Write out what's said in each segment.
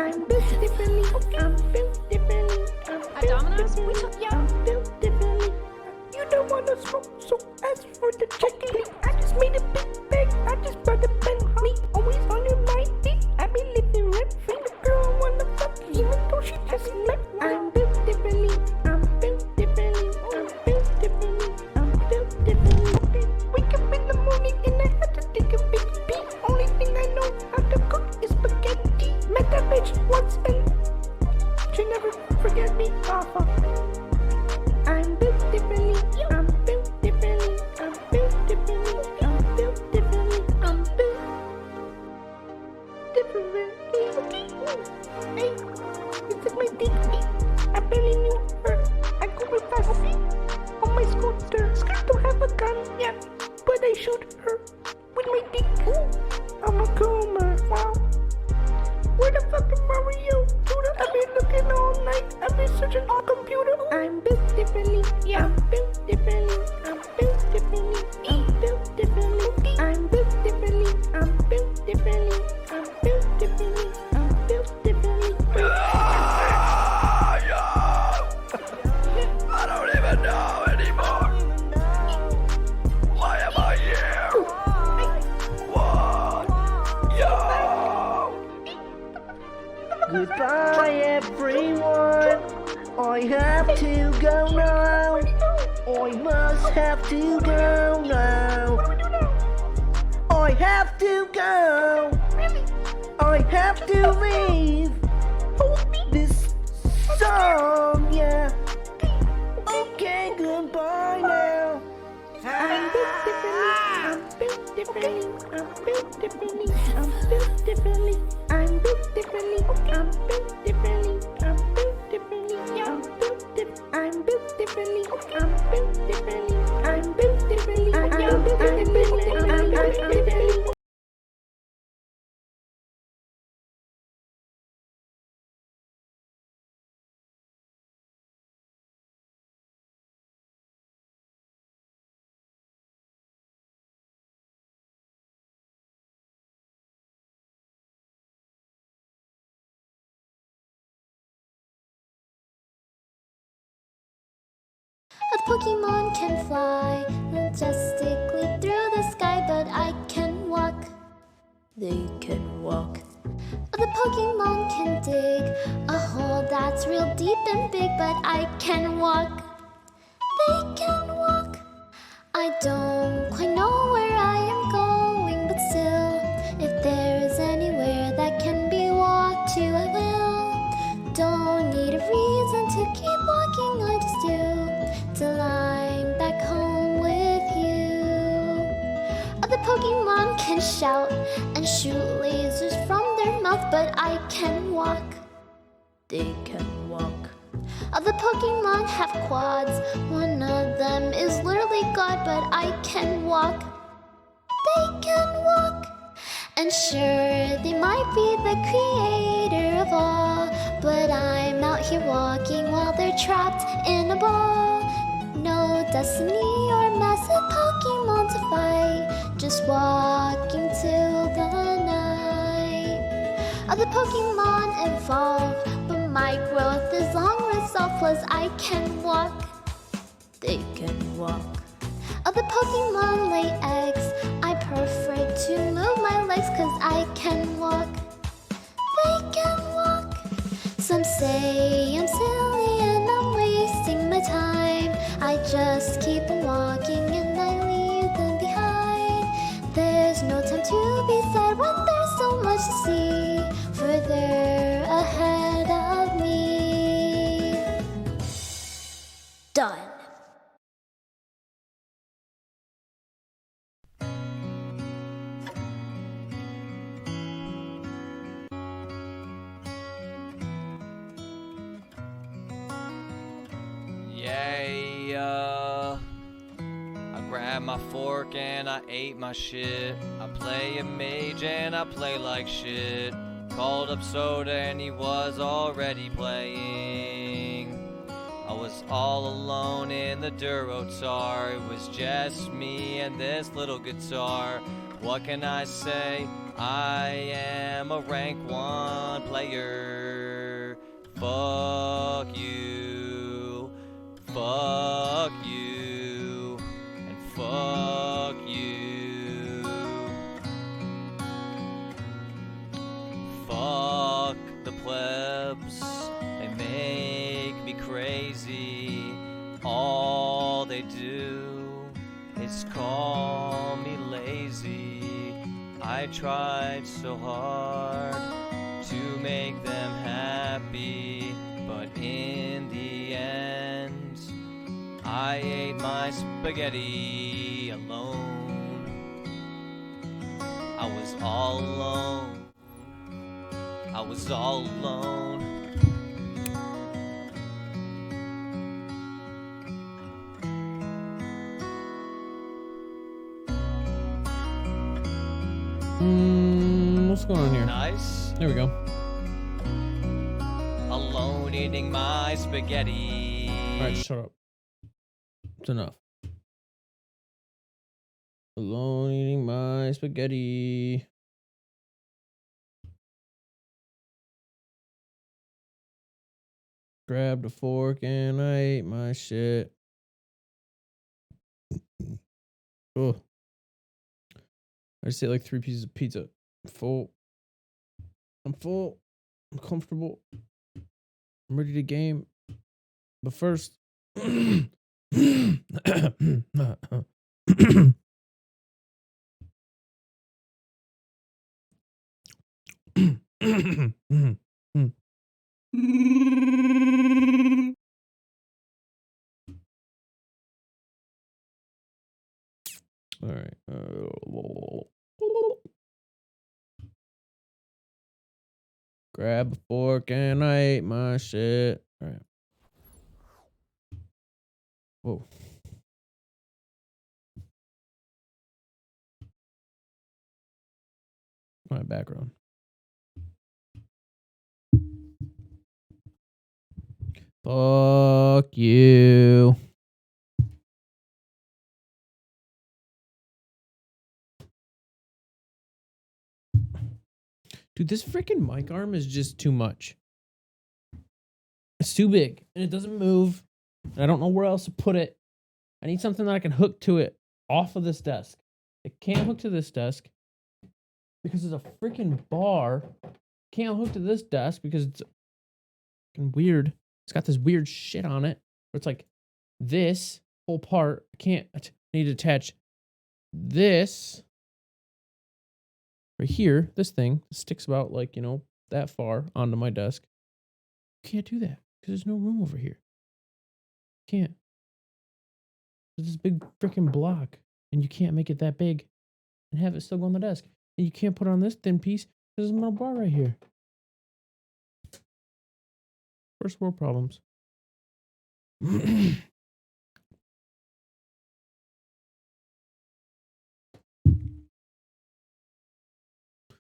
I'm built differently. I'm built differently. At Domino's, we took ya. I'm built differently. You don't wanna smoke, so ask for the chicken. I just made a big bag. I just brought a Bentley. Always on your mind. I be living rent free. The girl wanna fuck, even though she just met. I'm built differently. I'm built differently. I'm built differently. I'm built differently. Wake up in the morning and I had to take a big pee. Only thing I know how to cook is spaghetti. Met that bitch once and she never forget me. I'm built differently. I'm built differently. I'm built differently. I'm built differently. I'm built differently. Hey, this is my dick. I barely knew her. I go real fast on my scooter. Skirt don't have a gun, yeah, but I shoot her with my dick. I'm a coomer. Wow. Where the fuck is Mario? Dude, I've been looking all night. I've been searching on computer. I'm built differently. Yeah, I'm built differently. I'm built differently. I'm built differently. I'm built differently. I'm built differently. I'm built differently. I'm built differently. I don't even know anymore. Why am I here? What? Yo! Goodbye everyone, I have to go now. I must have to go now. I have to go. I have to leave this song, yeah. Okay, goodbye now. I'm built differently. I'm built differently. I'm built differently. I'm built differently. I'm built differently. I'm built differently. I'm built differently. I'm built differently. I'm built differently. I'm built differently. I'm built differently. I'm built differently. A Pokemon can fly majestically through the sky, but I can walk. They can walk. The Pokemon can dig a hole that's real deep and big, but I can walk. They can walk. I don't quite know where I am going, but still, if there is anywhere that can be walked to, I will. Don't need a reason to keep walking, I just do, till I'm back home with you. Other Pokemon can shout and shoot lasers from their mouth, but I can walk. They can walk. Other Pokemon have quads. One of them is literally God, but I can walk. They can walk. And sure, they might be the creator of all, but I'm out here walking while they're trapped in a ball. No destiny or massive Pokemon to fight, just walking till the night. Other Pokemon evolve, but my growth is long resolved, plus I can walk. They can walk. Other Pokemon lay eggs, I prefer to move my legs cause I can walk. They can walk. Some say I'm silly and I'm wasting my time. I just keep on walking and I leave them behind. There's no time to be sad when there's so much to see further ahead of me. Done. Yeah, I grabbed my fork and I ate my shit. I play a mage and I play like shit. Called up Soda and he was already playing. I was all alone in the Durotar. It was just me and this little guitar. What can I say? I am a rank 1 player. Fuck you. Fuck you. And fuck you. Fuck the plebs. They make me crazy. All they do is call me lazy. I tried so hard to make them happy, but in the end, I ate my spaghetti alone. I was all alone. I was all alone. What's going on here? Nice. There we go. Alone eating my spaghetti. Alright, shut up. It's enough. Alone eating my spaghetti. Grabbed a fork and I ate my shit. Oh. I just ate like 3 pieces of pizza. I'm full. I'm full. I'm comfortable. I'm ready to game. But first. All right. Grab a fork and I ate my shit. All right. Whoa. My background. Fuck you. Dude, this freaking mic arm is just too much. It's too big and it doesn't move. And I don't know where else to put it. I need something that I can hook to it off of this desk. It can't hook to this desk because there's a freaking bar. Can't hook to this desk because it's fucking weird. It's got this weird shit on it. Where it's like this whole part. I need to attach this right here. This thing sticks about like, that far onto my desk. Can't do that because there's no room over here. Can't. There's this big freaking block and you can't make it that big and have it still go on the desk. And you can't put it on this thin piece because there's a metal bar right here. First world problems.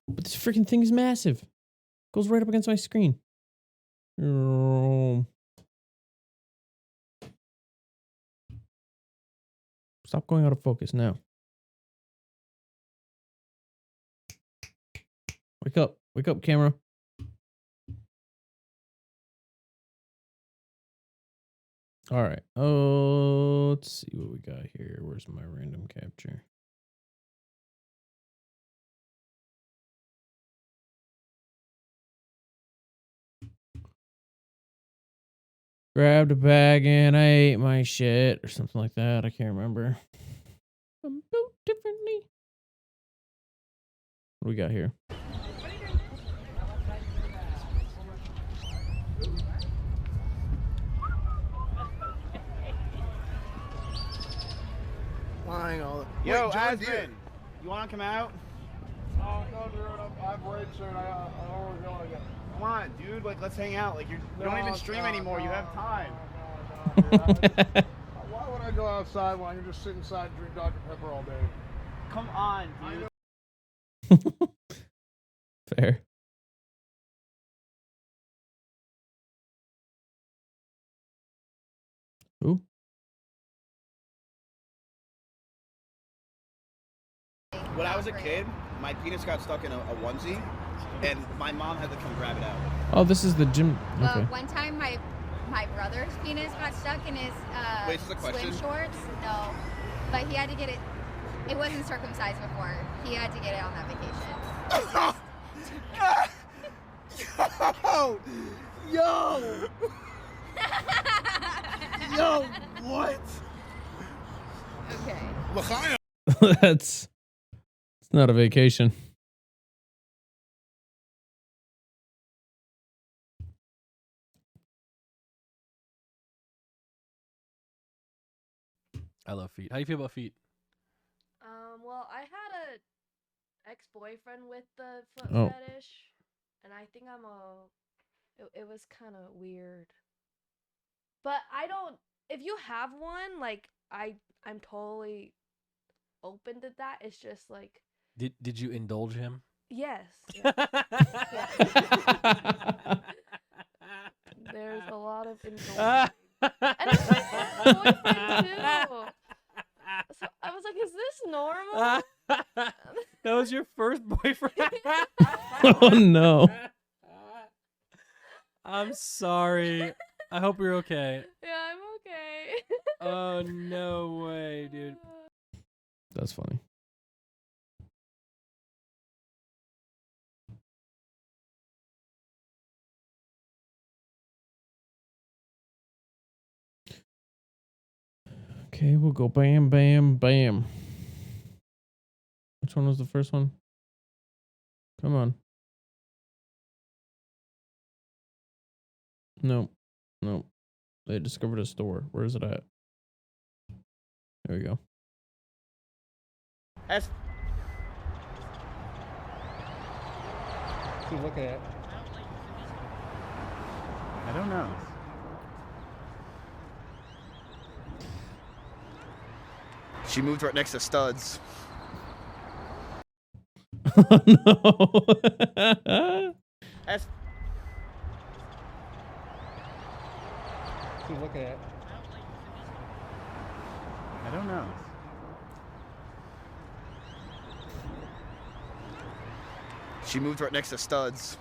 But this freaking thing is massive. Goes right up against my screen. Stop going out of focus now. Wake up. Wake up, camera. All right. Oh, let's see what we got here. Where's my random capture? Grabbed a bag and I ate my shit or something like that. I can't remember. I'm built differently. What do we got here? Flying all. Yo, Wait, John Aspen, Deere. you want to come out? Oh, no, dude, I'm late, sir, and I don't really want to go. Come on, dude. Like, let's hang out. Like, you don't even stream anymore. You have time. Why would I go outside when I can just sit inside and drink Dr. Pepper all day? Come on, dude. Fair. Who? When I not was a great. kid, my penis got stuck in a onesie, and my mom had to come grab it out. Oh, this is the gym. Okay. One time my brother's penis got stuck in his Wait, is this a question? swim shorts. No, but he had to get it. It wasn't circumcised before. He had to get it on that vacation. Yo! Yo, what? Okay. L'chaim. It's not a vacation. I love feet. How do you feel about feet? Well, I had a ex-boyfriend with the foot Oh. fetish, and I think it was kind of weird. But I don't. If you have one, like I'm totally open to that. It's just like Did you indulge him? yes. There's a lot of indulgence. And it's my first boyfriend too. So I was like, is this normal? That was your first boyfriend? Oh no. I'm sorry. I hope you're okay. Yeah, I'm okay. Oh, no way, dude. That's funny. Okay, we'll go bam, bam, bam. Which one was the first one? Come on. Nope. Nope. They discovered a store. Where is it at? There we go. That's She's looking at. I don't know. She moved right next to Studs. Oh no. That's She's looking at. I don't know. She moved right next to Studs.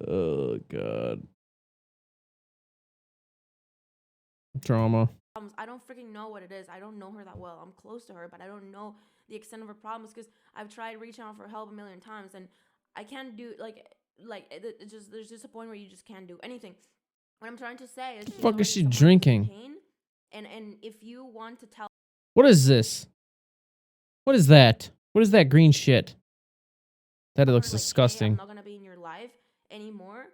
Oh god. Trauma. I don't freaking know what it is. I don't know her that well. I'm close to her, but I don't know the extent of her problems because I've tried reaching out for help a million times and I can't do it's just there's just a point where you just can't do anything. What I'm trying to say is The fuck is she someone who's in drinking? pain, and if you want to tell What is this? What is that? What is that green shit? That her, looks like, hey, disgusting. I'm not gonna be in your life anymore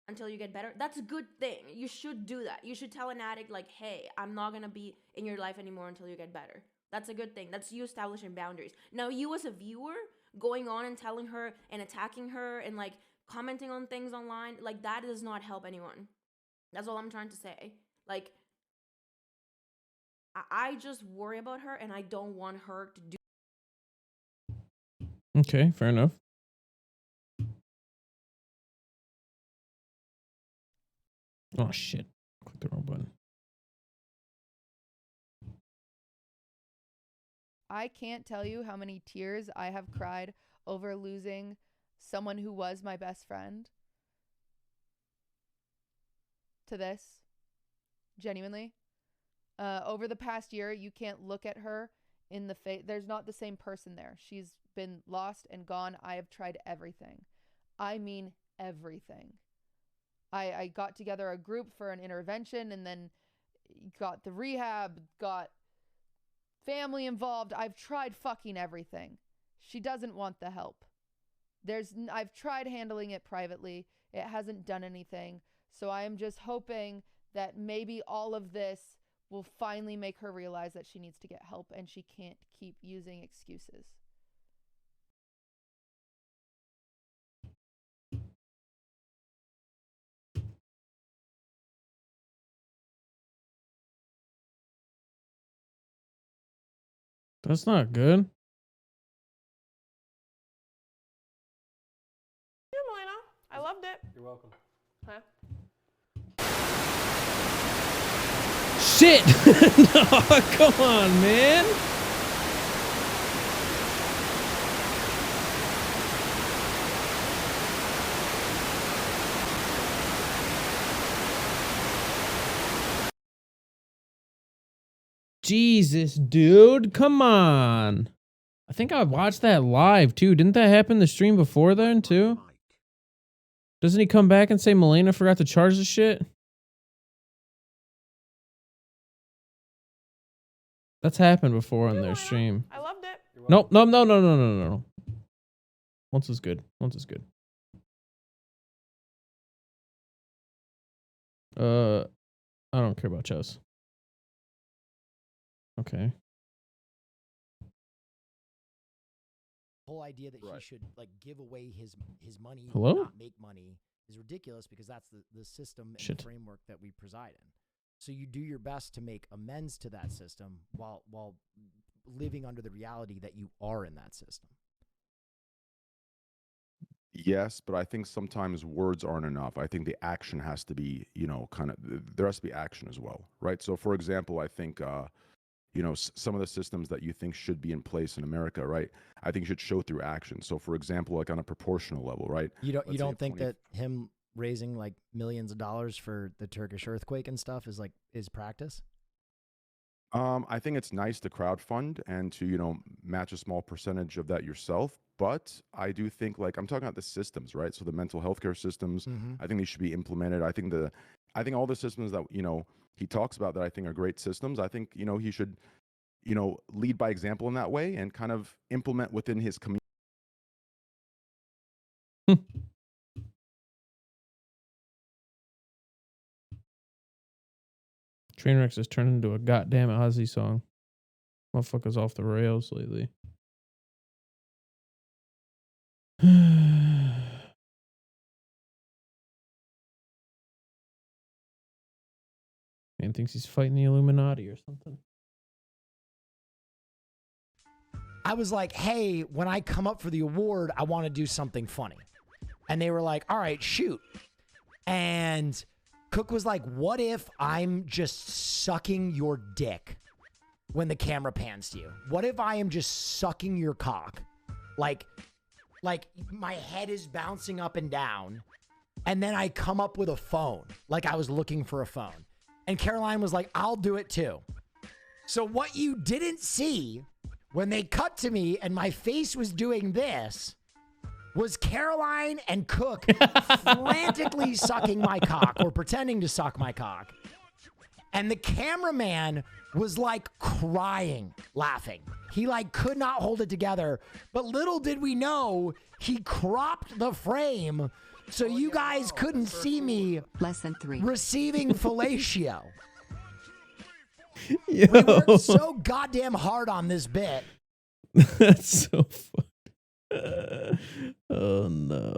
until you get better. That's a good thing. You should do that. You should tell an addict like, hey, I'm not gonna be in your life anymore until you get better. That's a good thing. That's you establishing boundaries. Now you as a viewer going on and telling her and attacking her and like commenting on things online, like that does not help anyone. That's all I'm trying to say. Like I just worry about her and I don't want her to do. Okay, fair enough. Oh shit. Click the wrong button. I can't tell you how many tears I have cried over losing someone who was my best friend to this. Genuinely. Over the past year, you can't look at her in the face. There's not the same person there. She's been lost and gone. I have tried everything. I mean everything. I got together a group for an intervention and then got the rehab, got family involved. I've tried fucking everything. She doesn't want the help. I've tried handling it privately. It hasn't done anything. So I am just hoping that maybe all of this will finally make her realize that she needs to get help and she can't keep using excuses. That's not good. Yeah, Melina. I loved it. You're welcome. Huh? Shit! No, come on, man. Jesus, dude, come on. I think I watched that live too. Didn't that happen the stream before then too? Doesn't he come back and say Melena forgot to charge the shit? That's happened before on their stream. I loved it. Nope, no. Once is good. Once is good. I don't care about chess. Okay. Whole idea that he should like give away his money, Hello? not make money, is ridiculous because that's the system and the framework that we preside in. So you do your best to make amends to that system while living under the reality that you are in that system. Yes, but I think sometimes words aren't enough. I think the action has to be, you know, kind of, there has to be action as well, right? So, for example, I think, you know, some of the systems that you think should be in place in America, right? I think should show through action. So, for example, like on a proportional level, right? You Let's say don't if think 20 that him raising like millions of dollars for the Turkish earthquake and stuff is practice? I think it's nice to crowdfund and to, you know, match a small percentage of that yourself. But I do think, like, I'm talking about the systems, right? So the mental health care systems, I think they should be implemented. I think all the systems that, you know, he talks about that I think are great systems. I think, you know, he should, you know, lead by example in that way and kind of implement within his community. Trainwrecks has turned into a goddamn Ozzy song. Motherfuckers off the rails lately. Man thinks he's fighting the Illuminati or something. I was like, hey, when I come up for the award, I want to do something funny. And they were like, all right, shoot. And Cook was like, what if I'm just sucking your dick when the camera pans to you? What if I am just sucking your cock? Like my head is bouncing up and down. And then I come up with a phone, like I was looking for a phone. And Caroline was like, I'll do it too. So what you didn't see when they cut to me and my face was doing this was Caroline and Cook frantically sucking my cock or pretending to suck my cock. And the cameraman was like crying, laughing. He like could not hold it together. But little did we know he cropped the frame so you guys couldn't see me receiving fellatio. Yo. We worked so goddamn hard on this bit. That's so funny. Oh no.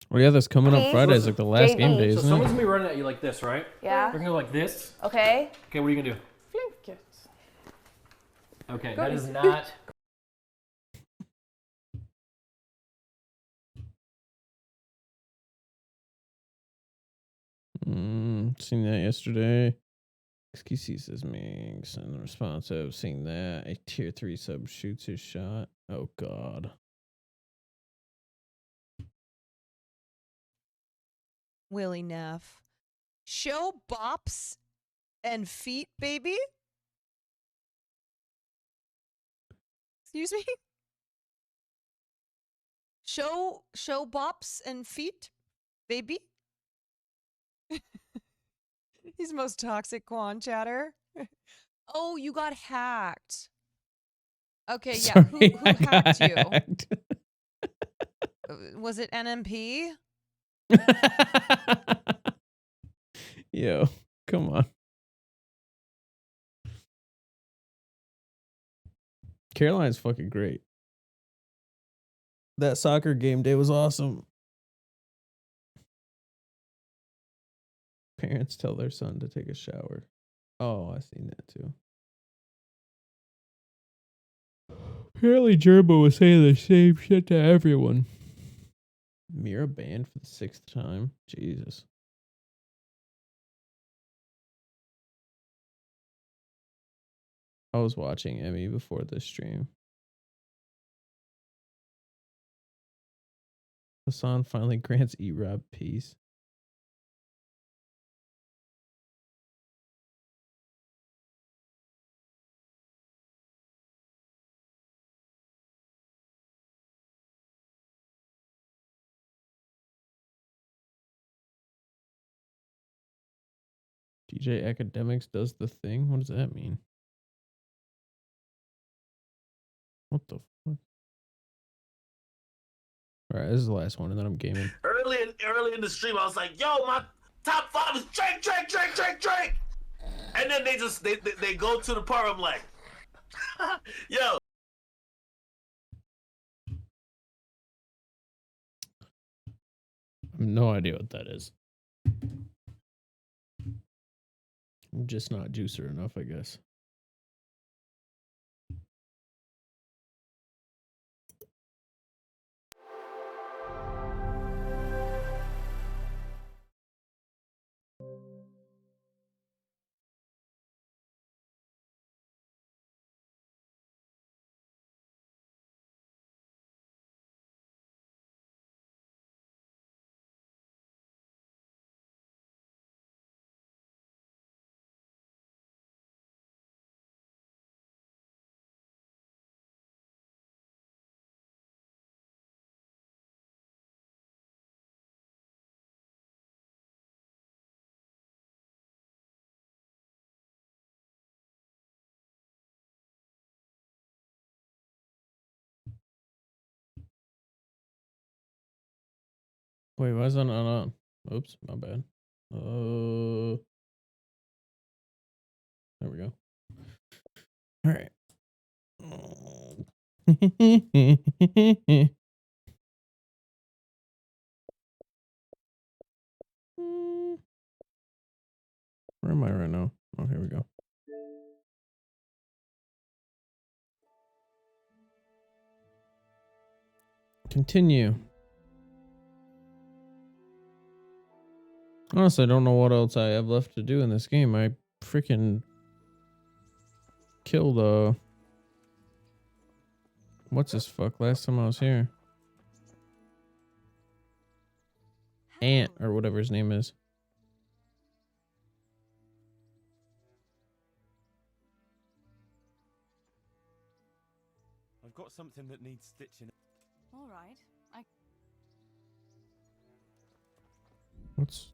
Well, yeah, that's coming up Friday. It's like the last game day, So isn't someone's it? gonna be running at you like this, right? Yeah. They're gonna go like this. Okay. Okay, what are you gonna do? Flank it. Okay, Go that to is sleep. not. Seen that yesterday. XQC says me send responsive. Seeing that a tier 3 sub shoots his shot. Oh god. Willie Neff. Show bops and feet, baby. Excuse me? Show bops and feet, baby. He's most toxic Quan chatter. Oh, you got hacked. Okay, yeah. Sorry, Who I hacked got you? hacked. Was it NMP? Yo, come on. Caroline's fucking great. That soccer game day was awesome. Parents tell their son to take a shower. Oh, I seen that too. Apparently Gerbo was saying the same shit to everyone. Mira banned for the 6th time. Jesus. I was watching Emmy before this stream. Hassan finally grants E-Rob peace. DJ Academics does the thing? What does that mean? What the fuck? Alright, this is the last one, and then I'm gaming. Early in the stream, I was like, "Yo, my top 5 is Drake," and then they go to the part. I'm like, "Yo." I have no idea what that is. I'm just not juicer enough, I guess. Wait, why is that not on? Oops, my bad. There we go. All right. Where am I right now? Oh, here we go. Continue. Honestly, I don't know what else I have left to do in this game. I freaking killed what's this fuck last time I was here? Ant or whatever his name is. I've got something that needs stitching. All right. What's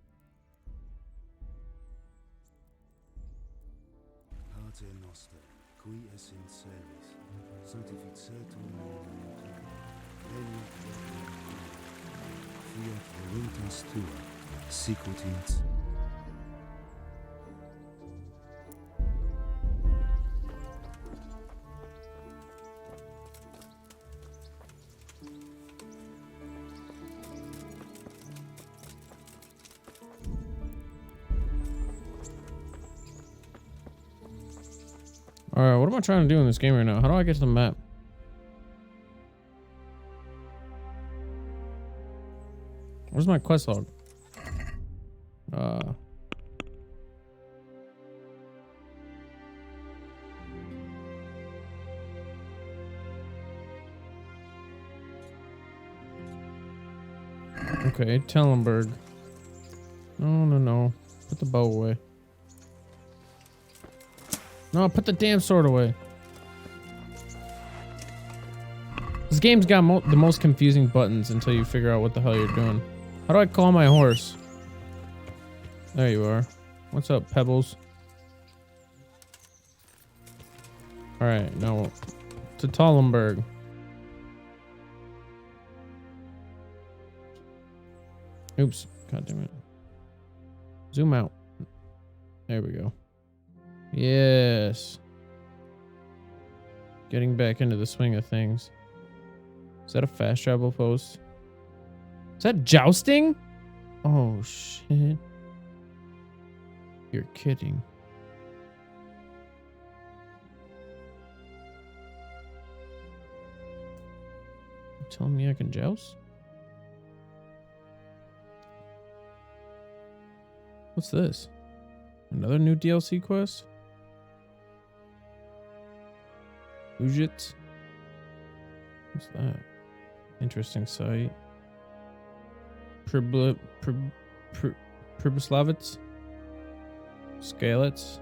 Pater Noster, qui es in celis, sanctificetur nomen tuum, veniat regnum tuum, fiat voluntas tua, sicut in Alright, what am I trying to do in this game right now? How do I get to the map? Where's my quest log? Okay, Tellenberg. No. Put the bow away. No, put the damn sword away. This game's got the most confusing buttons until you figure out what the hell you're doing. How do I call my horse? There you are. What's up, Pebbles? Alright, now to Tallenberg. Oops. God damn it. Zoom out. There we go. Yes. Getting back into the swing of things. Is that a fast travel post? Is that jousting? Oh, shit. You're kidding. telling me I can joust? What's this? Another new DLC quest? Ujits? What's that? Interesting site. Pribuslavits? Scalets?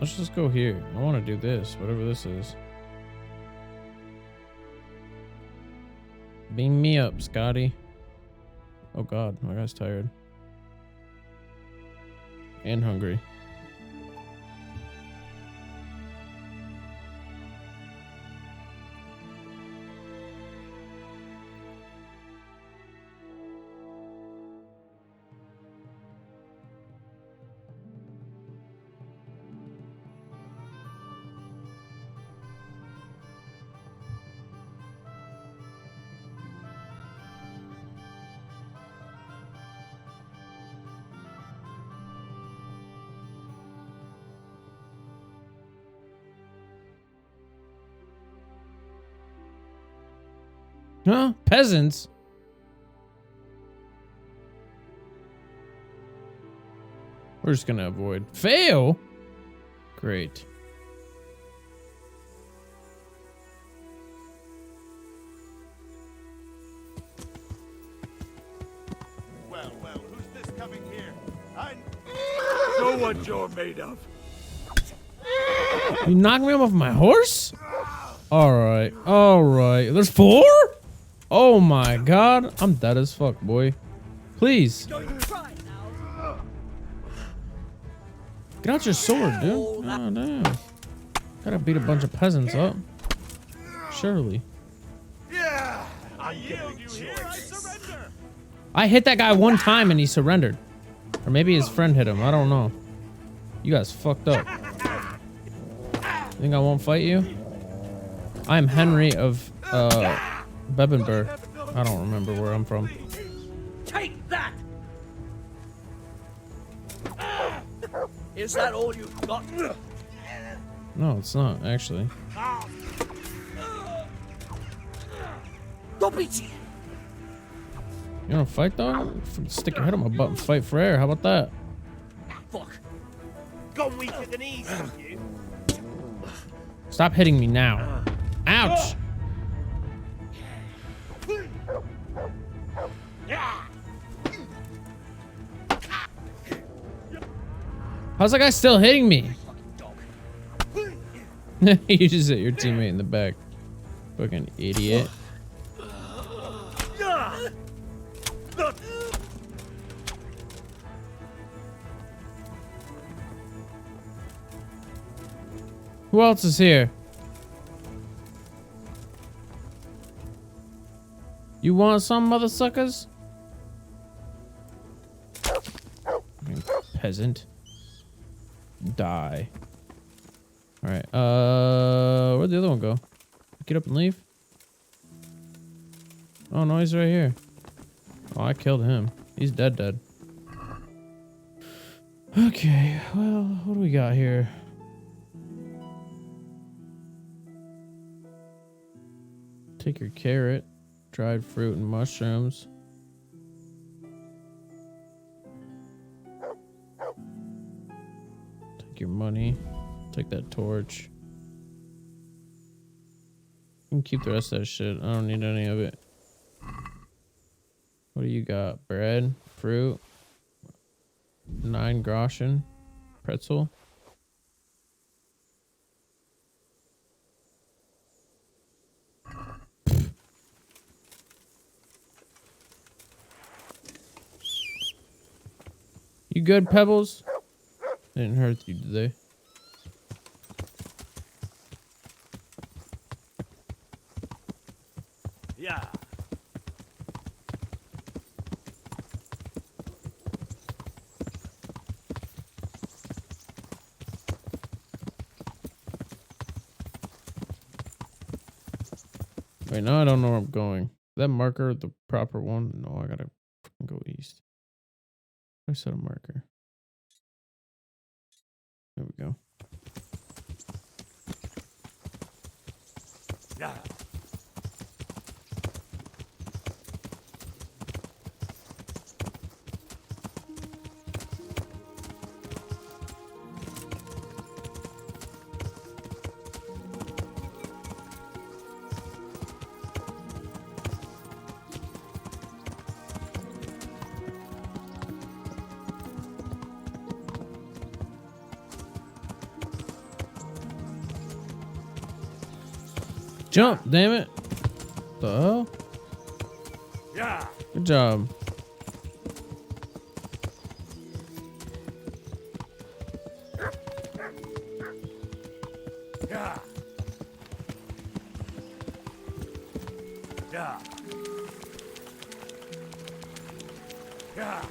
Let's just go here. I want to do this, whatever this is. Beam me up, Scotty. Oh god, my guy's tired. And hungry. Huh? Peasants? We're just gonna avoid. Fail? Great. Well, who's this coming here? Show what you're made of. You knocked me off my horse? Alright. Alright. There's 4? Oh my god. I'm dead as fuck, boy. Please. Get out your sword, dude. Oh, damn. Gotta beat a bunch of peasants up. Surely. Yeah. I'm giving you here. I surrender. I hit that guy one time and he surrendered. Or maybe his friend hit him. I don't know. You guys fucked up. Think I won't fight you? I'm Henry of Bebenber. I don't remember where I'm from. Take that. Is that all you got? No, it's not, actually. Dobici. You wanna fight, dog? Stick your head on my butt and fight for air. How about that? Fuck. Gone weaker than easy, you. Stop hitting me now. Ouch! How's that guy still hitting me? You just hit your teammate in the back. Fucking idiot. Who else is here? You want some, mother suckers? Peasant. Die. Alright, where'd the other one go? Get up and leave? Oh no, he's right here. Oh, I killed him. He's dead. Okay, well, what do we got here? Take your carrot, dried fruit and mushrooms. Take your money. Take that torch. You can keep the rest of that shit. I don't need any of it. What do you got? Bread, fruit, 9 groschen, pretzel. You good, Pebbles? They didn't hurt you, did they? Yeah. Wait, now I don't know where I'm going. Is that marker the proper one? No, I gotta fucking go east. I set a marker. There we go. Yeah. Jump, damn it. The hell? Yeah. Good job. Yeah. Yeah. Yeah.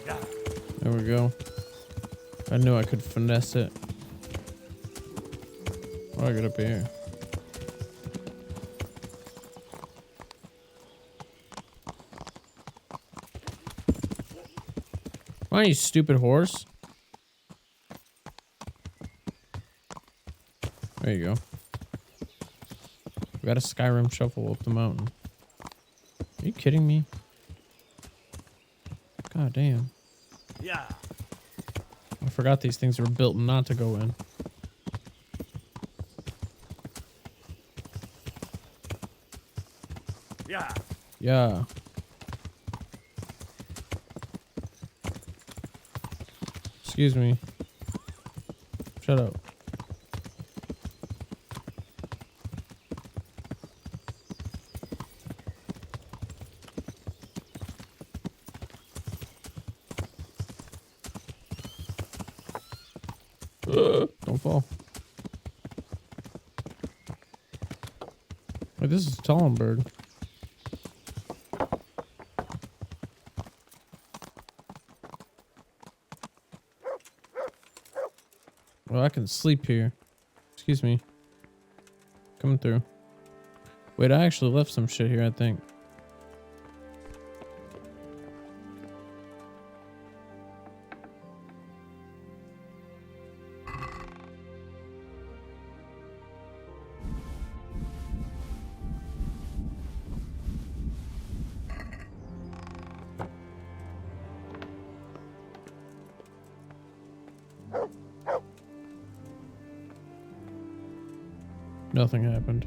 Yeah. There we go. I knew I could finesse it. Oh, I get up here. Why, you stupid horse? There you go. We got a Skyrim shuffle up the mountain. Are you kidding me? God damn. Yeah. I forgot these things were built not to go in. Yeah. Yeah. Excuse me. Shut up. Don't fall. Wait, this is Tallenberg. Well, I can sleep here. Excuse me. Coming through. Wait, I actually left some shit here, I think. Nothing happened.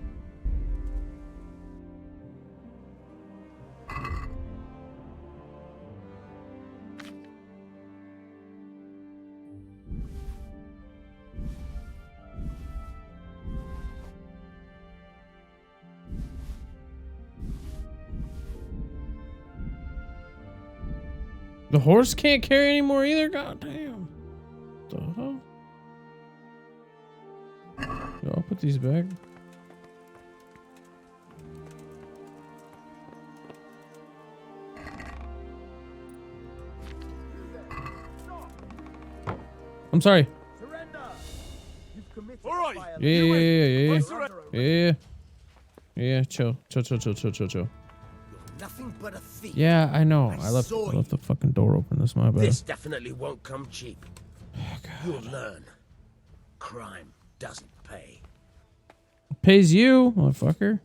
The horse can't carry anymore either? God damn. What the hell? Yo, I'll put these back. I'm sorry. All right. Yeah. Chill. Nothing but a thief. Yeah, I know. I left the fucking door open. That's my bad. This definitely won't come cheap. You'll learn. Crime doesn't pay. Pays you, motherfucker.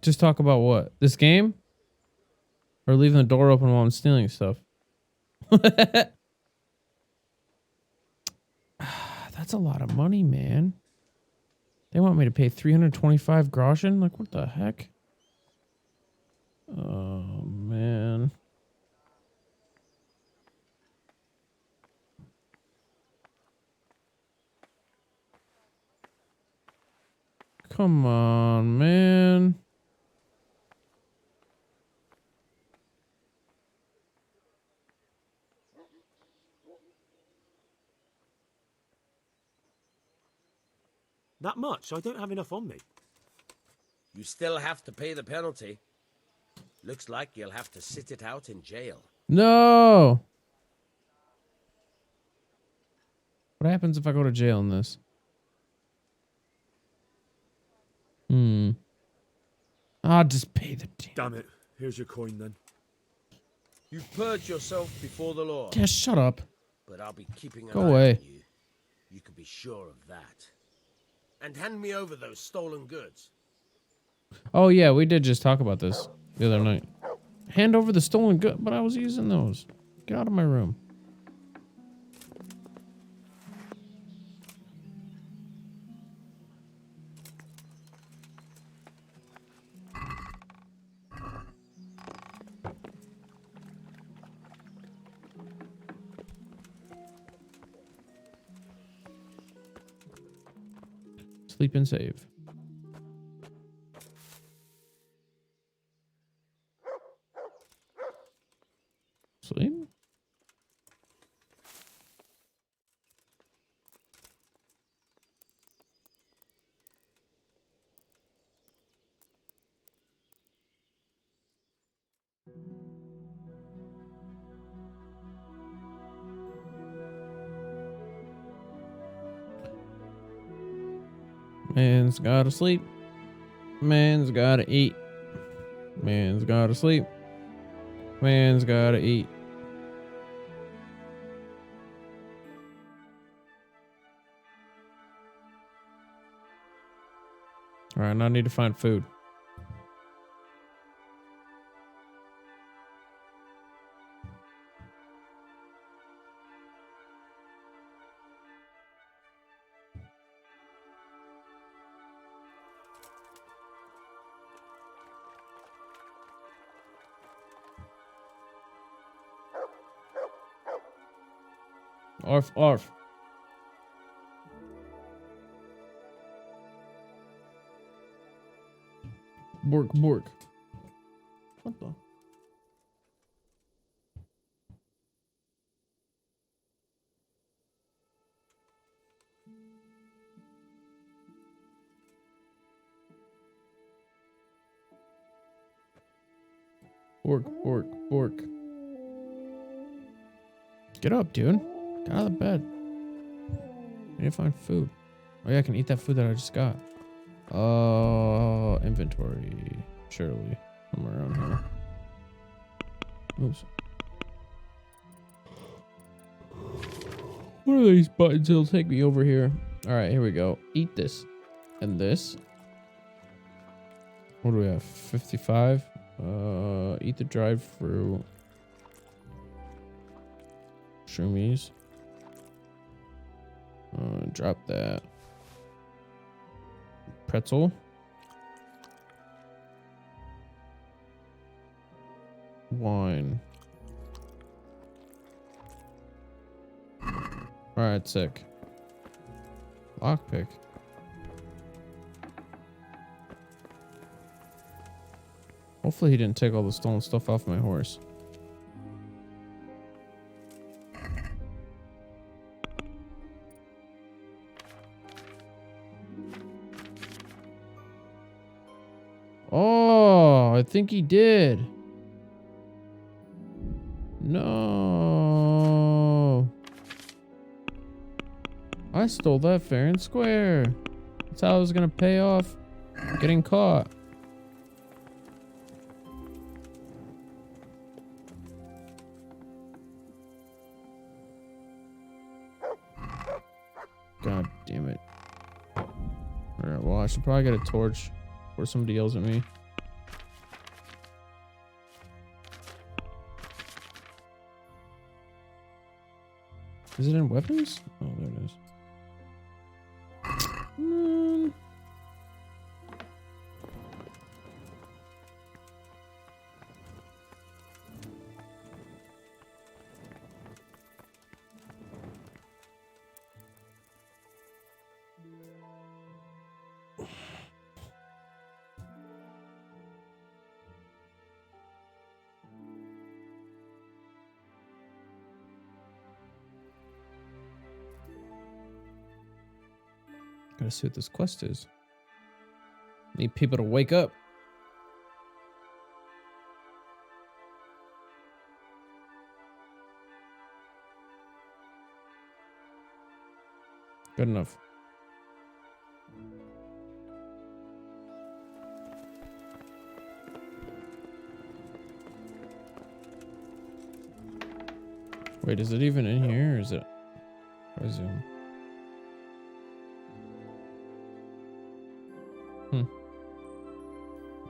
Just talk about what? This game? Or leaving the door open while I'm stealing stuff? That's a lot of money, man. They want me to pay 325 groschen? Like, what the heck? Oh, man. Come on, man. That much? I don't have enough on me. You still have to pay the penalty. Looks like you'll have to sit it out in jail. No. What happens if I go to jail in this? I'll just pay the Damn it. Here's your coin then. You've purged yourself before the law. Yeah, shut up. but I'll be keeping an Go eye away. on you. You can be sure of that. And hand me over those stolen goods. Oh yeah, we did just talk about this the other night. Hand over the stolen good, but I was using those. Get out of my room. Sleep and save. Sleep? Man's gotta sleep. Man's gotta eat. Man's gotta sleep. Man's gotta eat. Alright, now I need to find food. Arf, arf. Bork, bork. What the? Bork, bork, bork. Get up, dude. Get out of the bed. I need to find food. Oh yeah, I can eat that food that I just got. Inventory. Surely. Somewhere around here. Oops. What are these buttons? It'll take me over here. Alright, here we go. Eat this. And this. What do we have? 55? Eat the dried fruit. Shroomies. Drop that. Pretzel. Wine. Alright, sick. Lockpick. Hopefully he didn't take all the stolen stuff off my horse. Oh, I think he did. No. I stole that fair and square. That's how I was gonna pay off getting caught. God damn it. Alright, well, I should probably get a torch before somebody yells at me. Is it in weapons? Oh, there it is. Gotta see what this quest is. Need people to wake up. Good enough. Wait, is it even in here or is it resume?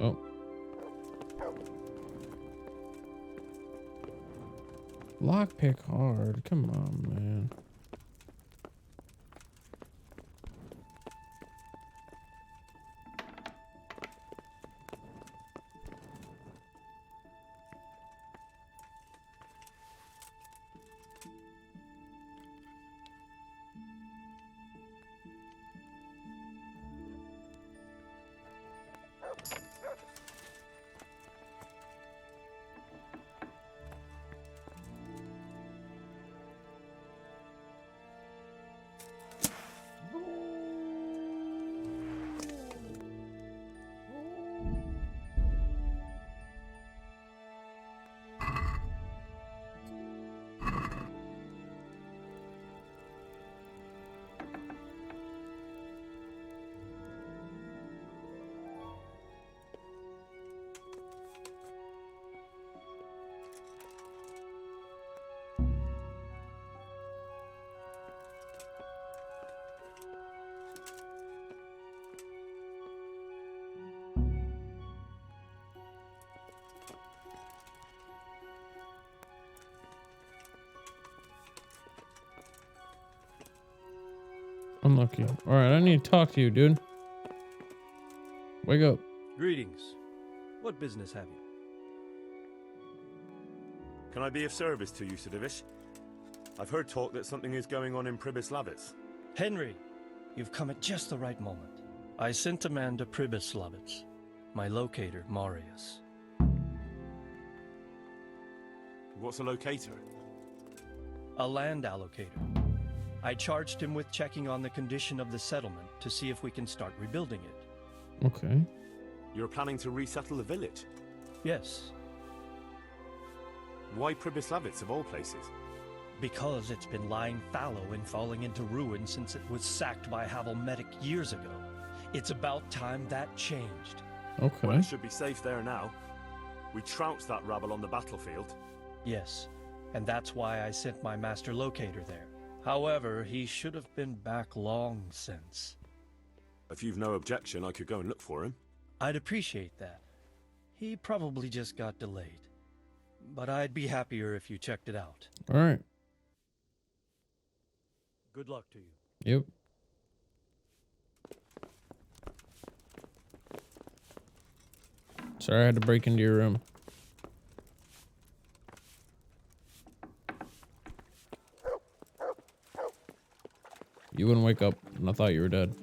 Oh. Lockpick hard. Come on, man. Unlucky. Alright, I need to talk to you, dude. Wake up. Greetings. What business have you? Can I be of service to you, Sidovish? I've heard talk that something is going on in Pribyslavitz. Henry, you've come at just the right moment. I sent a man to Pribyslavitz. My locator, Marius. What's a locator? A land allocator. I charged him with checking on the condition of the settlement to see if we can start rebuilding it. Okay. You're planning to resettle the village? Yes. Why Pribyslavitz of all places? Because it's been lying fallow and falling into ruin since it was sacked by Havel Medic years ago. It's about time that changed. Okay. Well, it should be safe there now. We trounced that rabble on the battlefield. Yes, and that's why I sent my master locator there. However, he should have been back long since. If you've no objection, I could go and look for him. I'd appreciate that. He probably just got delayed. But I'd be happier if you checked it out. Alright. Good luck to you. Yep. Sorry I had to break into your room. You wouldn't wake up, and I thought you were dead.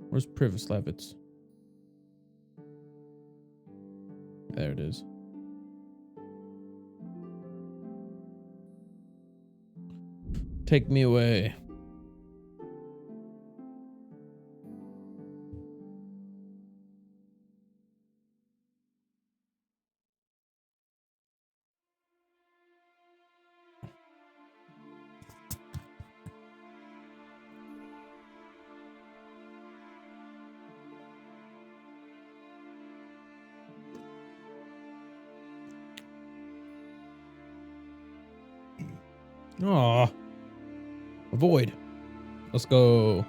Where's Pribyslavitz? There it is. Take me away. Aw. Avoid. Let's go.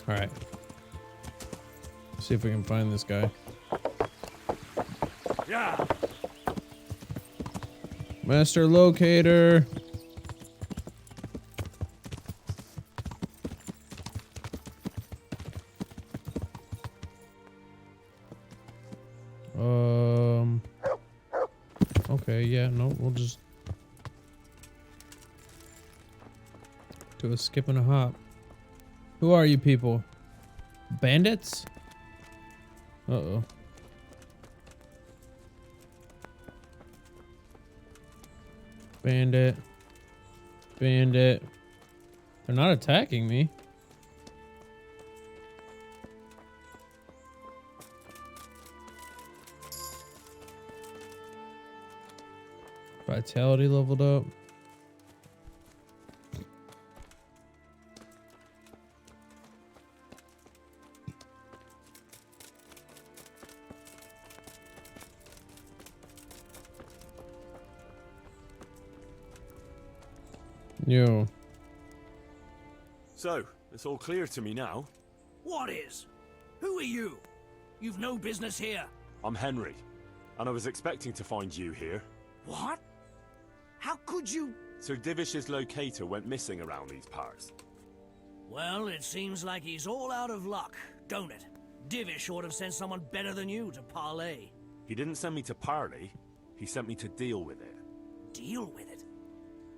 Alright. See if we can find this guy. Yeah. Master Locator. Okay, yeah, no, we'll just do a skip and a hop. Who are you people? Bandits? Uh-oh. Bandit. Bandit. They're not attacking me. Vitality leveled up. Yo. So, it's all clear to me now. What is? Who are you? You've no business here. I'm Henry, and I was expecting to find you here. What? How could you? Sir Divish's locator went missing around these parts. Well, it seems like he's all out of luck, don't it? Divish ought to have sent someone better than you to parley. He didn't send me to parley, he sent me to deal with it. Deal with it?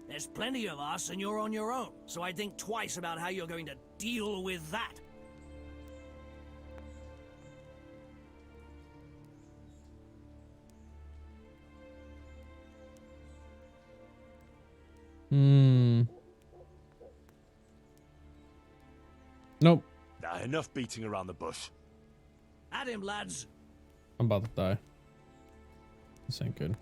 There's plenty of us and you're on your own, so I'd think twice about how you're going to deal with that. Nope. Nah, enough beating around the bush. At him, lads. I'm about to die. This ain't good.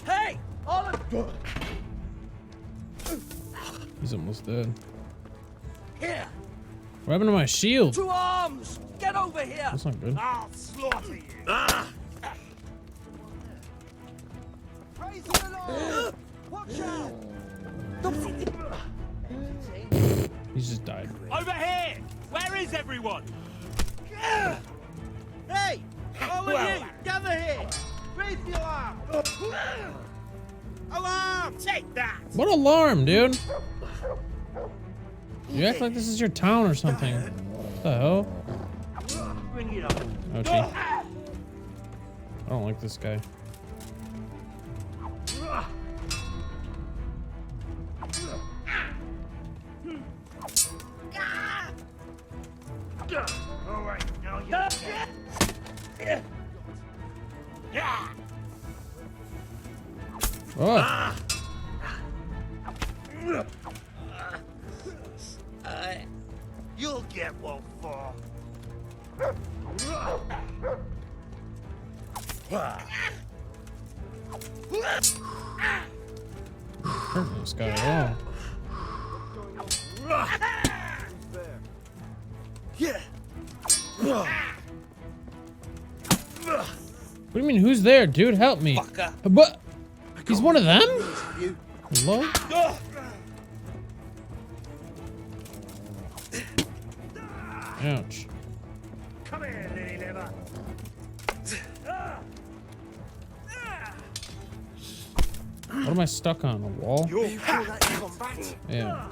Hey! He's almost dead. Here! What happened to my shield? To arms! Get over here! That's not good. I'll slaughter you! Praise the Lord! Watch out! He's just died. Over here! Where is everyone? Hey! All of you, gather here! Raise the alarm! Alarm! Take that! What alarm, dude? You act like this is your town or something. What the hell? Bring it up. Oh, gee. I don't like this guy. All right, now you. Oh. You'll get one for. Hurt this guy at all. Yeah. What do you mean, who's there, dude? Help me. But he's one of them? Hello? Ouch. Come here, lily liver. What am I stuck on? A wall? You feel that in combat? Yeah.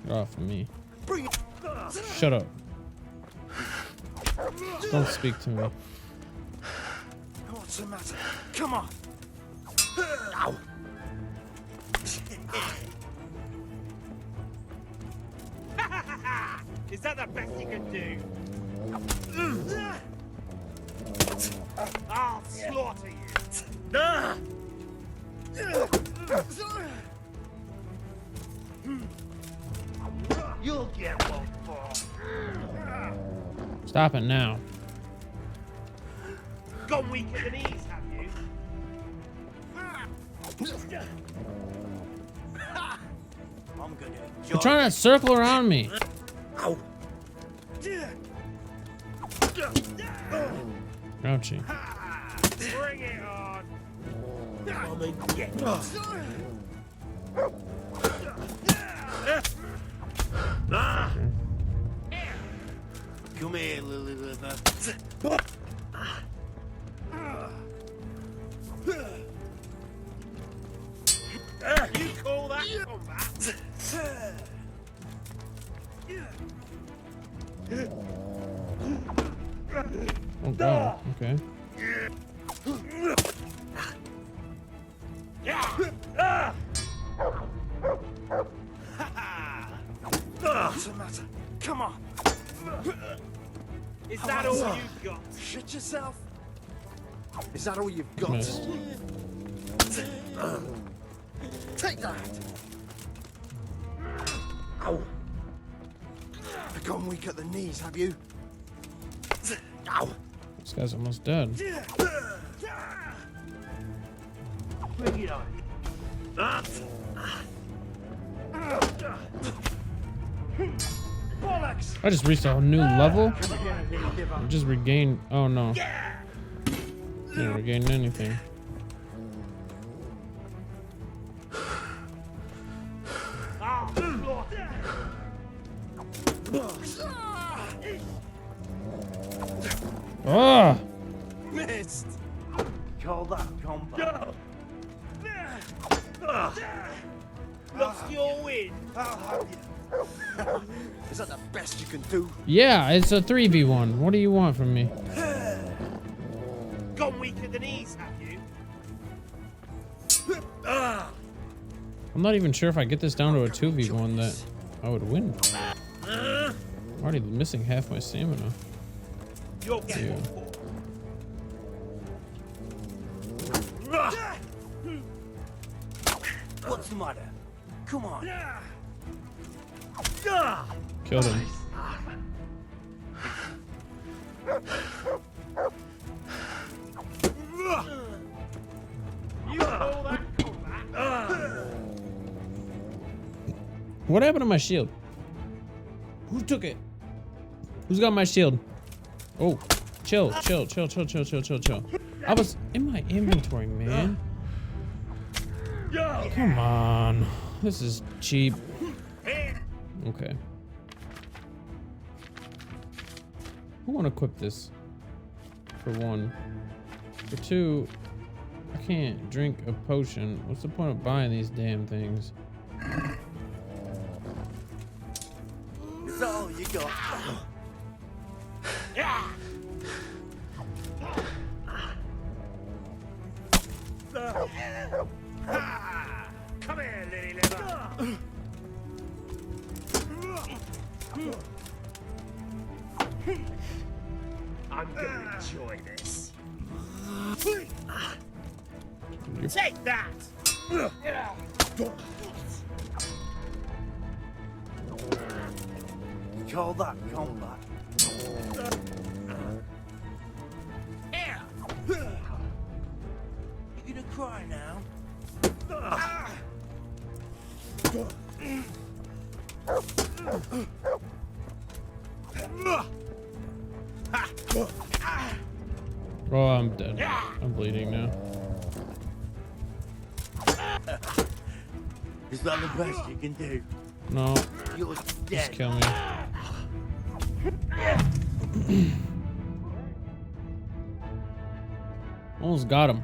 Get off of me. Bring it. Shut up. Don't speak to me. What's the matter? Come on. Ow. Is that the best you can do? I'll slaughter you. You'll get one for. Stop it now. Gone weak at the knees, have you? I'm gonna enjoy. You're trying to circle around me. Ow. Ouchie. Bring it on. Come and get Come here, Lily Liver. You call that combat? Oh god. Okay. What's the matter? Come on. Is that all you've got? Shut yourself. Is that all you've got? Missed. Take that. Ow. You've gone weak at the knees, have you? Ow. This guy's almost dead. Bring it on. Bollocks! I just reached a new level. I just regained. Oh no. Didn't regain anything. Ah! Missed. Call that combat. Lost your win. Is that the best you can do? Yeah, it's a 3v1. What do you want from me? Gone weaker than he's, have you? I'm not even sure if I get this down to a 2v1 that I would win. I'm already missing half my stamina. You'll get Yeah. one for. What's the matter? Come on. Killed him. You call that combat? What happened to my shield? Who took it? Who's got my shield? Oh, chill. I was in my inventory, man. Come on. This is cheap. Okay. I want to equip this. For one. For two, I can't drink a potion. What's the point of buying these damn things? Is that all you got? Come here, lily liver. I'm gonna enjoy this. Take that! Call that combat. Here! You gonna cry now? Oh, I'm dead. I'm bleeding now. Is that the best you can do? No. You're Just dead. kill me. Almost got him.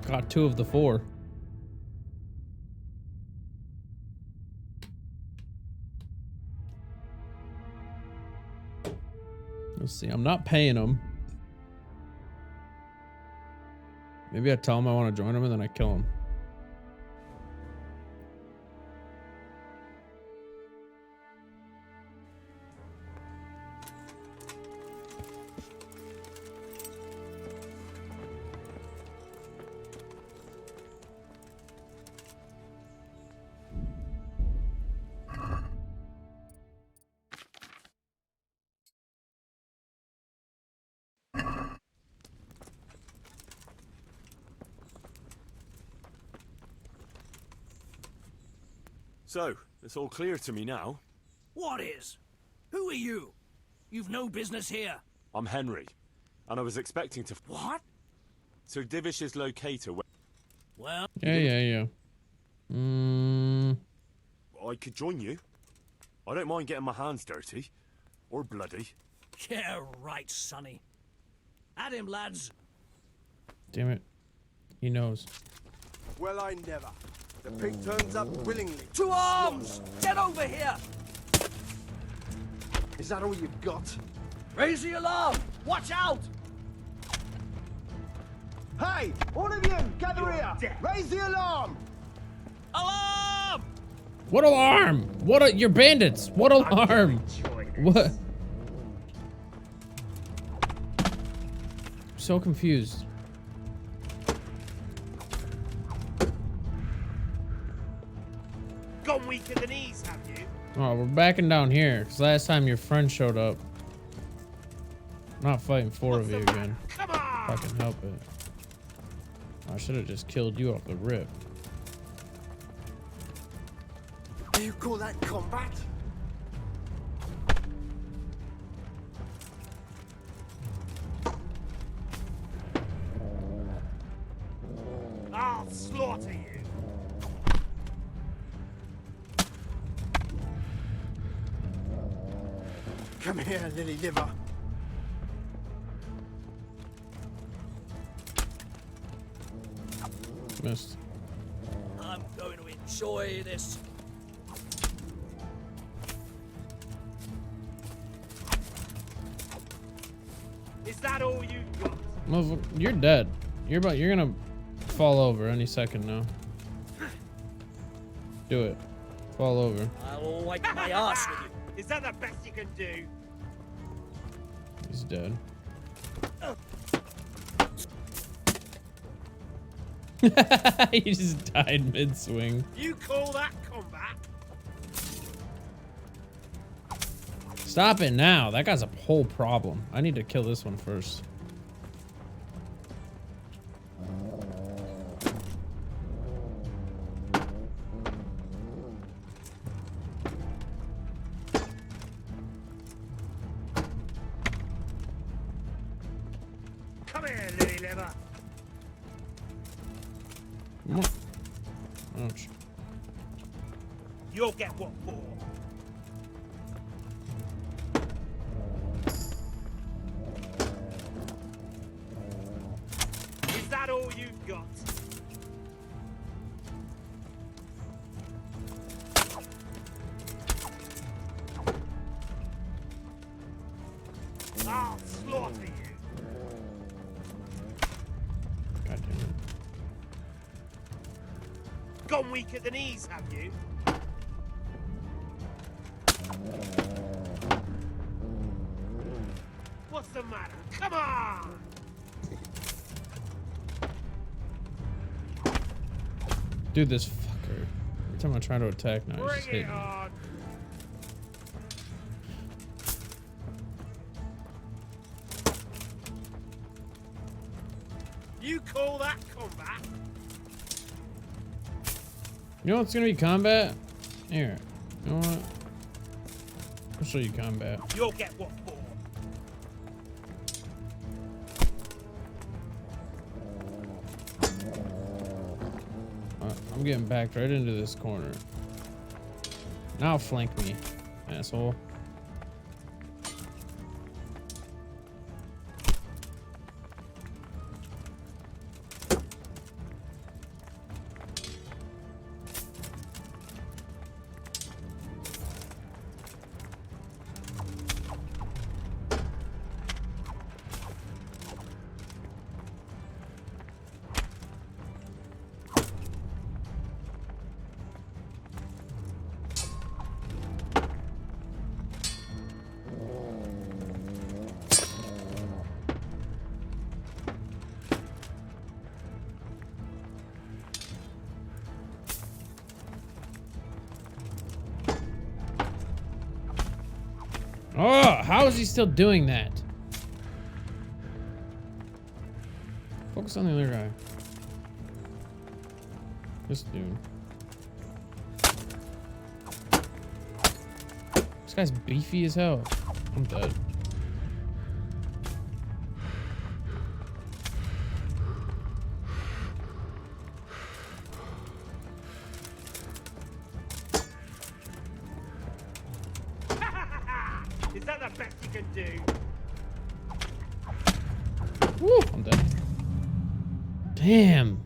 Got 2 of the 4. Let's see. I'm not paying him. Maybe I tell him I want to join him and then I kill him. So, it's all clear to me now. What is? Who are you? You've no business here. I'm Henry, and I was expecting to... What? Sir Divish's locator... Well... Yeah. I could join you. I don't mind getting my hands dirty. Or bloody. Yeah, right, Sonny. At him, lads. Damn it. He knows. Well, I never. The pig turns up willingly. To arms! Get over here! Is that all you've got? Raise the alarm! Watch out! Hey! All of you, gather here! Raise the alarm! Alarm! What alarm? What are you're bandits? What alarm? What? So confused. Gone weaker than he's, have you? Oh, we're backing down here because last time your friend showed up. I'm not fighting four of you again. If I can help it. I should have just killed you off the rip. Do you call that combat? I'll slaughter you. Come here, lily liver. Missed. I'm going to enjoy this. Is that all you got? Motherfucker, you're dead. You're gonna fall over any second now. Do it. Fall over. I'll wipe my ass with you. Is that the best you can do? He's dead. He just died mid-swing. You call that combat? Stop it now. That guy's a whole problem. I need to kill this one first. Come here, lily liver. Ouch. You'll get what for. Is that all you've got? I'll slaughter you. God damn it. Gone weak at the knees, have you? What's the matter? Come on! Dude, this fucker. Every time I try to attack now, he's Bring just it hitting me. on! You call that combat? You know what's gonna be combat? Here. You know what? I'll show you combat. You'll get what for. I'm getting backed right into this corner. Now flank me, asshole. Oh, how is he still doing that? Focus on the other guy. This dude. This guy's beefy as hell. I'm dead. Is that the best you can do? Woo, I'm dead. Damn.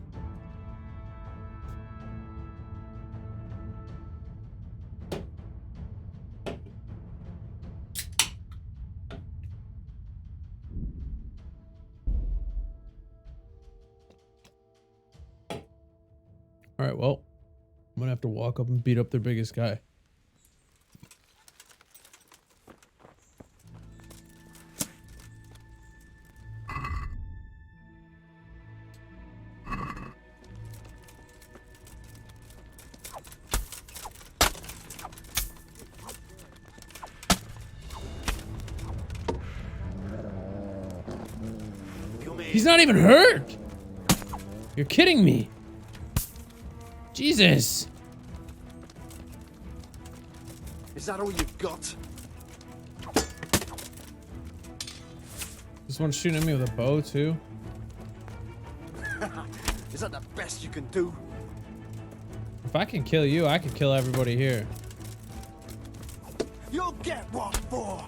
All right, well, I'm gonna have to walk up and beat up their biggest guy. He's not even hurt. You're kidding me. Jesus. Is that all you've got? This one's shooting at me with a bow too. Is that the best you can do? If I can kill you, I can kill everybody here. You'll get what for.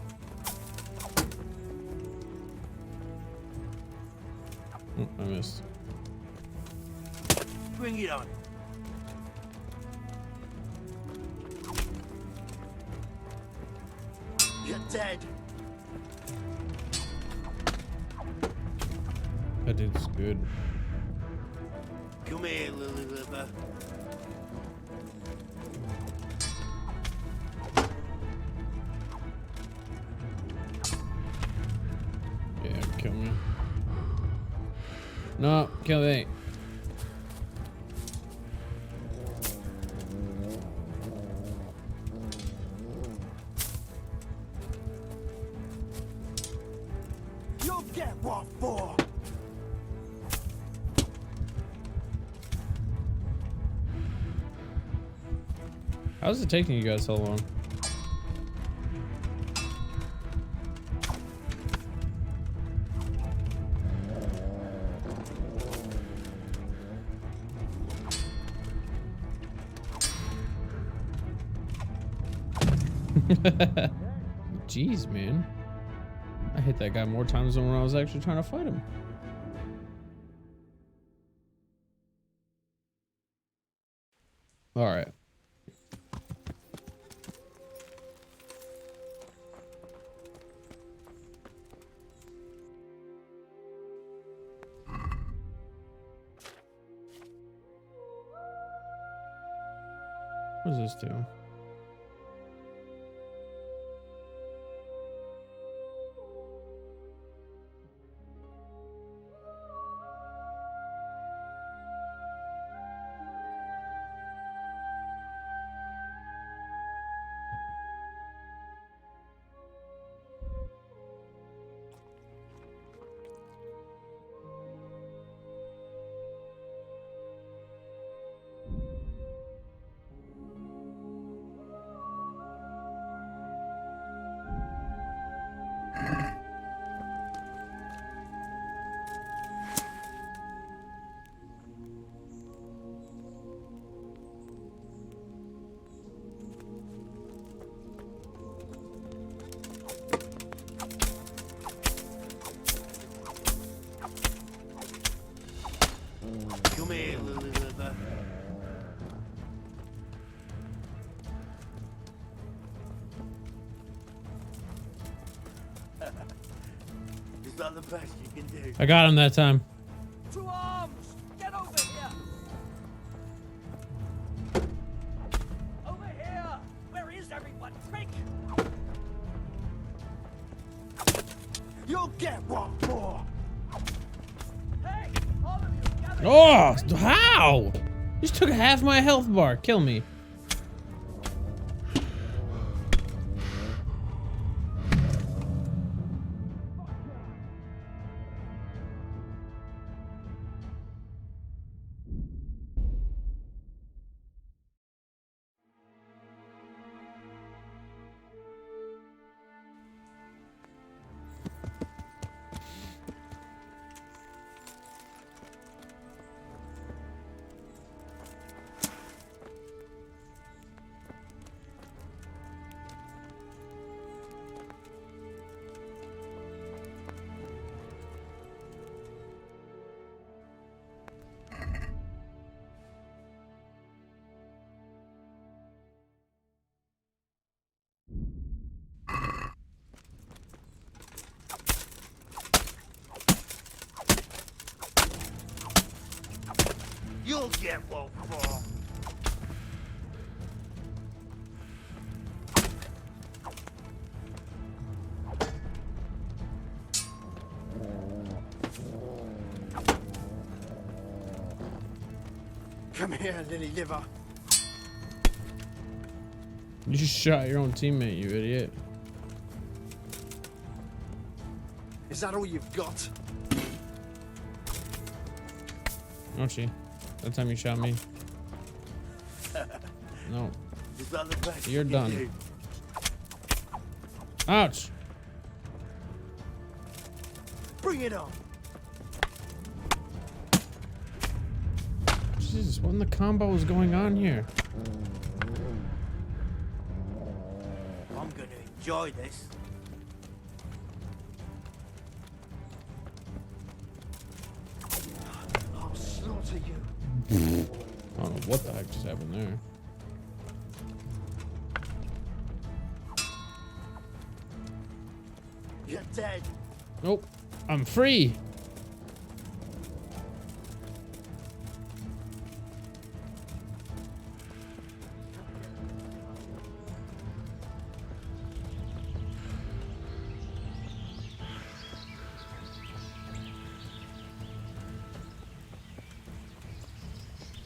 Oh, I missed. Bring it on. You're dead. That dude's good. Come here, Lily Liver. Yeah, kill me. No, kill me. You'll get what for. How's it taking you guys so long? Jeez, man. I hit that guy more times than when I was actually trying to fight him. All right. What does this do? Come here, Lily Liver. Is that the best you can do? I got him that time. To arms! Get over here! Over here! Where is everyone? Quick! You'll get what for. Hey! All of you, gather Oh, how? Just took half my health bar. Kill me. You'll get what for. Come here, Lily Liver. You just shot your own teammate, you idiot. Is that all you've got? Oh, she. That time you shot me. No. Is that the best You're you done. do? Ouch. Bring it on. Jesus, what in the combo is going on here? I'm gonna enjoy this. I'll slaughter you. I don't know what the heck just happened there. You're dead. Nope. I'm free.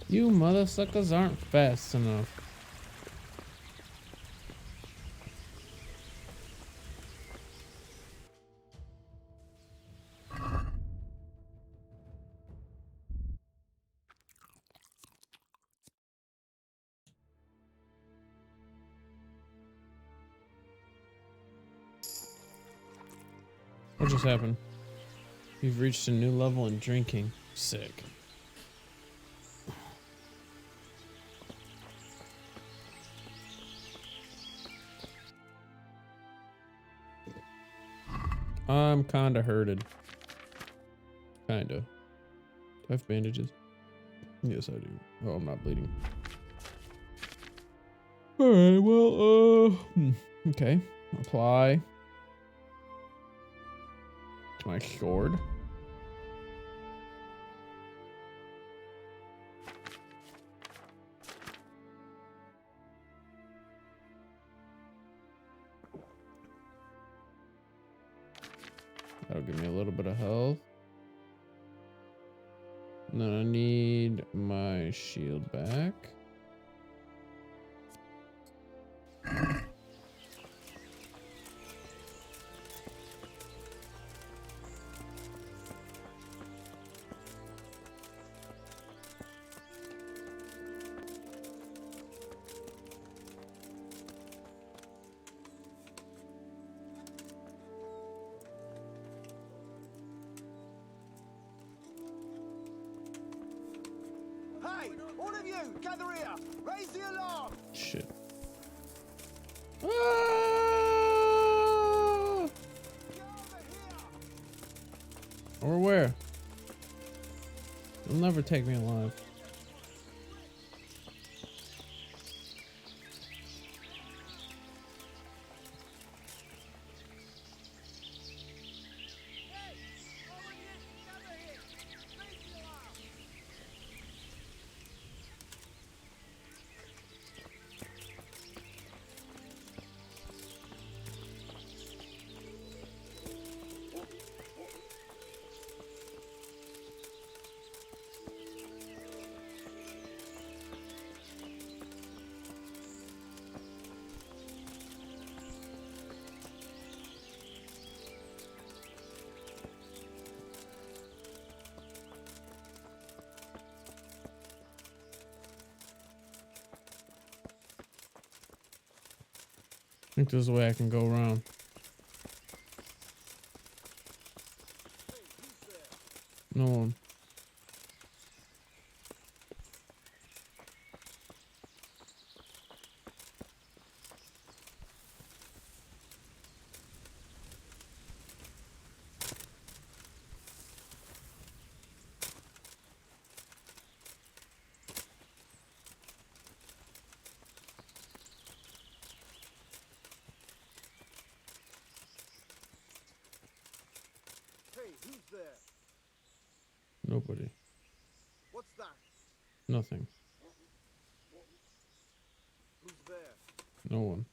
You mother suckers aren't fast enough. What just happened? You've reached a new level in drinking. Sick. I'm kinda hurted. Kinda. Do I have bandages? Yes, I do. Oh, I'm not bleeding. Alright, well, okay. Apply to my sword. That'll give me a little bit of health. And then I need my shield back. Hey, all of you, gather here. Raise the alarm. Shit. Or where? You'll never take me alive. I think there's a way I can go around. No one. Hey, who's there? Nobody. What's that? Nothing. Who's there? No one.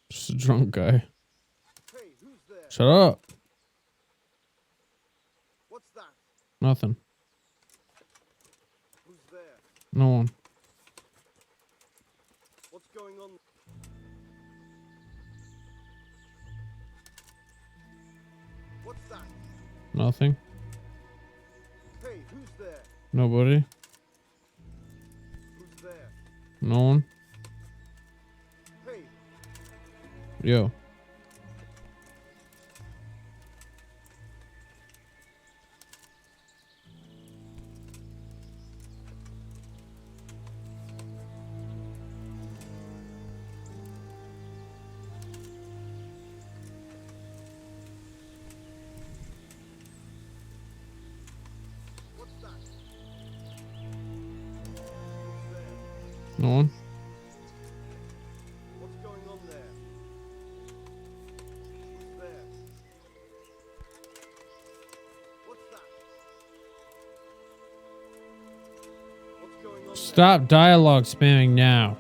Just a drunk guy. Hey, who's there? Shut up. What's that? Nothing. Who's there? No one. What's going on? Nothing. Hey, who's there? Nobody. Who's there? No one. Hey. Yo. No one. What's going on there? Who's there? What's that? What's going on? Stop dialogue spamming now.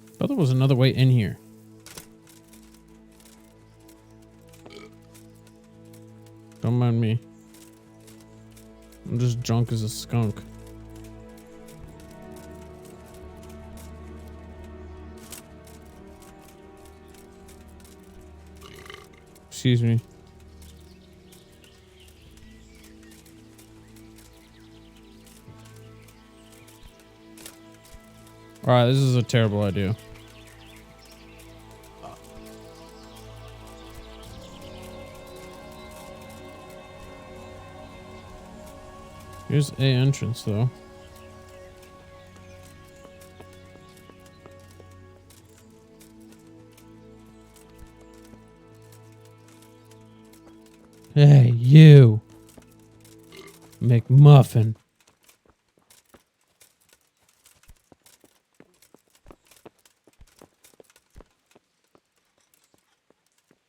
I thought there was another way in here. Don't mind me. I'm just drunk as a skunk. Excuse me. Alright, this is a terrible idea. Here's a entrance though. Hey, you. McMuffin.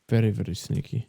Very, very sneaky.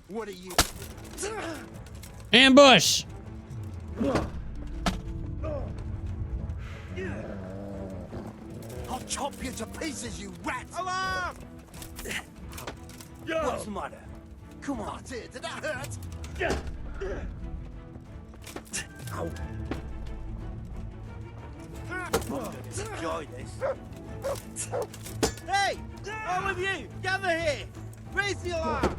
What are you? Ambush! I'll chop you to pieces, you rat! Alarm! What's the matter? Come on. That's it. Did that hurt? Ow. Enjoy this. Hey! All of you! Gather here! Raise the alarm!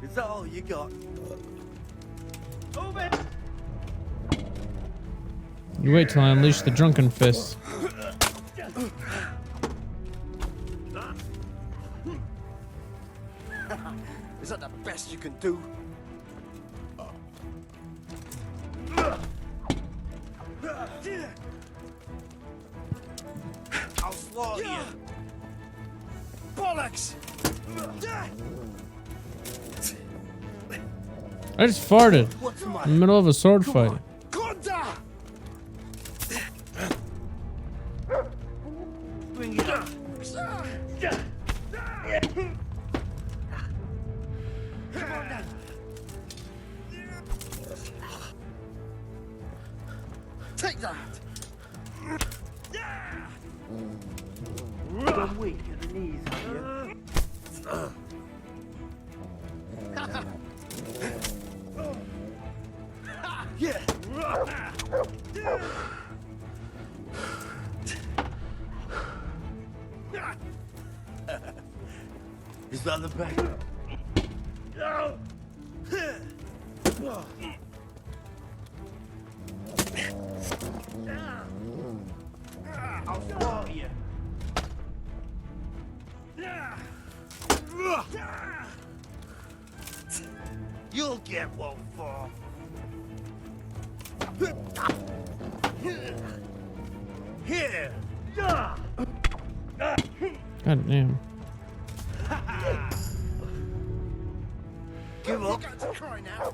Is that all you got? Move it! You wait till I unleash the drunken fist. Is that the best you can do? I'll slaughter you! Bollocks! I just farted What's the in matter? the middle of a sword fight. Conda! Bring it up. Come on then. Take that. I'm weak at the knees, are you? Yeah. Is that the back? No. I'll slaughter you. You'll get one for. Here. God damn. Give up. You got to cry now.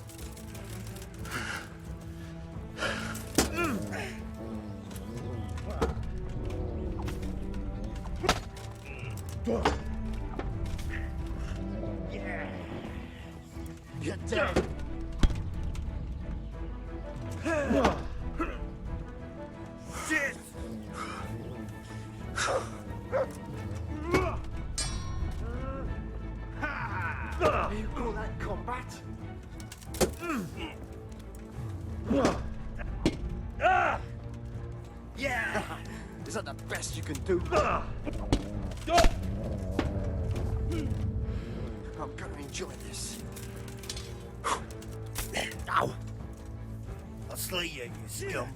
Yeah. You're dead. Shit. You call that combat? Yeah! Is that the best you can do? I'm gonna enjoy this. Ow! I'll slay you, you scum.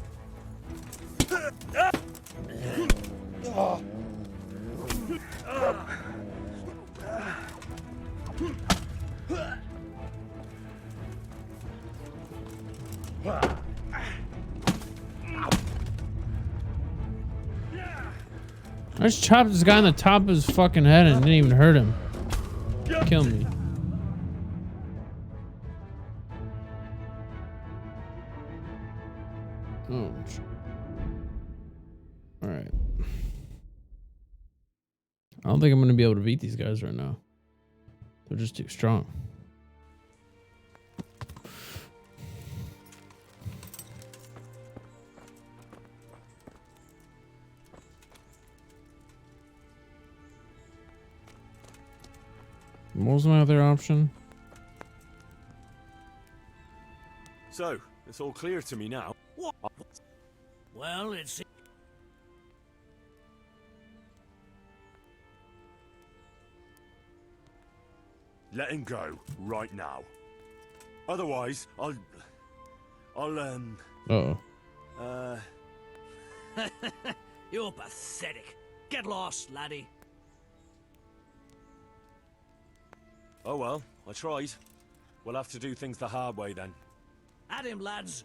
I just chopped this guy on the top of his fucking head and didn't even hurt him. Kill me. Oh. Alright. I don't think I'm going to be able to beat these guys right now. They're just too strong. What was my other option? So, it's all clear to me now. What? Well, it's... Let him go, right now. Otherwise, I'll... Uh-oh. You're pathetic. Get lost, laddie. Oh well, I tried. We'll have to do things the hard way then. At him, lads.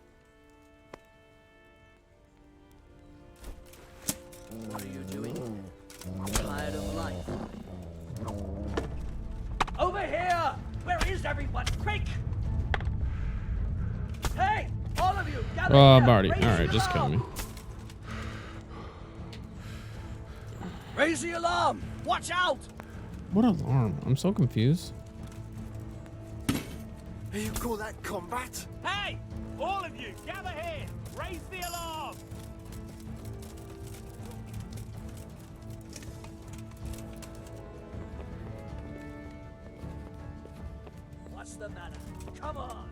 What are you doing? Tired of life? Over here! Where is everyone? Quick! Hey! All of you! Gather Oh, here! Barty. Raise Alright, the just kill alarm! me. Raise the alarm! Watch out! What alarm? I'm so confused. You call that combat? Hey! All of you, gather here! Raise the alarm! What's the matter? Come on!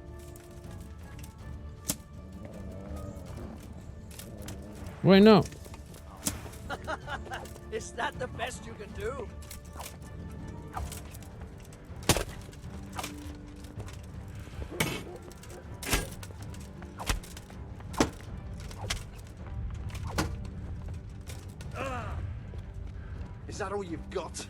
Wait, no. Is that the best you can do? Is that all you've got?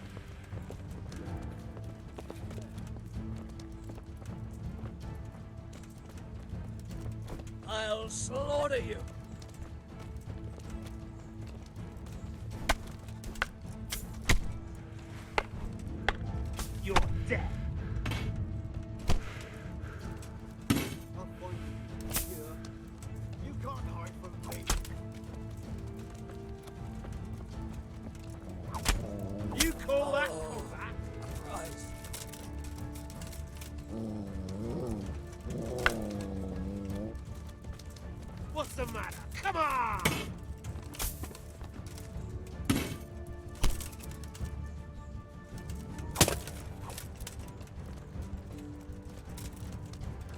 I'll slaughter you. You're dead. I'll find you here. You can't hide from me. You call that combat? Christ. What's the matter? Come on!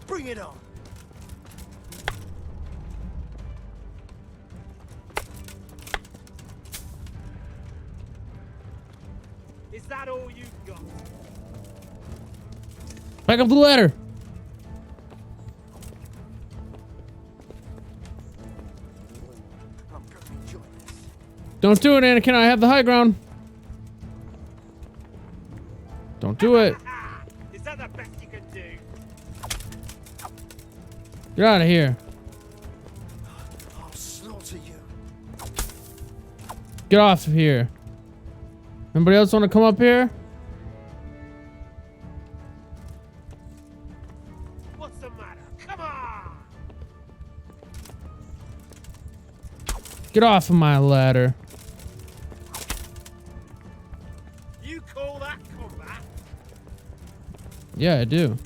Bring it on! Is that all you've got? Back up the ladder. I'm gonna enjoy this. Don't do it, Anakin. I have the high ground. Don't do it. Is that the best you can do? Get out of here. I'll slaughter you. Get off of here. Anybody else want to come up here? What's the matter? Come on! Get off of my ladder. You call that combat? Yeah, I do.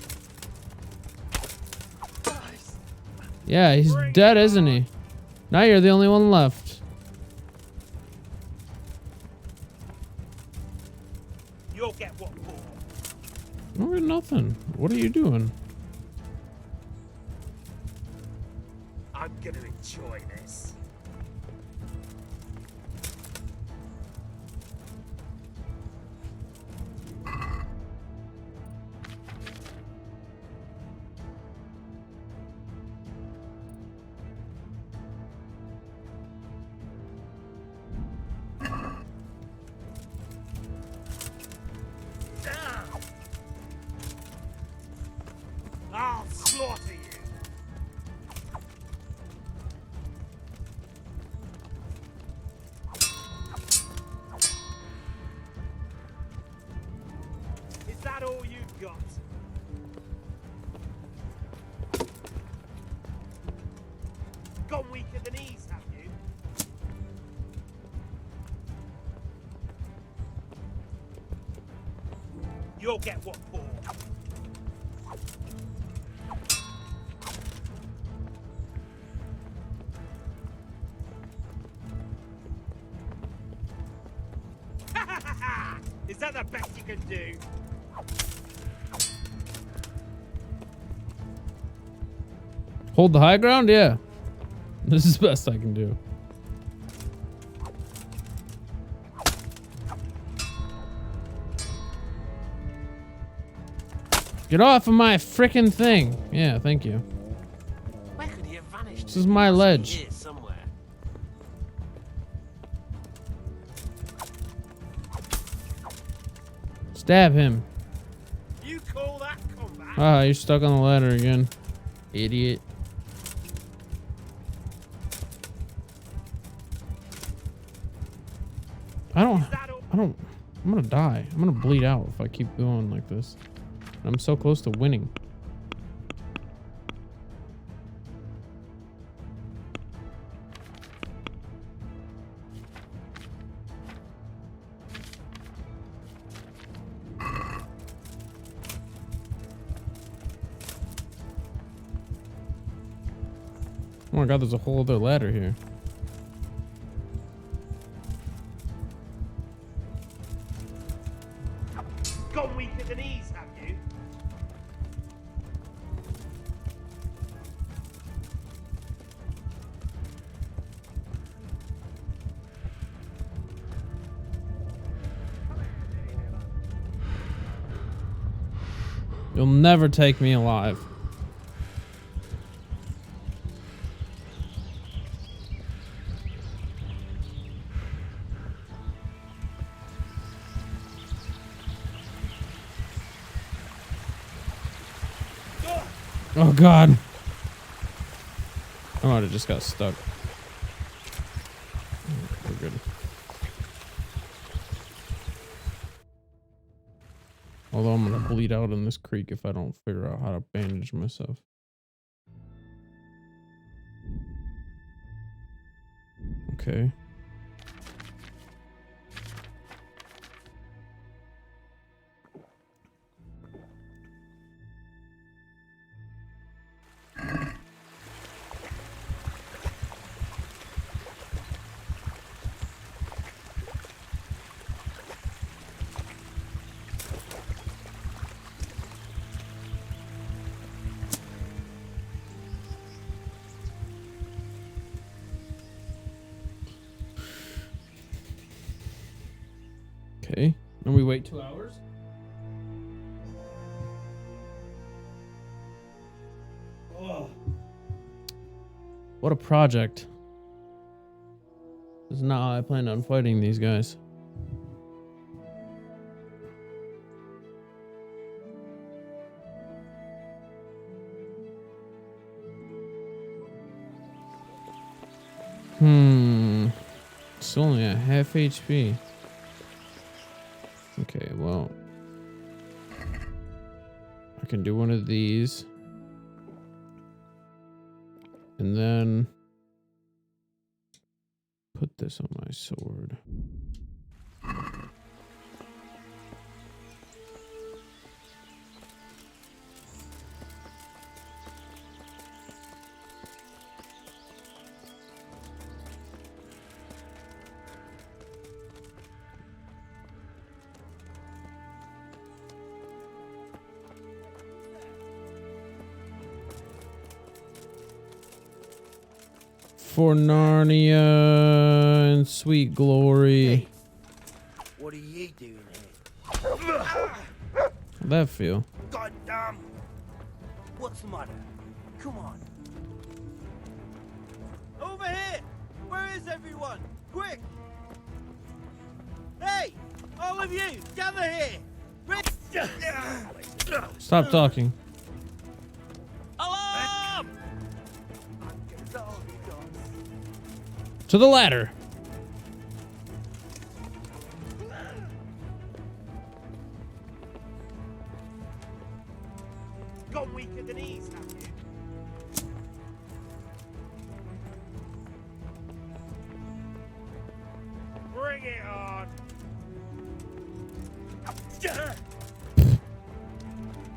Yeah, he's dead, isn't he? Now you're the only one left. You'll get what for. No, nothing. What are you doing? I'm gonna enjoy this. I'll slaughter you. Is that all you've got? Gone weak at the knees, have you? You'll get what for. Is that the best you can do? Hold the high ground? Yeah. This is the best I can do. Get off of my frickin' thing. Yeah, thank you. Where could he have vanished? This is my ledge. Here somewhere. Stab him. You call that combat? Ah, you're stuck on the ladder again. Idiot. I'm gonna die. I'm gonna bleed out if I keep going like this. I'm so close to winning. Oh my god, there's a whole other ladder here. Gone weak at the knees, have you? You'll never take me alive. Oh god. I might have just got stuck. We're good. Although I'm gonna bleed out in this creek if I don't figure out how to bandage myself. Okay. Okay. And we wait 2 hours? Oh. What a project. This is not how I planned on fighting these guys. It's only at half HP. Okay, well, I can do one of these. And then put this on my sword. For Narnia and sweet glory. What are you doing How'd that feel? God damn! What's the matter? Come on. Over here! Where is everyone? Quick! Hey! All of you! Gather here! Stop talking. Alarm! To the ladder. Got weaker than ease, have you? Bring it on!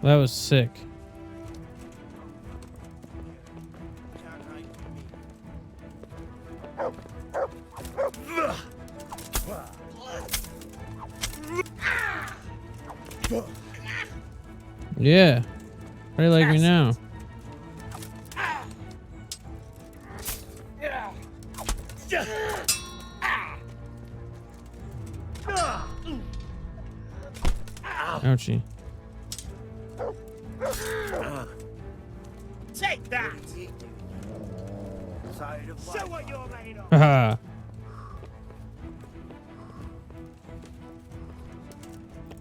That was sick. Yeah. How do you like me now? Ouchie. Take that! Show what you're made of! Haha.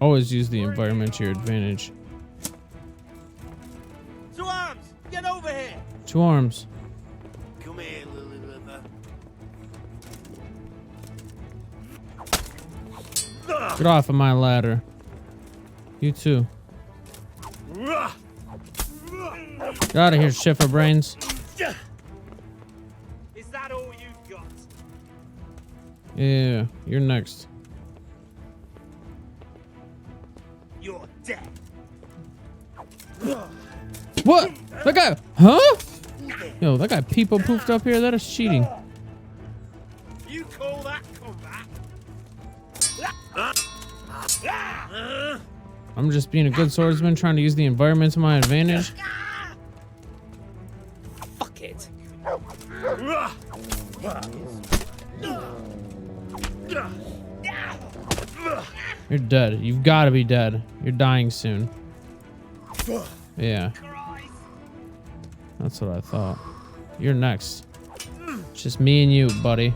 Always use the environment to your advantage. To arms! Get over here! 2 arms. Come here, Lily Liver. Get off of my ladder. You too. Get out of here, Schiffer brains. Is that all you've got? Yeah, you're next. You're dead. What? That guy? Huh? Yo, that guy people poofed up here. That is cheating. You call that combat? I'm just being a good swordsman, trying to use the environment to my advantage. Fuck it. You're dead. You've got to be dead. You're dying soon. Yeah. That's what I thought. You're next. It's just me and you, buddy.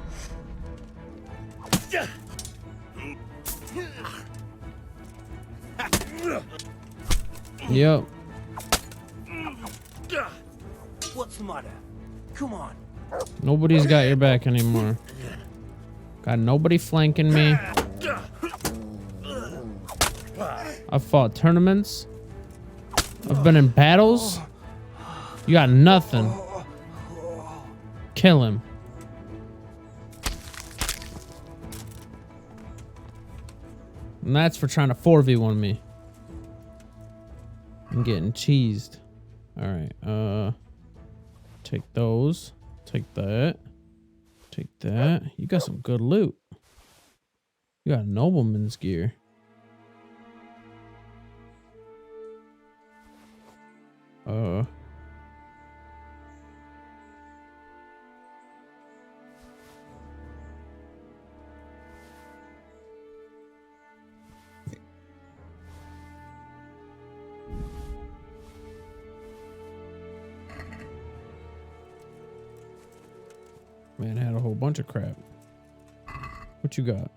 Yep. What's the matter? Come on. Nobody's got your back anymore. Got nobody flanking me. I've fought tournaments. I've been in battles. You got nothing. Kill him. And that's for trying to 4v1 me. I'm getting cheesed. Alright, take those. Take that. Take that. You got some good loot. You got nobleman's gear. Man, I had a whole bunch of crap. What you got?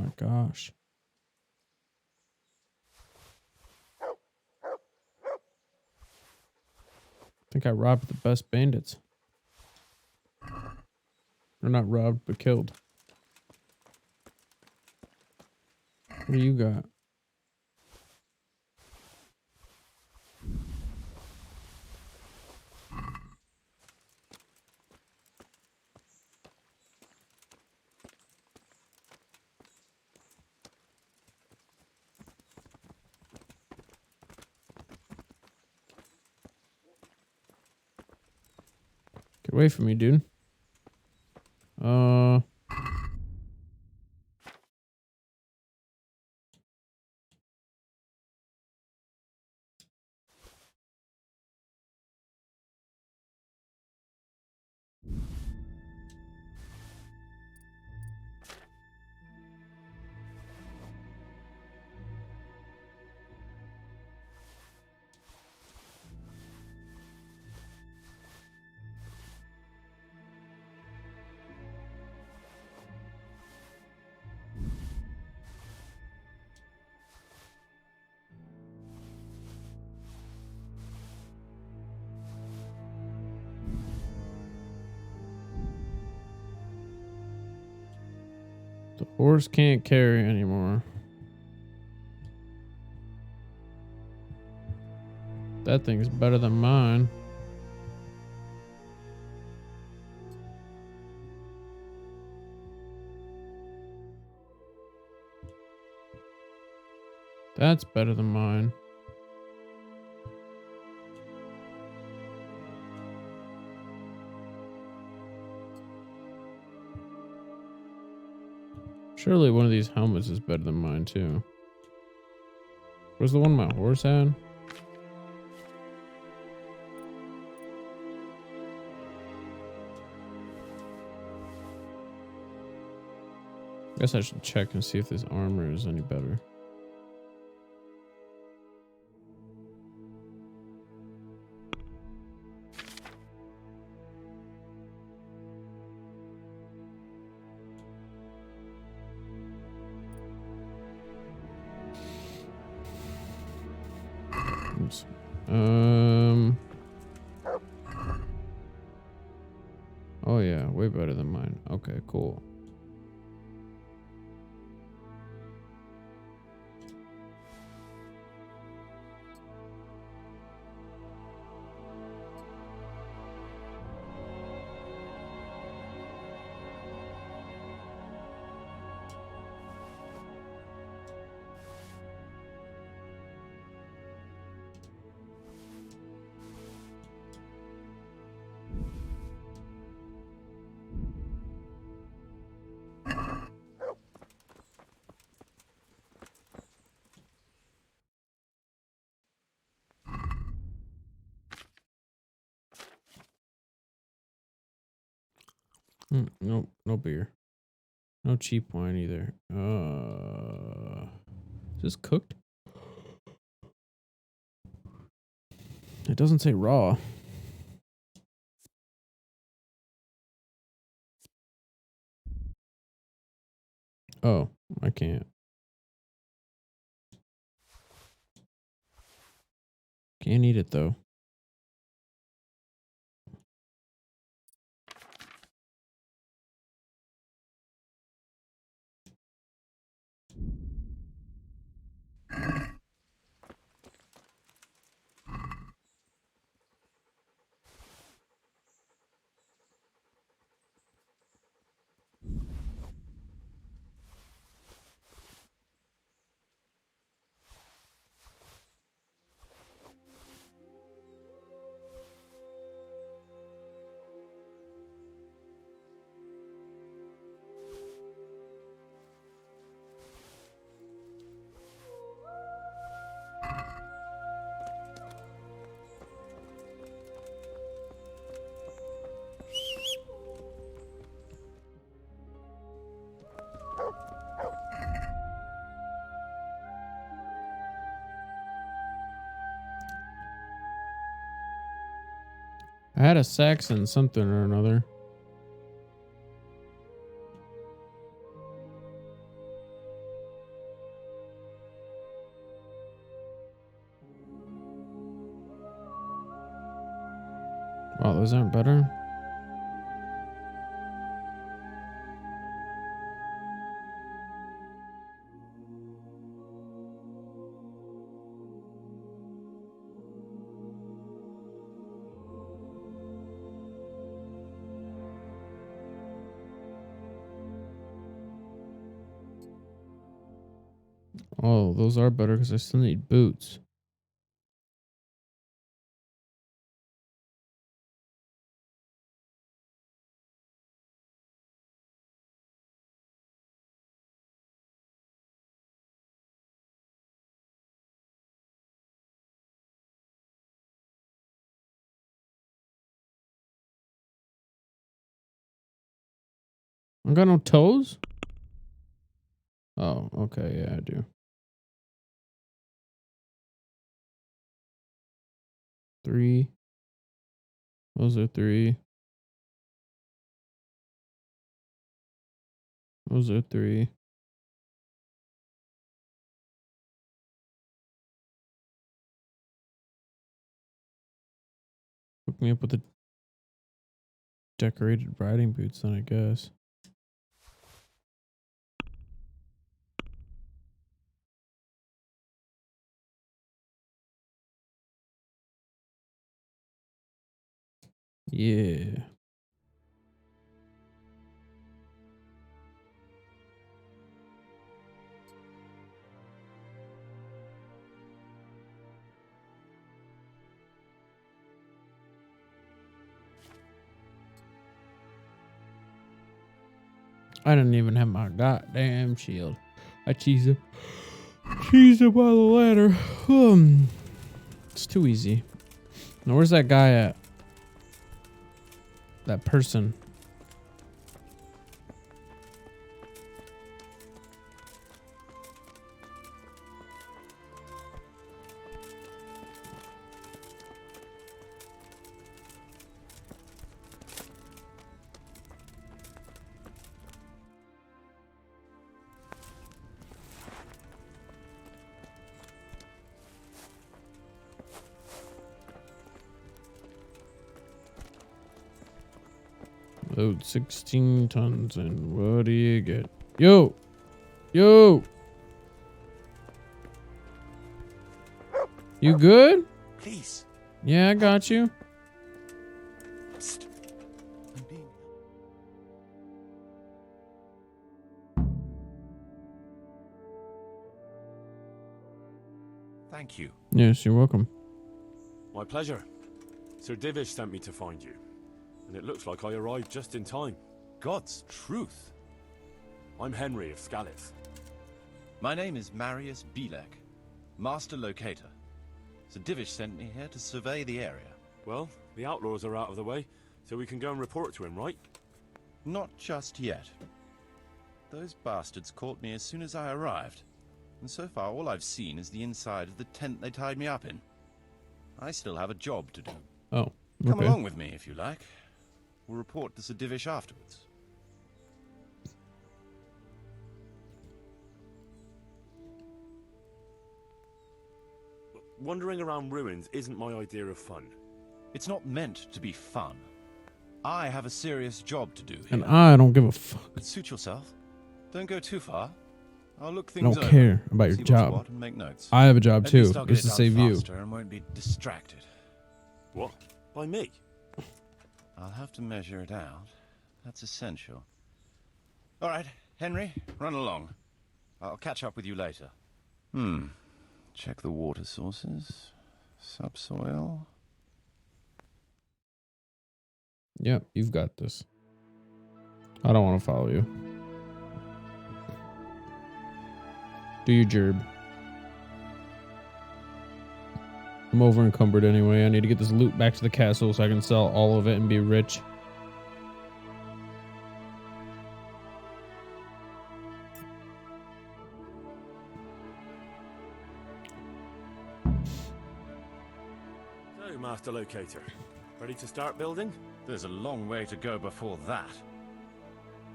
my gosh. I think I robbed the best bandits. Or not robbed, but killed. What do you got? Get away from me, dude. The horse can't carry anymore. That thing's better than mine. That's better than mine. Surely one of these helmets is better than mine too. Where's the one my horse had? Guess I should check and see if this armor is any better. Oops. Oh yeah, way better than mine. Okay, cool. Nope, no beer. No cheap wine either. Is this cooked? It doesn't say raw. Oh, I can't. Can't eat it though. I had a Saxon something or another. Wow, those aren't better. Oh, those are better because I still need boots. I got no toes? Oh, okay, yeah, I do. 3. Those are 3. Those are 3. Hook me up with the decorated riding boots then, I guess. Yeah. I didn't even have my goddamn shield. I cheesed up by the ladder. It's too easy. Now where's that guy at? That person. Load 16 tons and what do you get? Yo! Yo! You good? Please. Yeah, I got you. Psst. I'm being... Thank you. Yes, you're welcome. My pleasure. Sir Divish sent me to find you. And it looks like I arrived just in time. God's truth. I'm Henry of Scalith. My name is Marius Belek, Master Locator. Sir Divish sent me here to survey the area. Well, the outlaws are out of the way, so we can go and report to him, right? Not just yet. Those bastards caught me as soon as I arrived. And so far all I've seen is the inside of the tent they tied me up in. I still have a job to do. Oh, okay. Come along with me if you like. We'll report to Sir Divish afterwards. Wandering around ruins isn't my idea of fun. It's not meant to be fun. I have a serious job to do here. And I don't give a fuck. But suit yourself. Don't go too far. I'll look I things don't over, care about your see what's job. what and make notes. I have a job At too. least I'll get It's to it done save you. faster and won't be distracted. What? By me? I'll have to measure it out. That's essential. All right, Henry, run along. I'll catch up with you later. Check the water sources. Subsoil. Yep, you've got this. I don't want to follow you. Do your gerb. I'm over encumbered anyway. I need to get this loot back to the castle so I can sell all of it and be rich. So, Master Locator, ready to start building? There's a long way to go before that.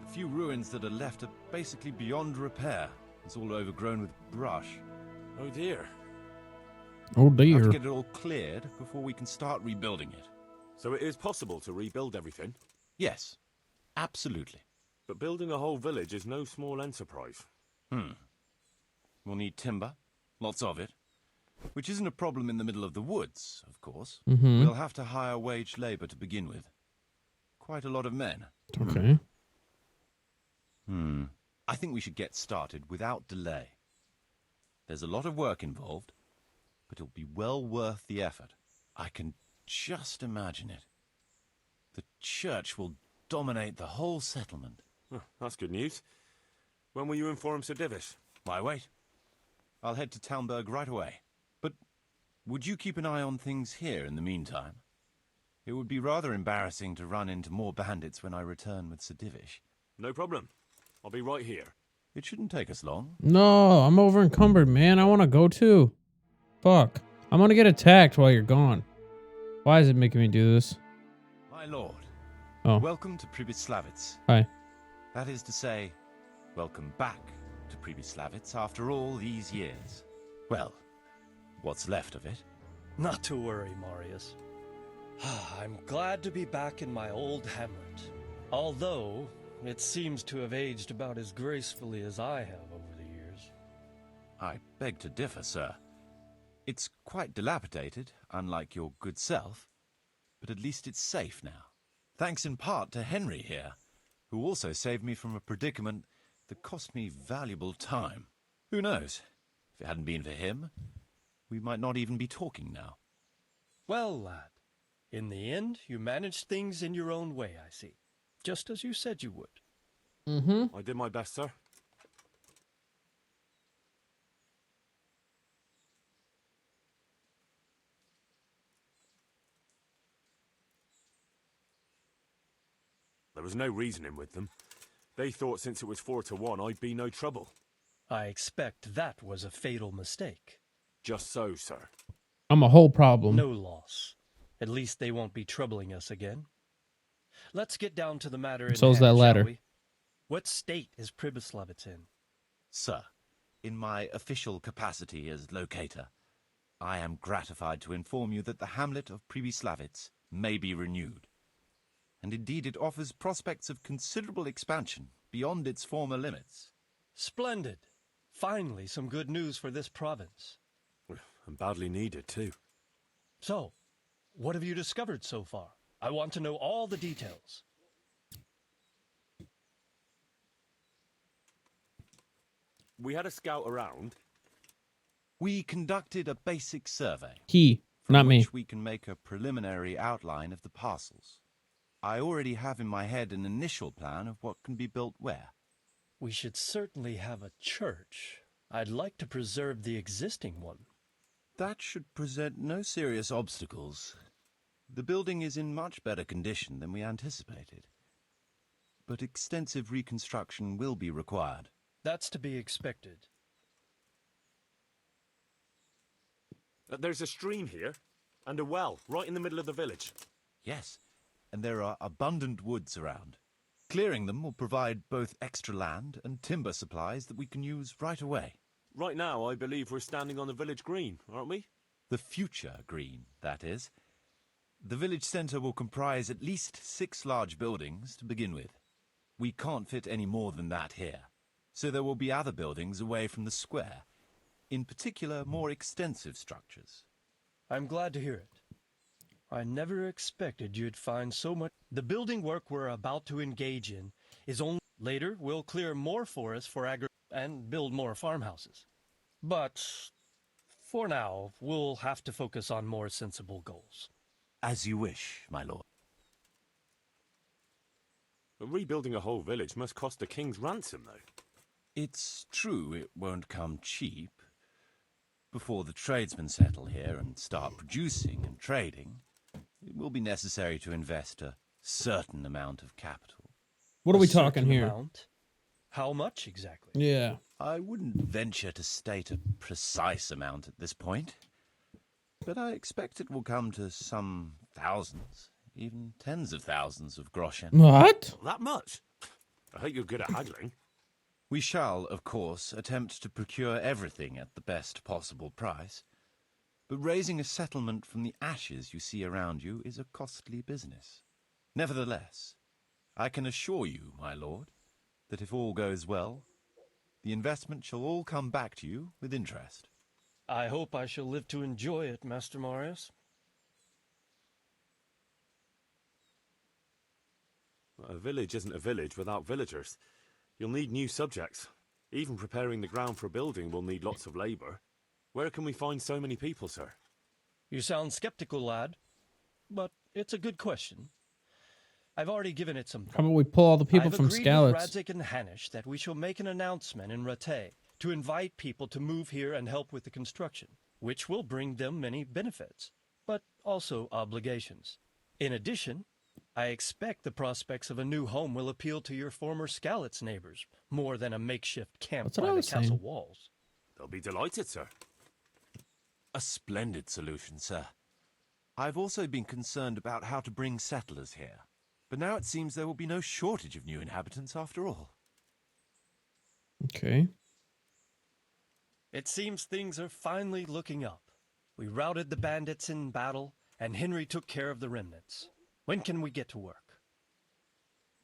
The few ruins that are left are basically beyond repair. It's all overgrown with brush. Oh dear. Oh Have dear. to get it all cleared before we can start rebuilding it. So it is possible to rebuild everything? Yes, absolutely. But building a whole village is no small enterprise. We'll need timber, lots of it, which isn't a problem in the middle of the woods, of course. Mhm. We'll have to hire wage labor to begin with. Quite a lot of men. Okay. I think we should get started without delay. There's a lot of work involved, but it'll be well worth the effort. I can just imagine it. The church will dominate the whole settlement. That's good news. When will you inform Sir Divish? Why wait? I'll head to Talmberg right away. But would you keep an eye on things here in the meantime? It would be rather embarrassing to run into more bandits when I return with Sir Divish. No problem. I'll be right here. It shouldn't take us long. No, I'm over encumbered, man. I want to go too. Fuck. I'm gonna get attacked while you're gone. Why is it making me do this? My lord. Oh. Welcome to Pribyslavitz. Hi. That is to say, welcome back to Pribyslavitz after all these years. Well, what's left of it. Not to worry, Marius. I'm glad to be back in my old hamlet. Although, it seems to have aged about as gracefully as I have over the years. I beg to differ, sir. It's quite dilapidated, unlike your good self, but at least it's safe now. Thanks in part to Henry here, who also saved me from a predicament that cost me valuable time. Who knows? If it hadn't been for him, we might not even be talking now. Well, lad, in the end, you managed things in your own way, I see. Just as you said you would. Mm-hmm. I did my best, sir. There was no reasoning with them. They thought since it was 4-1, I'd be no trouble. I expect that was a fatal mistake. Just so, sir. I'm a whole problem. No loss. At least they won't be troubling us again. Let's get down to the matter in So's hand, that ladder. shall we? What state is Pribyslavitz in? Sir, in my official capacity as locator, I am gratified to inform you that the hamlet of Pribyslavitz may be renewed. And indeed it offers prospects of considerable expansion beyond its former limits. Splendid. Finally, some good news for this province. And badly needed, too. So, what have you discovered so far? I want to know all the details. We had a scout around. We conducted a basic survey. He, from not me. which we can make a preliminary outline of the parcels. I already have in my head an initial plan of what can be built where. We should certainly have a church. I'd like to preserve the existing one. That should present no serious obstacles. The building is in much better condition than we anticipated. But extensive reconstruction will be required. That's to be expected. There's a stream here, and a well, right in the middle of the village. Yes, and there are abundant woods around. Clearing them will provide both extra land and timber supplies that we can use right away. Right now, I believe we're standing on the village green, aren't we? The future green, that is. The village centre will comprise at least 6 large buildings to begin with. We can't fit any more than that here, so there will be other buildings away from the square, in particular more extensive structures. I'm glad to hear it. I never expected you'd find so much. The building work we're about to engage in is only... Later, we'll clear more forests for and build more farmhouses. But for now, we'll have to focus on more sensible goals. As you wish, my lord. But rebuilding a whole village must cost a king's ransom, though. It's true it won't come cheap. Before the tradesmen settle here and start producing and trading, it will be necessary to invest a certain amount of capital. What are we talking here? Amount? How much exactly? Yeah. I wouldn't venture to state a precise amount at this point, but I expect it will come to some thousands, even tens of thousands of groschen. What? That much? I hope you're good at haggling. We shall, of course, attempt to procure everything at the best possible price. But raising a settlement from the ashes you see around you is a costly business. Nevertheless, I can assure you, my lord, that if all goes well, the investment shall all come back to you with interest. I hope I shall live to enjoy it, Master Marius. A village isn't a village without villagers. You'll need new subjects. Even preparing the ground for building will need lots of labor. Where can we find so many people, sir? You sound skeptical, lad, but it's a good question. I've already given it some thought. How about we pull all the people I've from agreed Skalitz? with Radzik and Hanish that we shall make an announcement in Rattay to invite people to move here and help with the construction, which will bring them many benefits, but also obligations. In addition, I expect the prospects of a new home will appeal to your former Skalitz neighbors more than a makeshift camp That's what by I the was castle saying. walls. They'll be delighted, sir. A splendid solution, sir. I've also been concerned about how to bring settlers here, but now it seems there will be no shortage of new inhabitants after all. Okay. It seems things are finally looking up. We routed the bandits in battle, and Henry took care of the remnants. When can we get to work?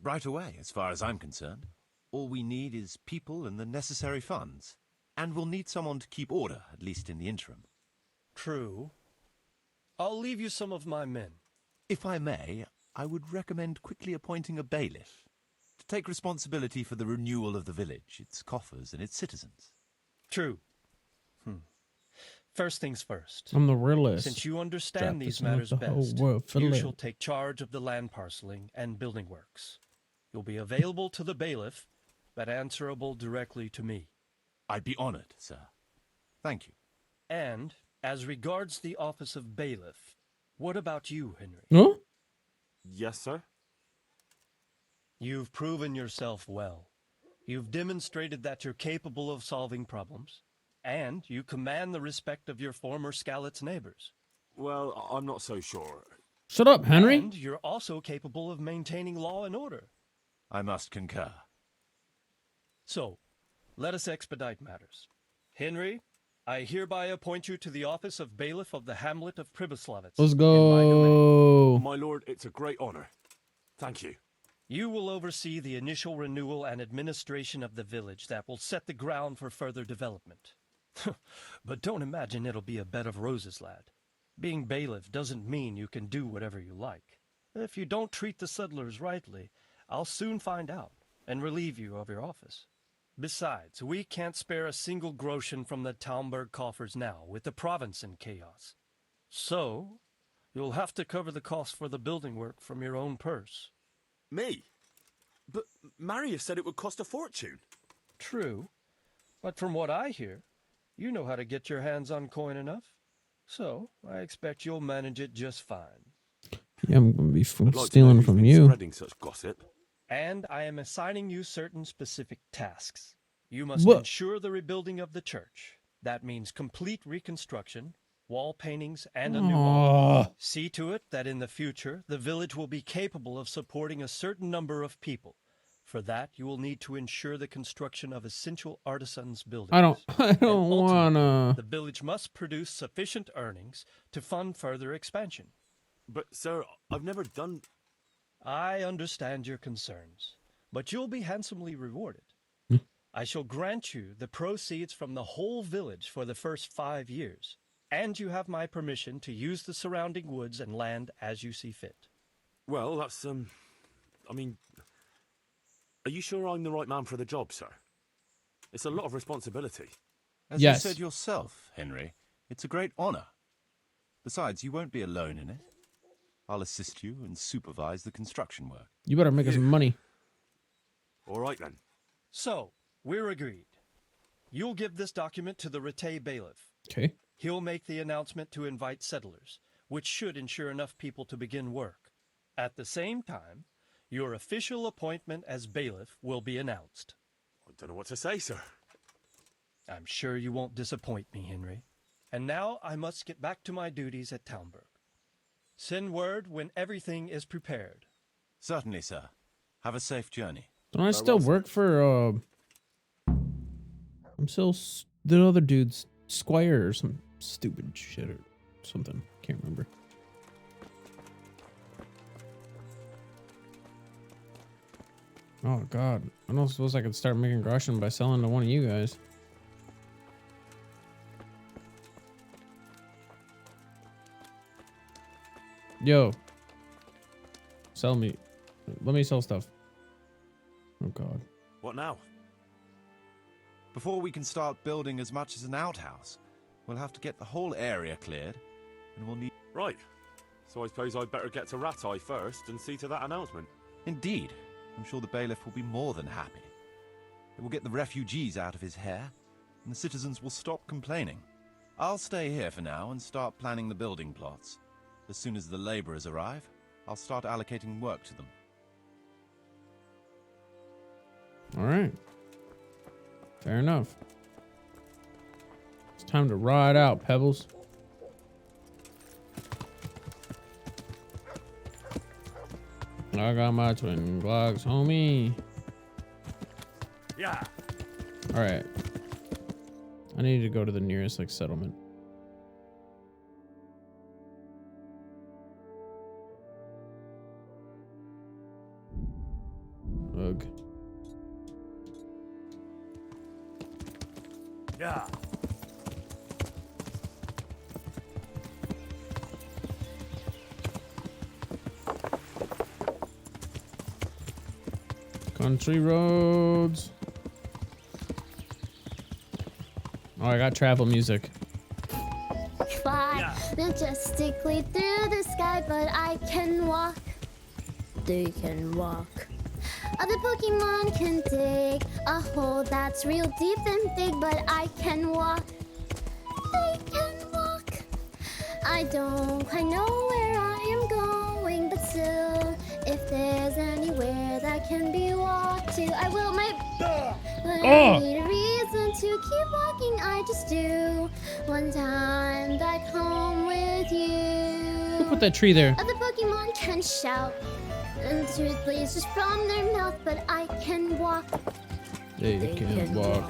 Right away, as far as I'm concerned. All we need is people and the necessary funds. And we'll need someone to keep order, at least in the interim. True. I'll leave you some of my men. If I may, I would recommend quickly appointing a bailiff to take responsibility for the renewal of the village, its coffers and its citizens. True. First things first. I'm the realist. Since you Strap understand these this out matters the whole best, world for you live. shall take charge of the land parceling and building works. You'll be available to the bailiff, but answerable directly to me. I'd be honored, sir. Thank you. And, as regards the office of bailiff, what about you, Henry? Huh? Yes, sir. You've proven yourself well. You've demonstrated that you're capable of solving problems, and you command the respect of your former Skalitz neighbors. Well, I'm not so sure. Shut up, Henry. And you're also capable of maintaining law and order. I must concur. So, let us expedite matters. Henry, I hereby appoint you to the office of bailiff of the hamlet of Pribyslavitz. Let's go. My lord, it's a great honor. Thank you. You will oversee the initial renewal and administration of the village that will set the ground for further development. But don't imagine it'll be a bed of roses, lad. Being bailiff doesn't mean you can do whatever you like. If you don't treat the settlers rightly, I'll soon find out and relieve you of your office. Besides, we can't spare a single groschen from the Talmberg coffers now, with the province in chaos. So, you'll have to cover the cost for the building work from your own purse. Me? But Marius said it would cost a fortune. True, but from what I hear, you know how to get your hands on coin enough. So, I expect you'll manage it just fine. Yeah, I'm gonna be I'd like to know stealing who's from been you. spreading such gossip. And I am assigning you certain specific tasks. You must What? ensure the rebuilding of the church. That means complete reconstruction, wall paintings, and a new Aw. altar. See to it that in the future, the village will be capable of supporting a certain number of people. For that, you will need to ensure the construction of essential artisans' buildings. I don't And ultimately, wanna. The village must produce sufficient earnings to fund further expansion. But, sir, I've never done... I understand your concerns, but you'll be handsomely rewarded. I shall grant you the proceeds from the whole village for the first 5 years, and you have my permission to use the surrounding woods and land as you see fit. Well, that's, I mean... Are you sure I'm the right man for the job, sir? It's a lot of responsibility. As Yes. you said yourself, Henry, it's a great honor. Besides, you won't be alone in it. I'll assist you and supervise the construction work. You better make us some money. All right, then. So, we're agreed. You'll give this document to the Rattay bailiff. Okay. He'll make the announcement to invite settlers, which should ensure enough people to begin work. At the same time, your official appointment as bailiff will be announced. I don't know what to say, sir. I'm sure you won't disappoint me, Henry. And now I must get back to my duties at Talmberg. Send word when everything is prepared. Certainly, sir. Have a safe journey. Don't I still work for, I'm still the other dude's squire or some stupid shit. something. Can't remember. Oh god, I don't suppose I could start making groschen by selling to one of you guys. Yo, sell me. Let me sell stuff. Oh god. What now? Before we can start building as much as an outhouse, we'll have to get the whole area cleared, and we'll need... Right. So I suppose I'd better get to Rat Eye first and see to that announcement. Indeed. I'm sure the bailiff will be more than happy. It will get the refugees out of his hair, and the citizens will stop complaining. I'll stay here for now and start planning the building plots. As soon as the laborers arrive, I'll start allocating work to them. All right. Fair enough. It's time to ride out, Pebbles. I got my twin Glocks, homie. Yeah. All right. I need to go to the nearest like settlement. Ugh. Yeah. Country roads. Oh, I got travel music. Fly majestically through the sky, but I can walk. They can walk. Other Pokemon can dig a hole that's real deep and big, but I can walk. They can walk. I don't quite know where I am going, but still, if there's anywhere that can be walked to, I will. But I need a reason to keep walking. I just do. One time back home with you. Who put that tree there? Other Pokemon can shout and truth blazes from their mouth, but I can walk. They can walk.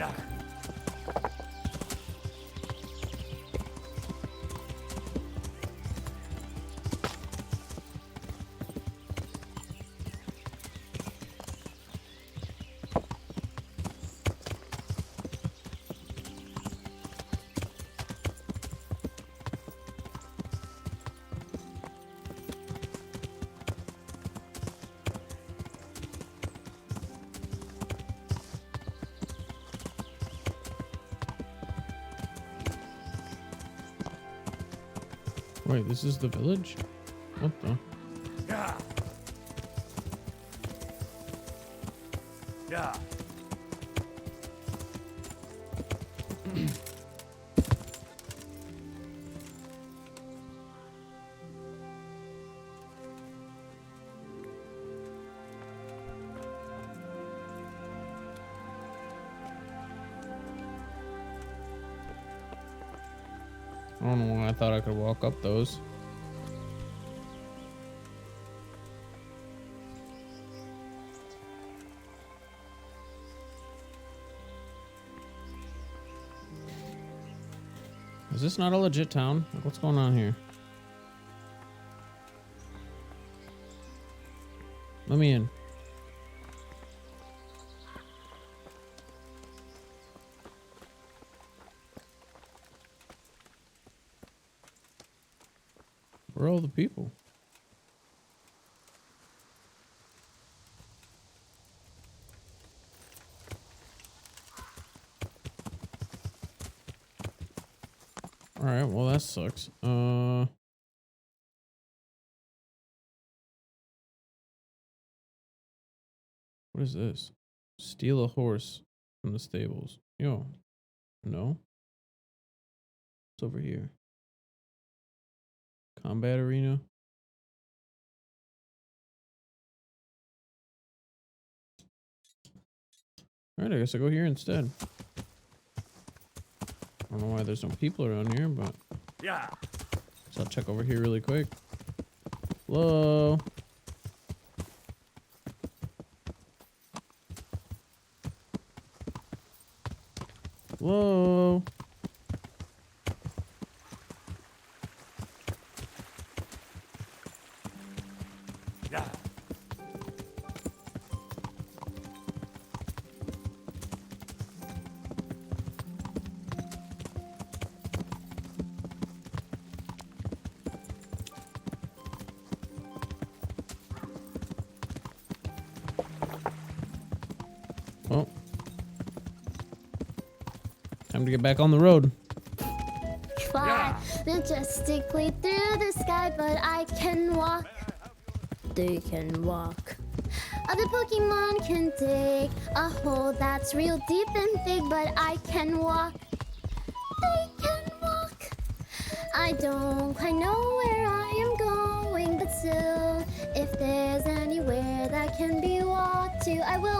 Wait, this is the village? What the? Yeah. Yeah. I don't know why I thought I could walk up those. Is this not a legit town? Like, what's going on here? Let me in. Where are all the people? All right, well that sucks. What is this? Steal a horse from the stables. Yo, no. It's over here. Combat arena. Alright, I guess I'll go here instead. I don't know why there's no people around here, but Yeah. so I'll check over here really quick. Hello. Hello. Well, time to get back on the road. Fly majestically through the sky, but I can walk. They can walk. Other Pokemon can dig a hole that's real deep and big, but I can walk. They can walk. I don't quite know where I am going, but still, if there's anywhere that can be walked to, I will.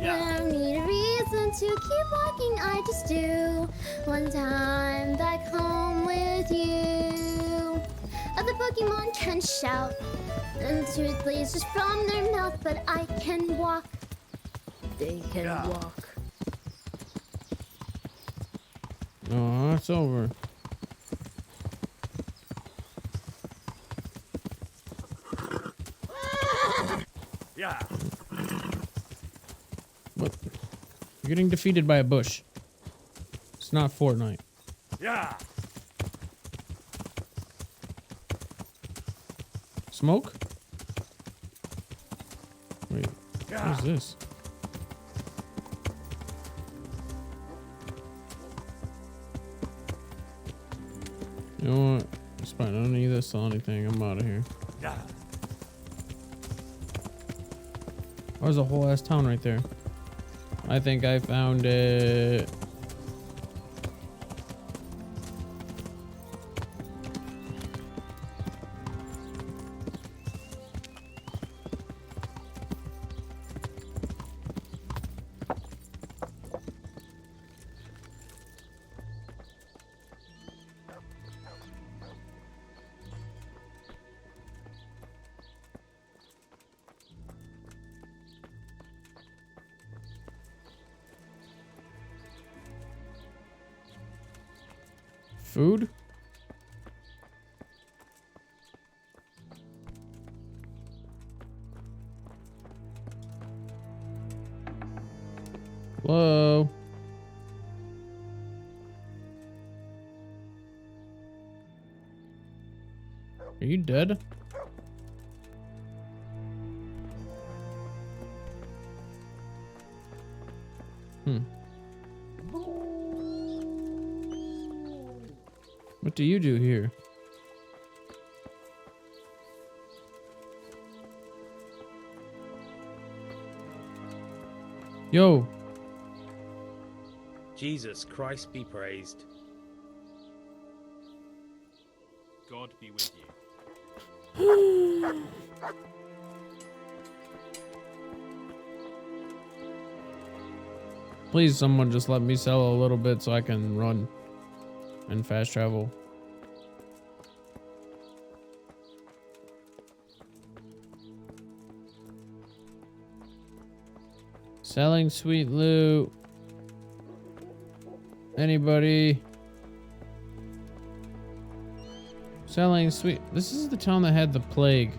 I don't need a reason to keep walking, I just do. One time back home with you. Other Pokemon can shout, and truth blazes from their mouth, but I can walk. They can walk. Oh, it's over. Yeah. What? You're getting defeated by a bush. It's not Fortnite. Yeah. Smoke? Wait, Yeah. what is this? You know what? It's fine. I don't need this or anything. I'm out of here. Yeah. There's a whole ass town right there. I think I found it. Food? Hello? Are you dead? What do you do here? Yo. Jesus Christ be praised. God be with you. Please, someone just let me sell a little bit so I can run and fast travel. Selling sweet loot. Anybody? Selling sweet. This is the town that had the plague.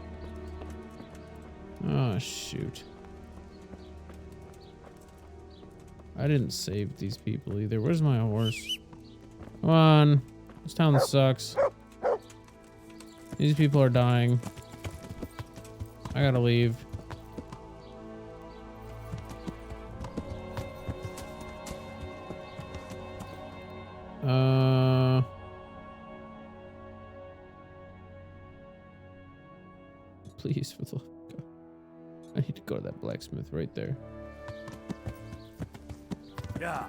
Oh, shoot. I didn't save these people either. Where's my horse? Come on. This town sucks. These people are dying. I gotta leave. Please, for the love of God. I need to go to that blacksmith right there. Yeah.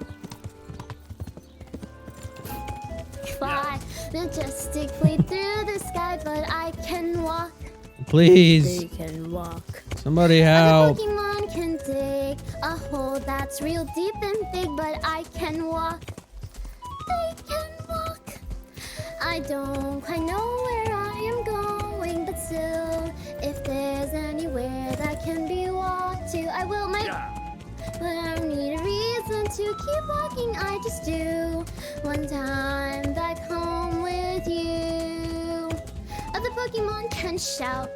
Fly majestically through the sky, but I can walk. Please. They can walk. Somebody help. Other Pokemon can dig a hole that's real deep and big, but I can walk. They can walk. I don't quite know where I am going, but still, if there's anywhere that can be walked to, I will. But I don't need a reason to keep walking, I just do. One time back home with you. Other Pokemon can shout,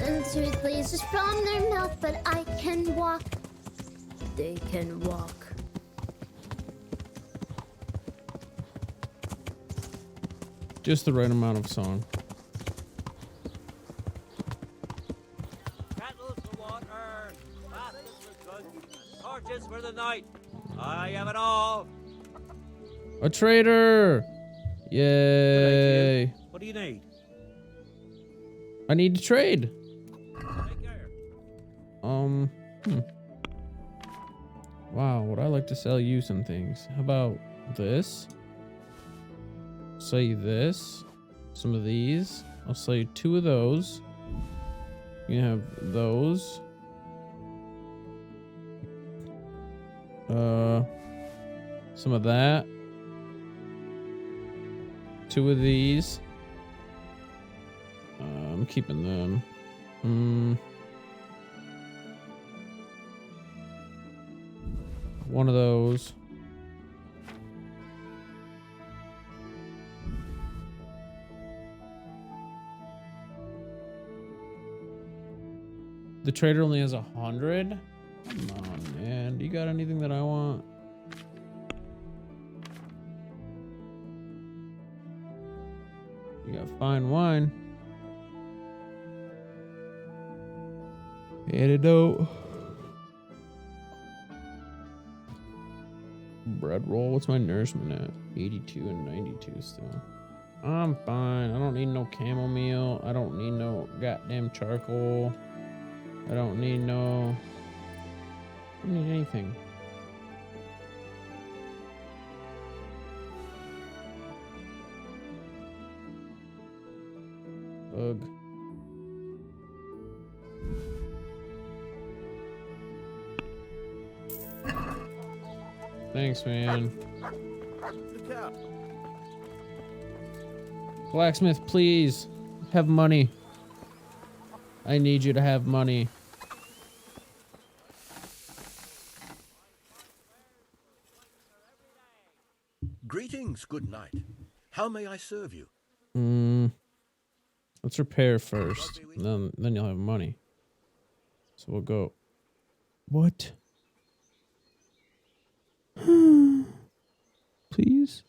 and tooth lasers from their mouth, but I can walk. They can walk. Just the right amount of song. Kettles for water, baskets for goods, torches for the night. I have it all. A trader! Yay! What do you need? I need to trade. Wow, would I like to sell you some things? How about this? Sell you this. Some of these. I'll sell you 2 of those. You have those. Some of that. 2 of these. I'm keeping them. One of those. The trader only has 100. Come on, man. Do you got anything that I want? You got fine wine. Antidote. Bread roll. What's my nourishment at? 82 and 92 still. I'm fine. I don't need no chamomile. I don't need no goddamn charcoal. I don't need no... I don't need anything. Ugh. Thanks, man. Look out. Blacksmith, please. Have money. I need you to have money. Greetings, good night. How may I serve you? Let's repair first. Then you'll have money. So we'll go. What? Please?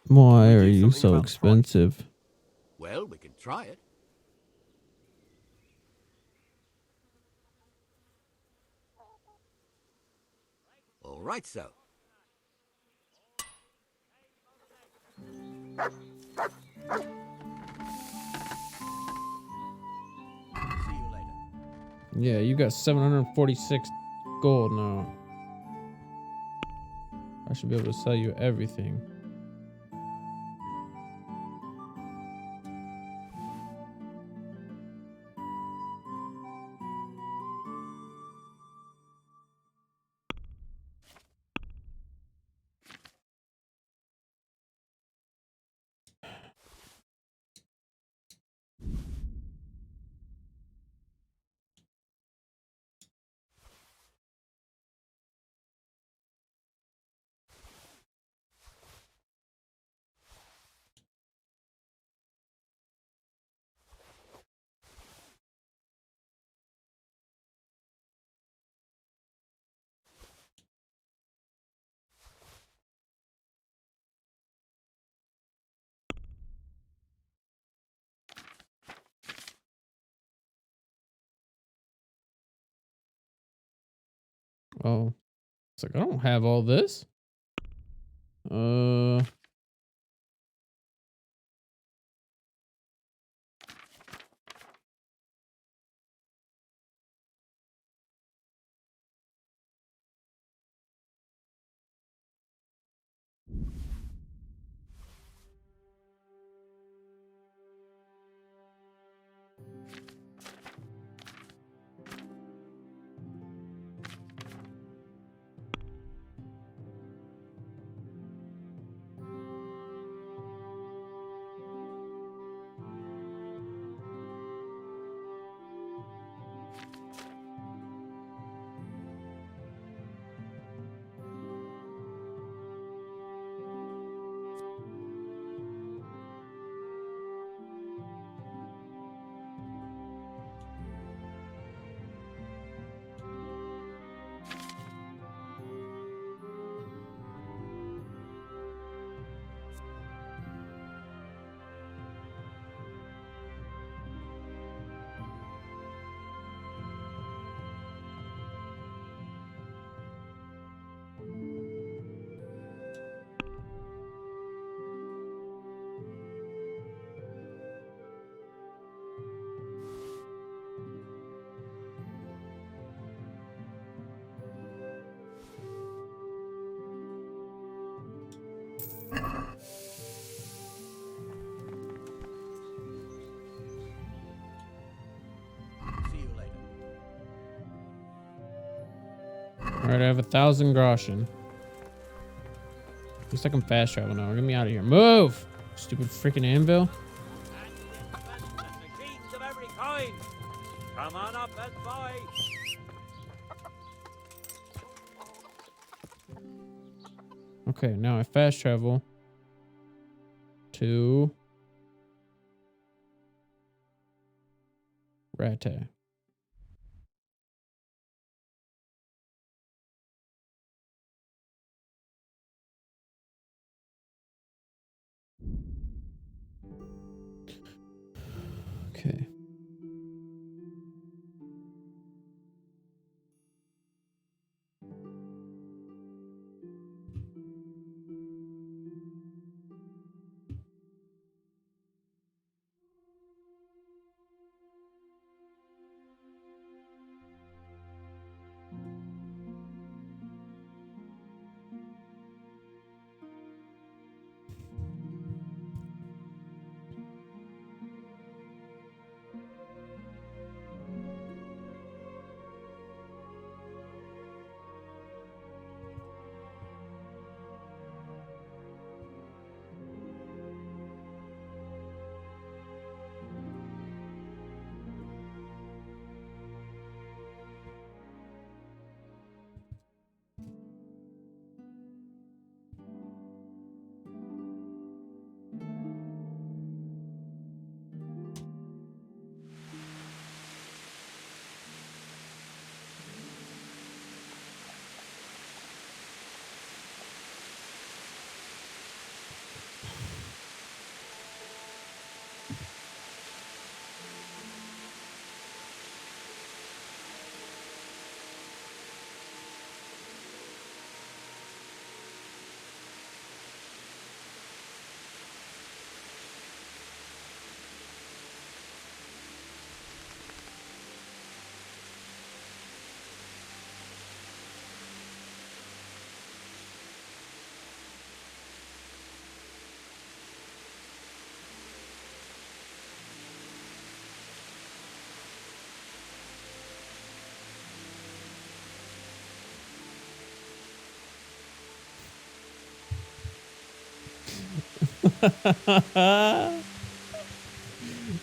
Why are you so expensive? Well, we can try it. All right, so. Yeah, you got 746 gold now. I should be able to sell you everything. Oh, it's like I don't have all this. Alright, I have 1,000 groschen. Looks like I'm fast travel now. Get me out of here. Move! Stupid freaking anvil. Machines of every kind. Come on up and buy. Okay, now I fast travel to Rate. Okay.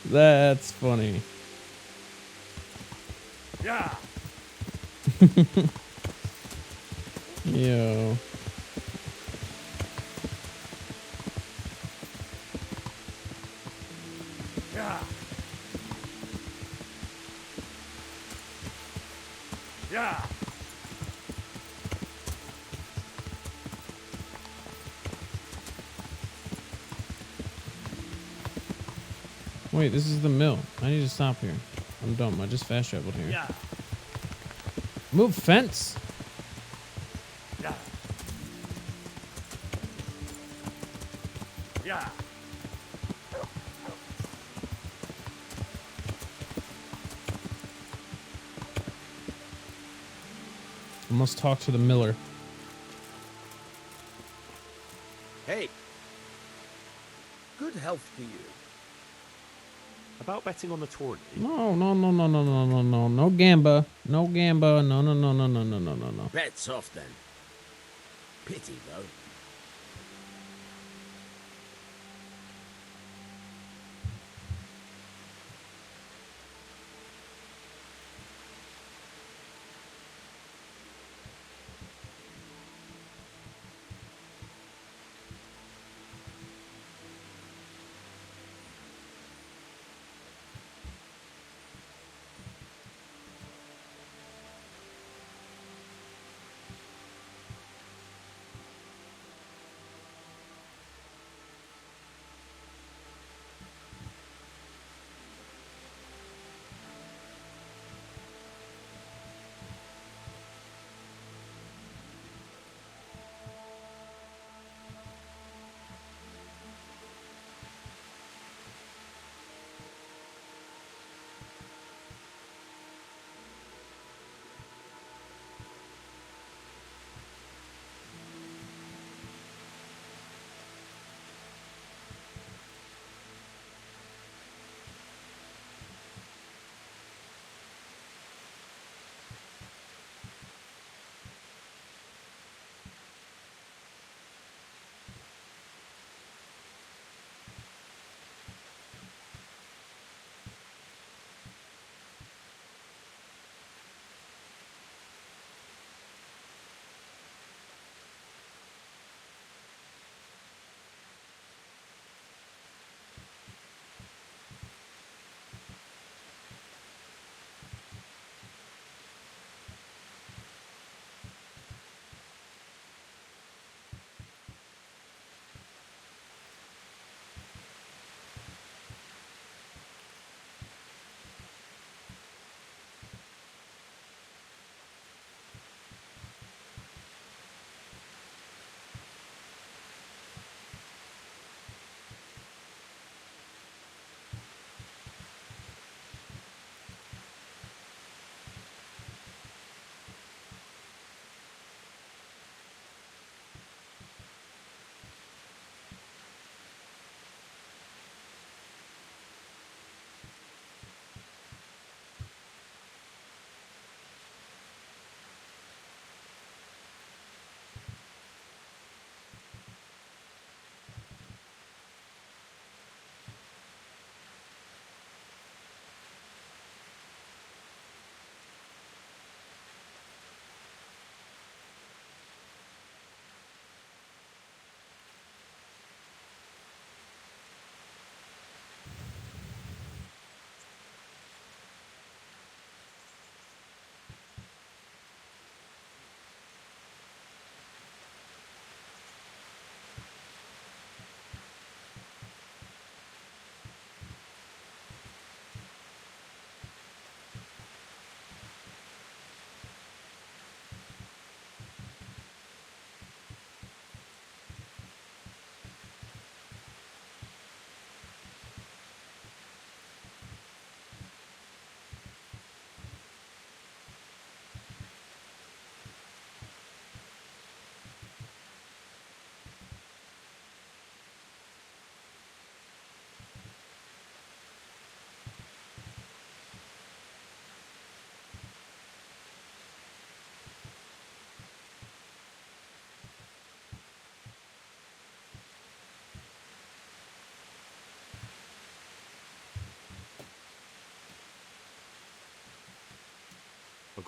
That's funny. Yeah. Yo. Yeah. Yeah. Wait, this is the mill. I need to stop here. I'm dumb. I just fast traveled here. Yeah. Move fence. Yeah. Yeah. I must talk to the miller. Hey. Good health to you. About betting on the tourney? No, no, no, no, no, no, no, no. No gamba. No gamba. No, no, no, no, no, no, no, no, no. Bets off then. Pity though.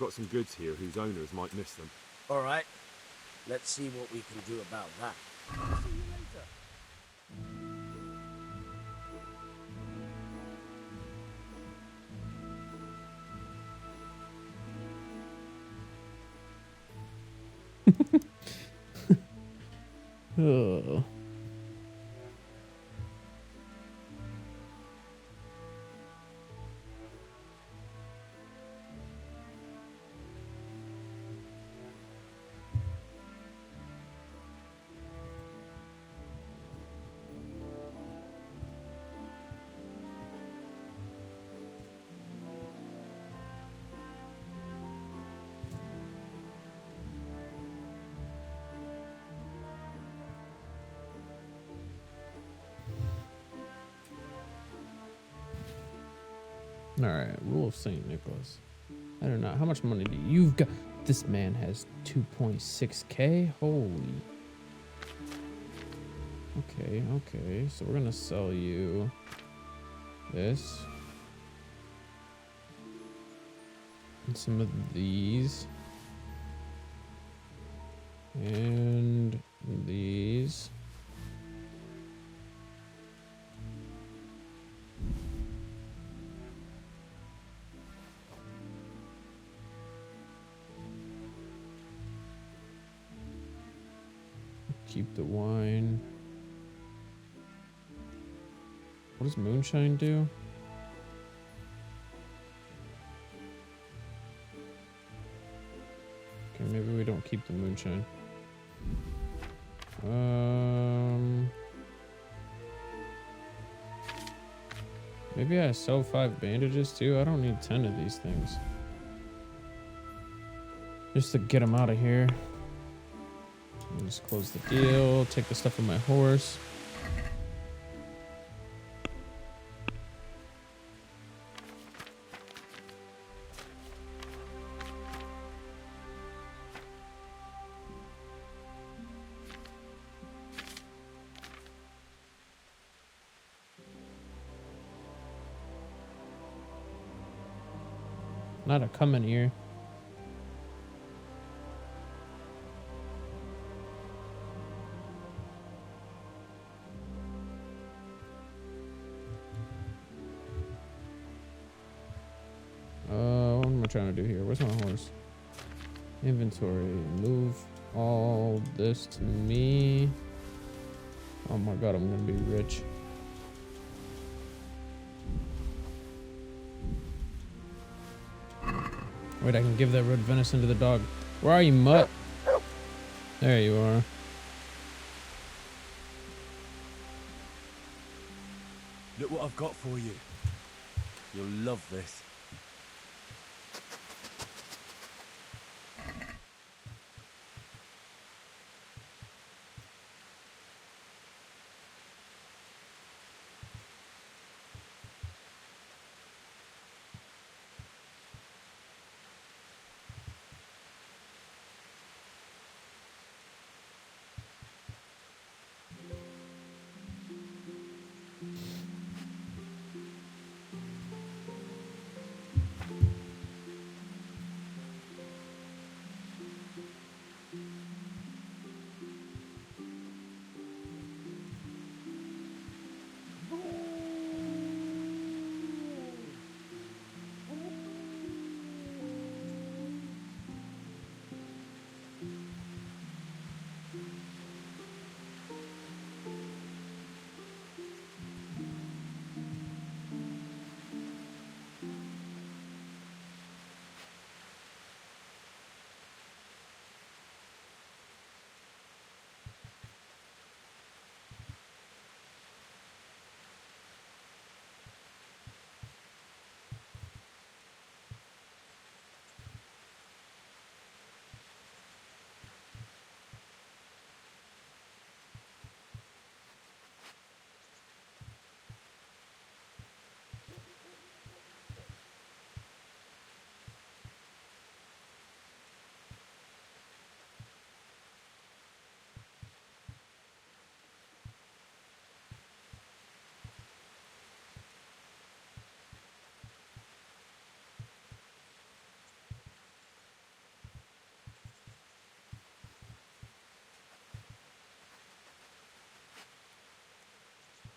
got some goods here whose owners might miss them. All right. Let's see what we can do about that. Oh. All right, Rule of St. Nicholas. I don't know. How much money do you've got? This man has 2.6K. Holy. Okay, okay. So we're gonna sell you this and some of these and these. Keep the wine. What does moonshine do? Okay, maybe we don't keep the moonshine. Maybe I sell 5 bandages too. I don't need 10 of these things. Just to get them out of here. I'll just close the deal. Take the stuff from my horse. Not a coming here. What am I trying to do here? Where's my horse? Inventory. Move all this to me. Oh my god, I'm gonna be rich. Wait, I can give that red venison to the dog. Where are you, mutt? There you are. Look what I've got for you. You'll love this.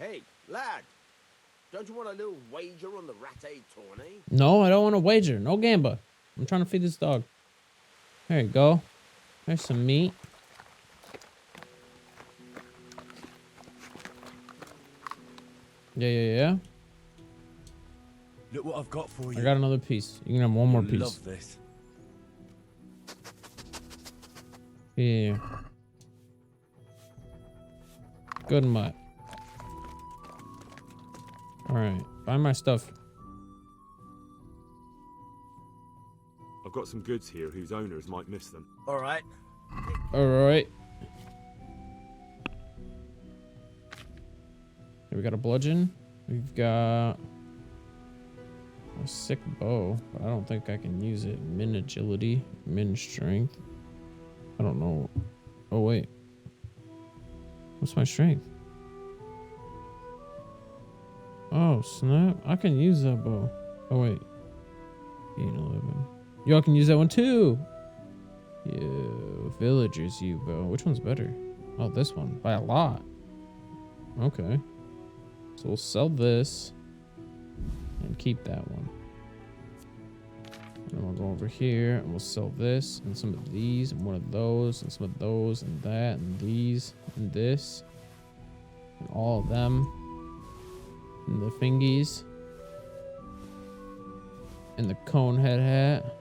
Hey, lad. Don't you want a little wager on the ratte tourney? No, I don't want to wager. No gamba. I'm trying to feed this dog. There you go. There's some meat. Yeah. Look what I've got for you. I got another piece. You can have one more You'll piece. love this. Yeah. Good mutt. Alright. Buy my stuff. I've got some goods here whose owners might miss them. All right. Alright. Okay, we got a bludgeon. We've got a sick bow, but I don't think I can use it. Min agility, min strength. I don't know. Oh, wait. What's my strength? Oh, snap. I can use that bow. Oh, wait. 8, 11. Y'all can use that one too. Yo, villagers you bow. Which one's better? Oh, this one. By a lot. Okay. So we'll sell this and keep that one. And then we'll go over here and we'll sell this and some of these and one of those and some of those and that and these and this and all of them and the fingies and the cone head hat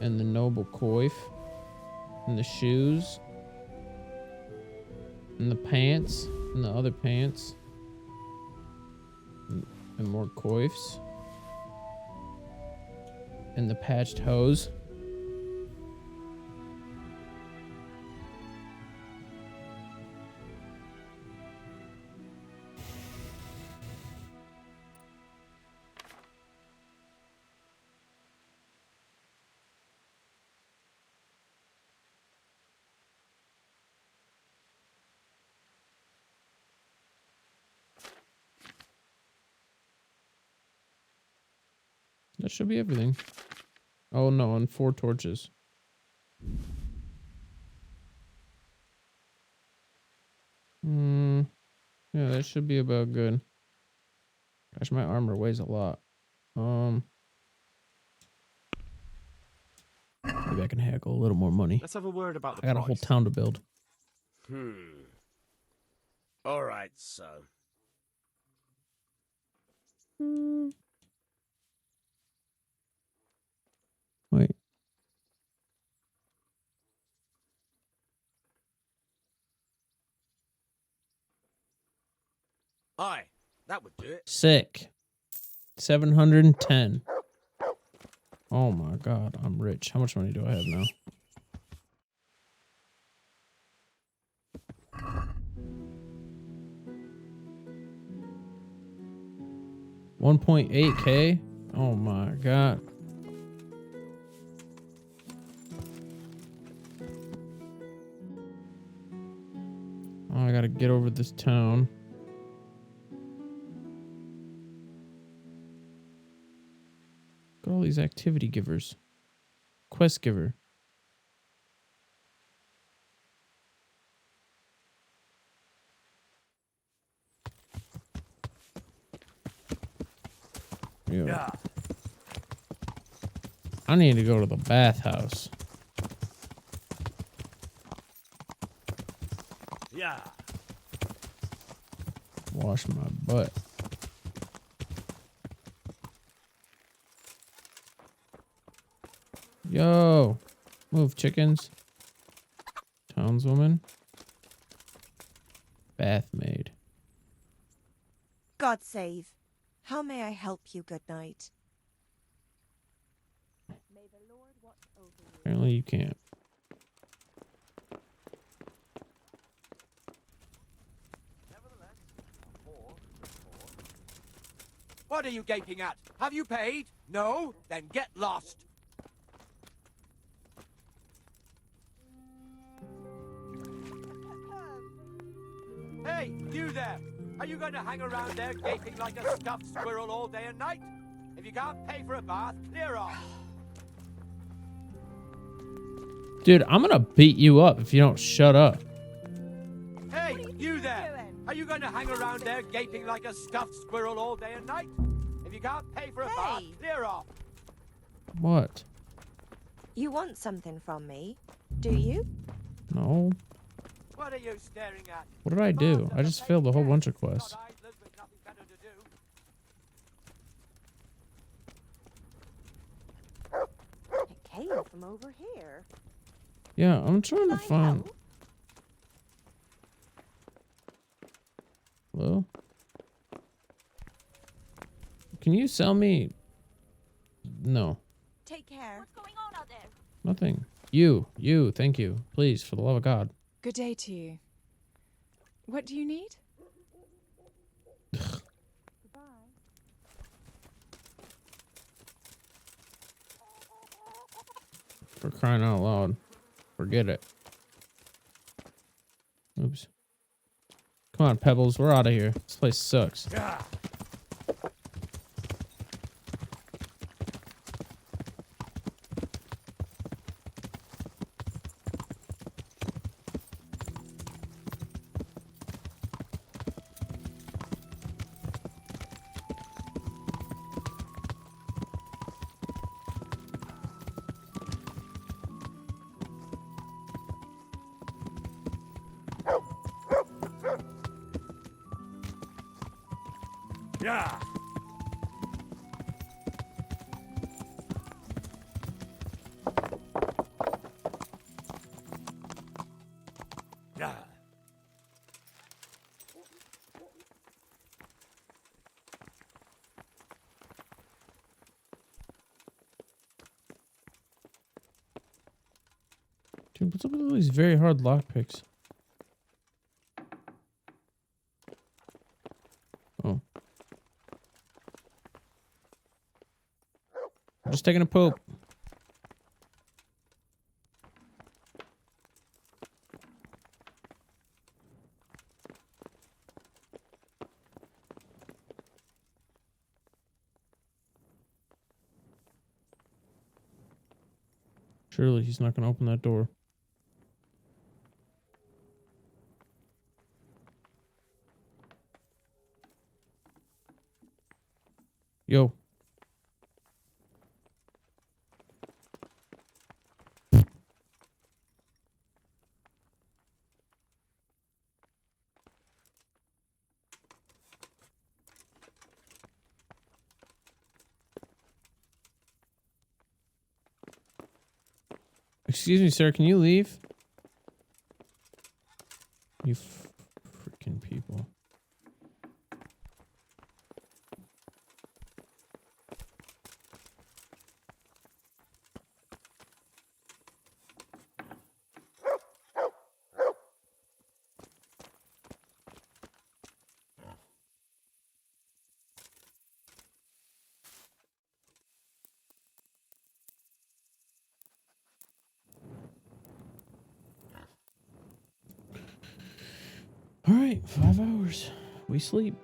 and the noble coif and the shoes and the pants and the other pants and more coifs and the patched hose. That should be everything. Oh no, and 4 torches. Yeah, that should be about good. Gosh, my armor weighs a lot. Maybe I can haggle a little more money. Let's have a word about the I got a whole town to build. All right, so. Wait. Aye, that would do it. Sick. 710. Oh my god, I'm rich. How much money do I have now? $1.8K? Oh my god. Oh, I gotta get over this town. Look at all these activity givers. Quest giver. Yeah. I need to go to the bathhouse. Yeah. Wash my butt. Yo, move chickens. Townswoman. Bath maid. God save. How may I help you, good knight? May the Lord watch over you. Apparently you can't. What are you gaping at? Have you paid? No? Then get lost. Hey, you there! Are you going to hang around there gaping like a stuffed squirrel all day and night? If you can't pay for a bath, clear off. Dude, I'm gonna beat you up if you don't shut up. Hey, you there! Are you going to hang around there gaping like a stuffed squirrel all day and night? If you can't pay for a bath, clear off. What? You want something from me, do you? No. What are you staring at? What did I do? I just failed a whole bunch of quests. It came from over here. Yeah, I'm trying to find. Hello? Can you sell me? No, Take care. What's going on out there? nothing. You, thank you. Please, for the love of God. Good day to you. What do you need? For crying out loud. Forget it. Oops. Come on, Pebbles, we're out of here. This place sucks. Yeah. Yeah. Dude, what's up with all these very hard lockpicks? Oh. I'm just taking a poop. Surely he's not going to open that door. Yo. Excuse me, sir. Can you leave? You freaking people. All right, 5 hours. We sleep.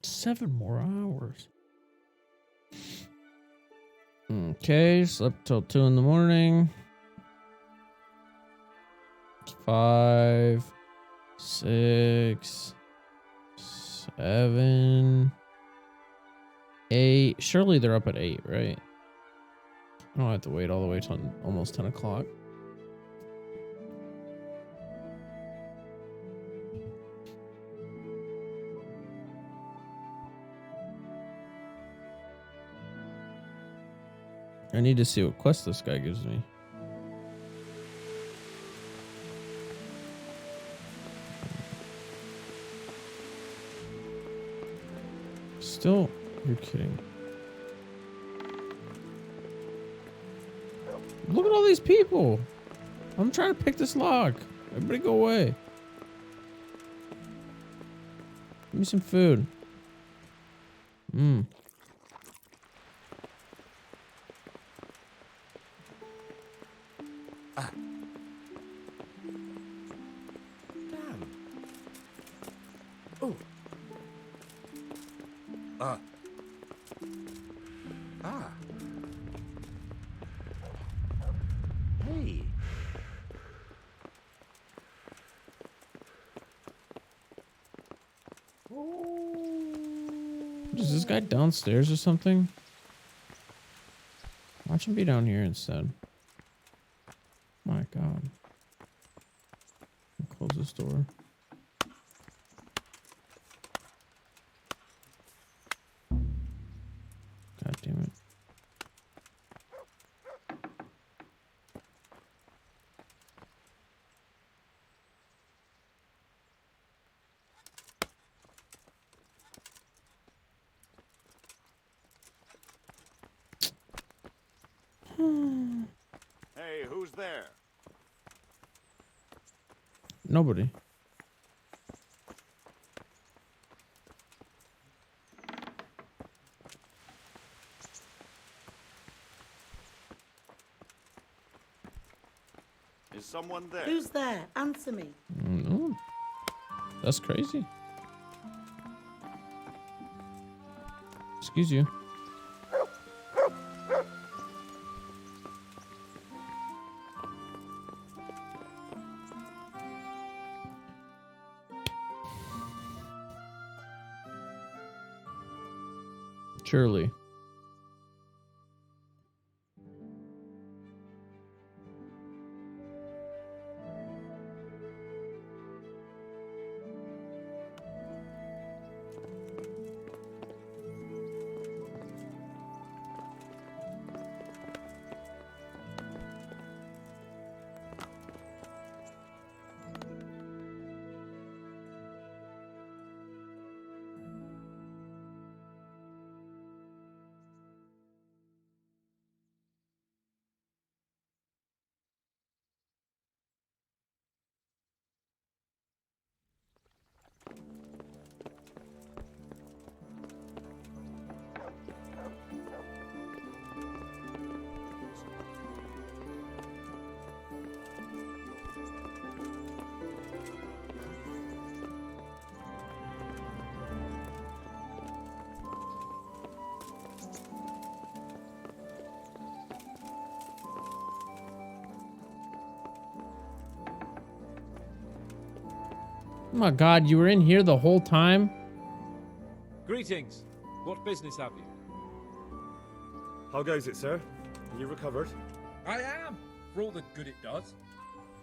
Seven more hours. Okay, slept till 2 in the morning. 5, 6, 7, 8. Surely they're up at 8, right? I don't have to wait all the way till almost 10 o'clock. I need to see what quest this guy gives me. Still, you're kidding. Look at all these people. I'm trying to pick this lock. Everybody go away. Give me some food. Damn. Oh. Ah. Hey. Is this guy downstairs or something? Watch him be down here instead. My God. I'll close this door. God damn it. Hey, who's there? Nobody. Is someone there? Who's there? Answer me. No. That's crazy. Excuse you. Surely. Oh my God, you were in here the whole time? Greetings. What business have you? How goes it, sir? Are you recovered? I am, for all the good it does.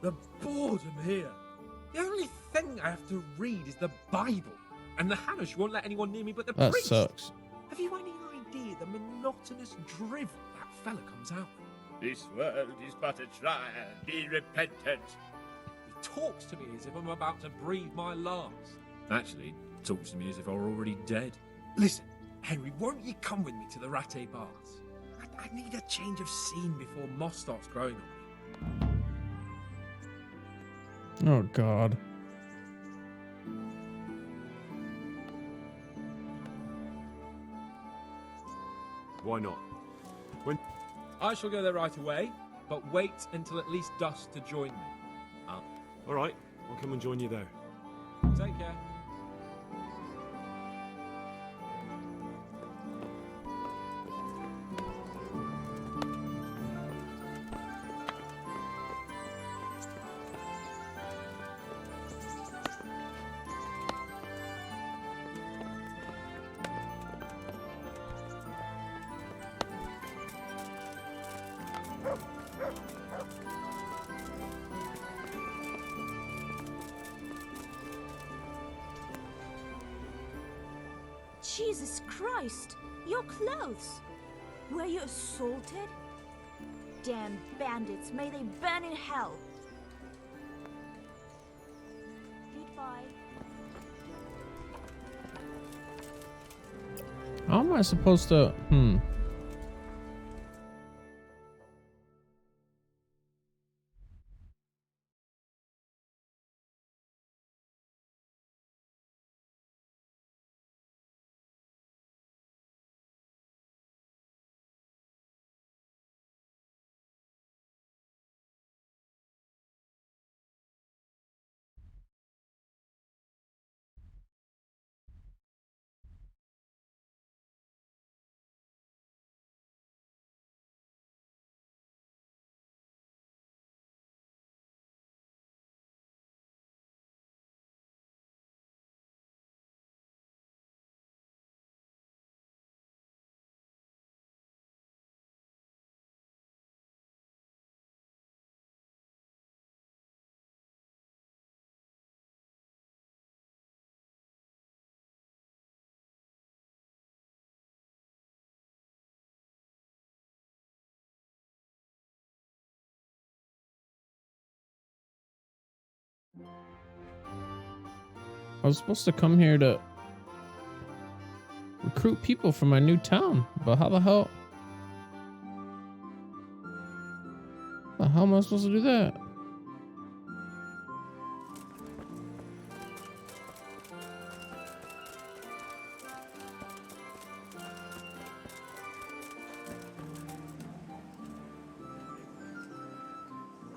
The boredom here. The only thing I have to read is the Bible, and the Hanish won't let anyone near me but the That priest. sucks. Have you any idea the monotonous drivel that fella comes out with? This world is but a trial. Be repentant. He talks to me as if I'm about to breathe my last. Actually, he talks to me as if I were already dead. Listen, Henry, won't you come with me to the Ratte Baths? I need a change of scene before moss starts growing on me. Oh God. Why not? When I shall go there right away, but wait until at least dusk to join me. all right, I'll come and join you there. Take care. Jesus Christ! Your clothes! Were you assaulted? Damn bandits, may they burn in hell! Goodbye. How am I supposed to? I was supposed to come here to recruit people for my new town, but how the hell am I supposed to do that?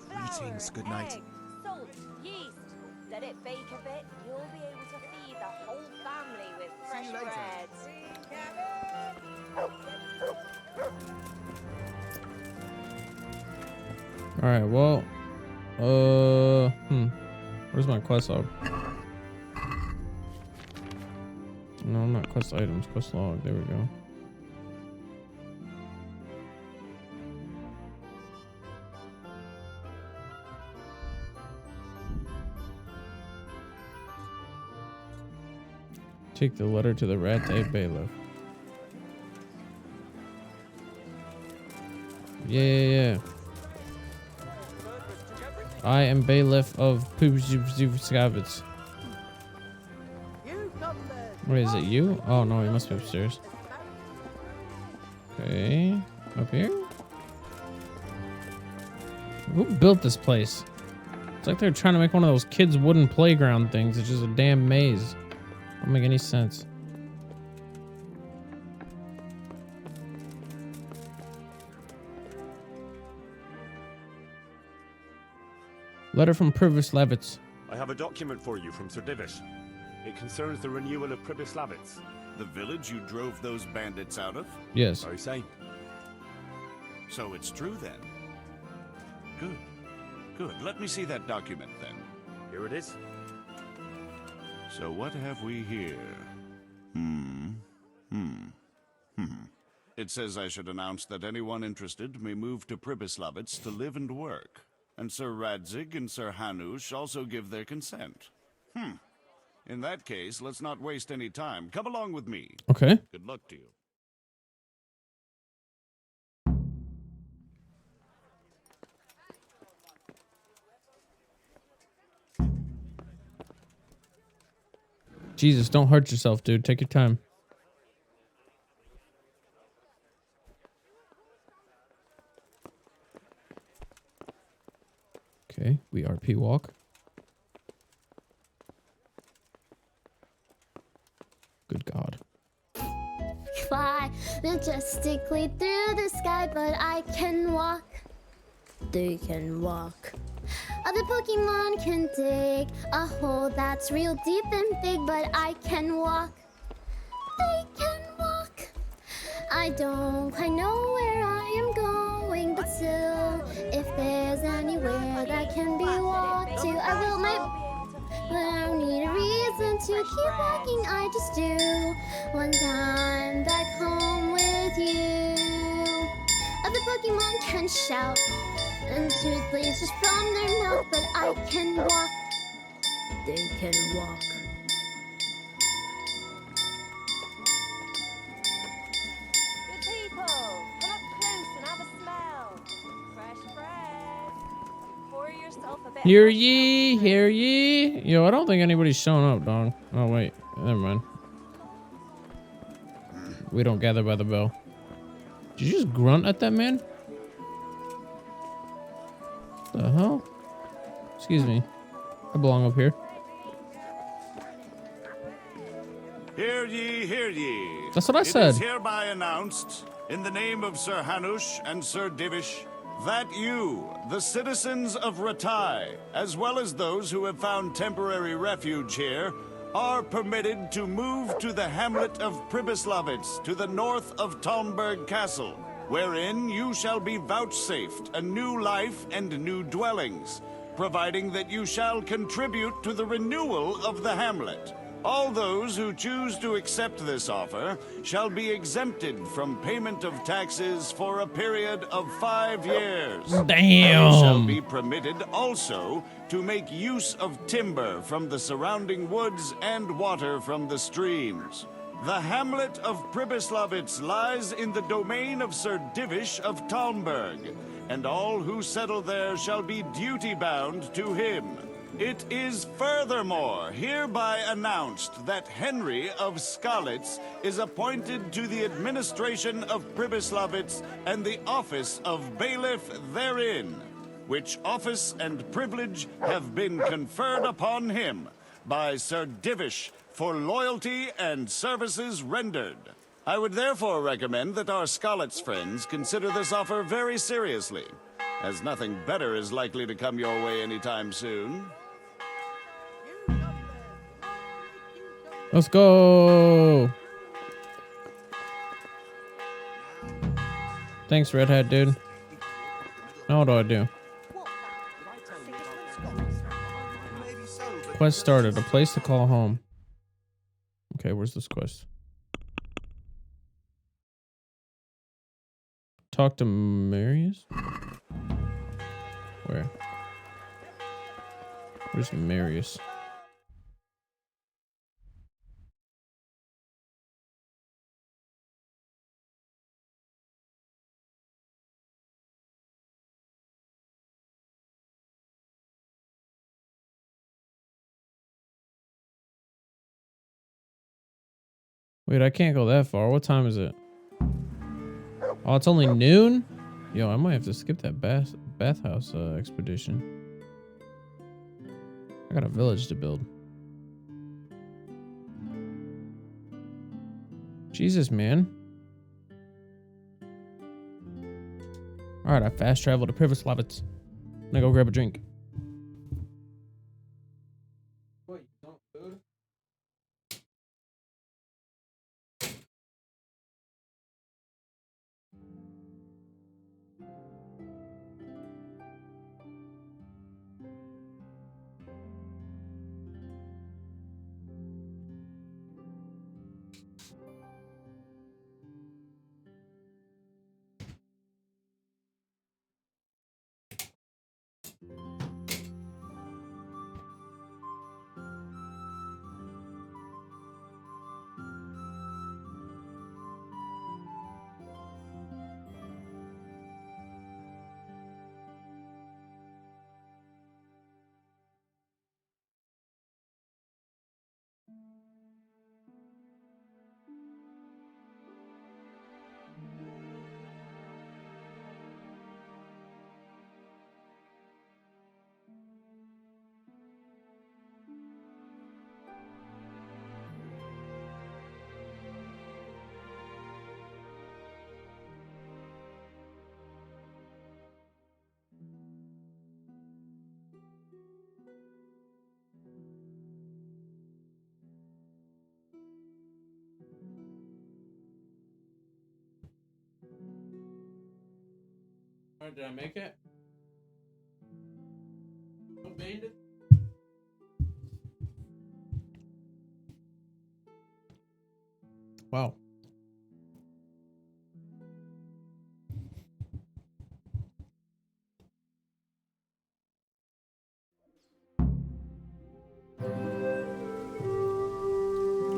Greetings, good night. Egg, salt, yeast. Let it bake a bit. You'll be able to feed the whole family with fresh bread. All right, well, where's my quest log? No, not quest items, quest log. There we go. Take the letter to the Rattay Bailiff. Yeah. I am Bailiff of Scavets. What is it, you? Oh no, he must be upstairs. Okay, up here? Who built this place? It's like they're trying to make one of those kids' wooden playground things. It's just a damn maze. Don't make any sense. Letter from Privis Levitz. I have a document for you from Sir Divish. It concerns the renewal of Privis Levitz. The village you drove those bandits out of? Yes. Very same. So it's true then? Good. Good. Let me see that document then. Here it is. So what have we here? It says I should announce that anyone interested may move to Pribyslavitz to live and work. And Sir Radzig and Sir Hanush also give their consent. In that case, let's not waste any time. Come along with me. Okay. Good luck to you. Jesus, don't hurt yourself, dude. Take your time. Okay, we RP walk. Good God. Fly majestically through the sky, but I can walk. They can walk. Other Pokemon can dig a hole that's real deep and big, but I can walk. They can walk. I don't quite know where I am going, but still, if there's anywhere that can be walked to, I will. But I don't need a reason to keep walking. I just do once I'm back home with you. Other Pokemon can shout and shoot lasers from their mouth, but I can walk. They can walk. Hear ye, hear ye. Yo, I don't think anybody's showing up, dog. Oh, wait. Never mind. We don't gather by the bell. Did you just grunt at that man? The hell? Excuse me. I belong up here. Hear ye, hear ye. That's what I It said. is hereby announced, in the name of Sir Hanush and Sir Divish, that you, the citizens of Ratai, as well as those who have found temporary refuge here, are permitted to move to the hamlet of Pribyslavitz to the north of Talmberg Castle, wherein you shall be vouchsafed a new life and new dwellings, providing that you shall contribute to the renewal of the hamlet. All those who choose to accept this offer shall be exempted from payment of taxes for a period of 5 years. Damn. They shall be permitted also to make use of timber from the surrounding woods and water from the streams. The hamlet of Pribyslavitz lies in the domain of Sir Divish of Talmberg, and all who settle there shall be duty-bound to him. It is furthermore hereby announced that Henry of Skalitz is appointed to the administration of Pribyslavitz and the office of Bailiff therein, which office and privilege have been conferred upon him by Sir Divish for loyalty and services rendered. I would therefore recommend that our Skalitz friends consider this offer very seriously, as nothing better is likely to come your way anytime soon. Let's go. Thanks, Red Hat dude. Now what do I do? Quest started. A place to call home. Okay, where's this quest? Talk to Marius? Where? Where's Marius? Wait, I can't go that far. What time is it? Oh, it's only noon? Yo, I might have to skip that bathhouse expedition. I got a village to build. Jesus, man. Alright, I fast traveled to Pribyslavitz. I'm gonna go grab a drink. Alright, did I make it? No bandit? Wow.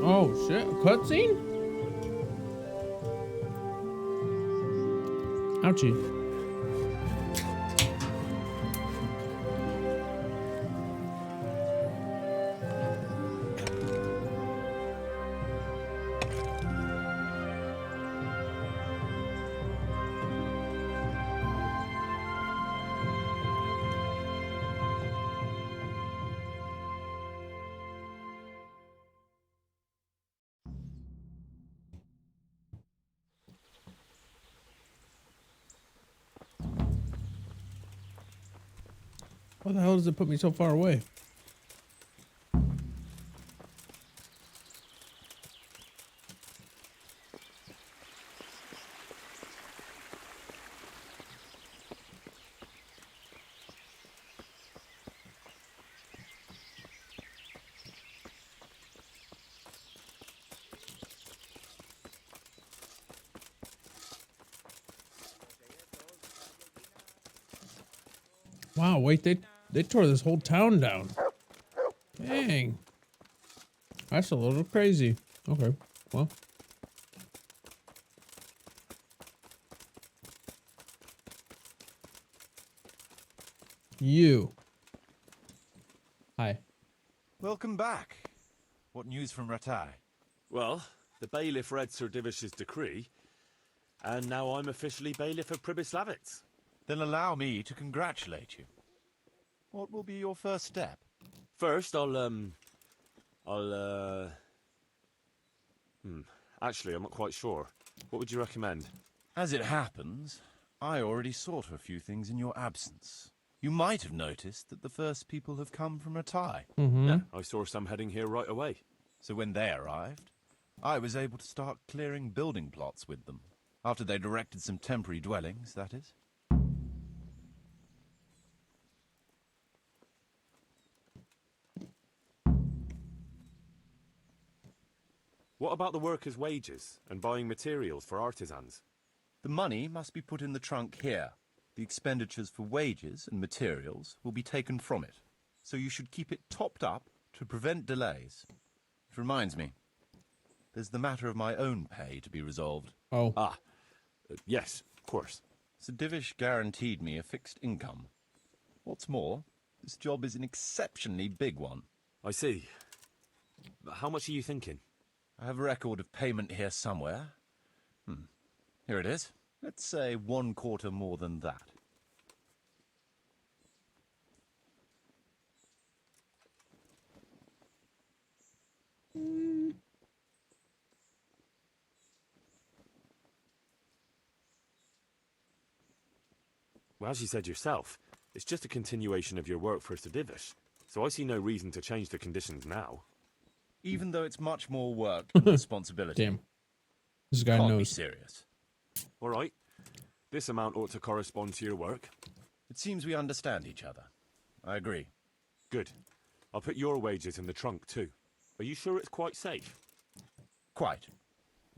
Oh shit, a cutscene? Ouchie. Why the hell does it put me so far away? Wow, wait, they tore this whole town down. Dang. That's a little crazy. Okay, well. You. Hi. Welcome back. What news from Ratai? Well, the bailiff read Sir Divish's decree, and now I'm officially bailiff of Pribyslavitz. Then allow me to congratulate you. What will be your first step? First, actually, I'm not quite sure. What would you recommend? As it happens, I already sought a few things in your absence. You might have noticed that the first people have come from Ratai. Yeah, I saw some heading here right away. So when they arrived, I was able to start clearing building plots with them. After they'd erected some temporary dwellings, that is. What about the workers' wages and buying materials for artisans? The money must be put in the trunk here. The expenditures for wages and materials will be taken from it. So you should keep it topped up to prevent delays. It reminds me, there's the matter of my own pay to be resolved. Oh. Yes, of course. Sir Divish guaranteed me a fixed income. What's more, this job is an exceptionally big one. I see. How much are you thinking? I have a record of payment here somewhere. Here it is. Let's say 1/4 more than that. Well, as you said yourself, it's just a continuation of your work for Sir Divish, so I see no reason to change the conditions now. Even though it's much more work and responsibility. Damn. This guy Can't knows. be serious. All right. This amount ought to correspond to your work. It seems we understand each other. I agree. Good. I'll put your wages in the trunk too. Are you sure it's quite safe? Quite.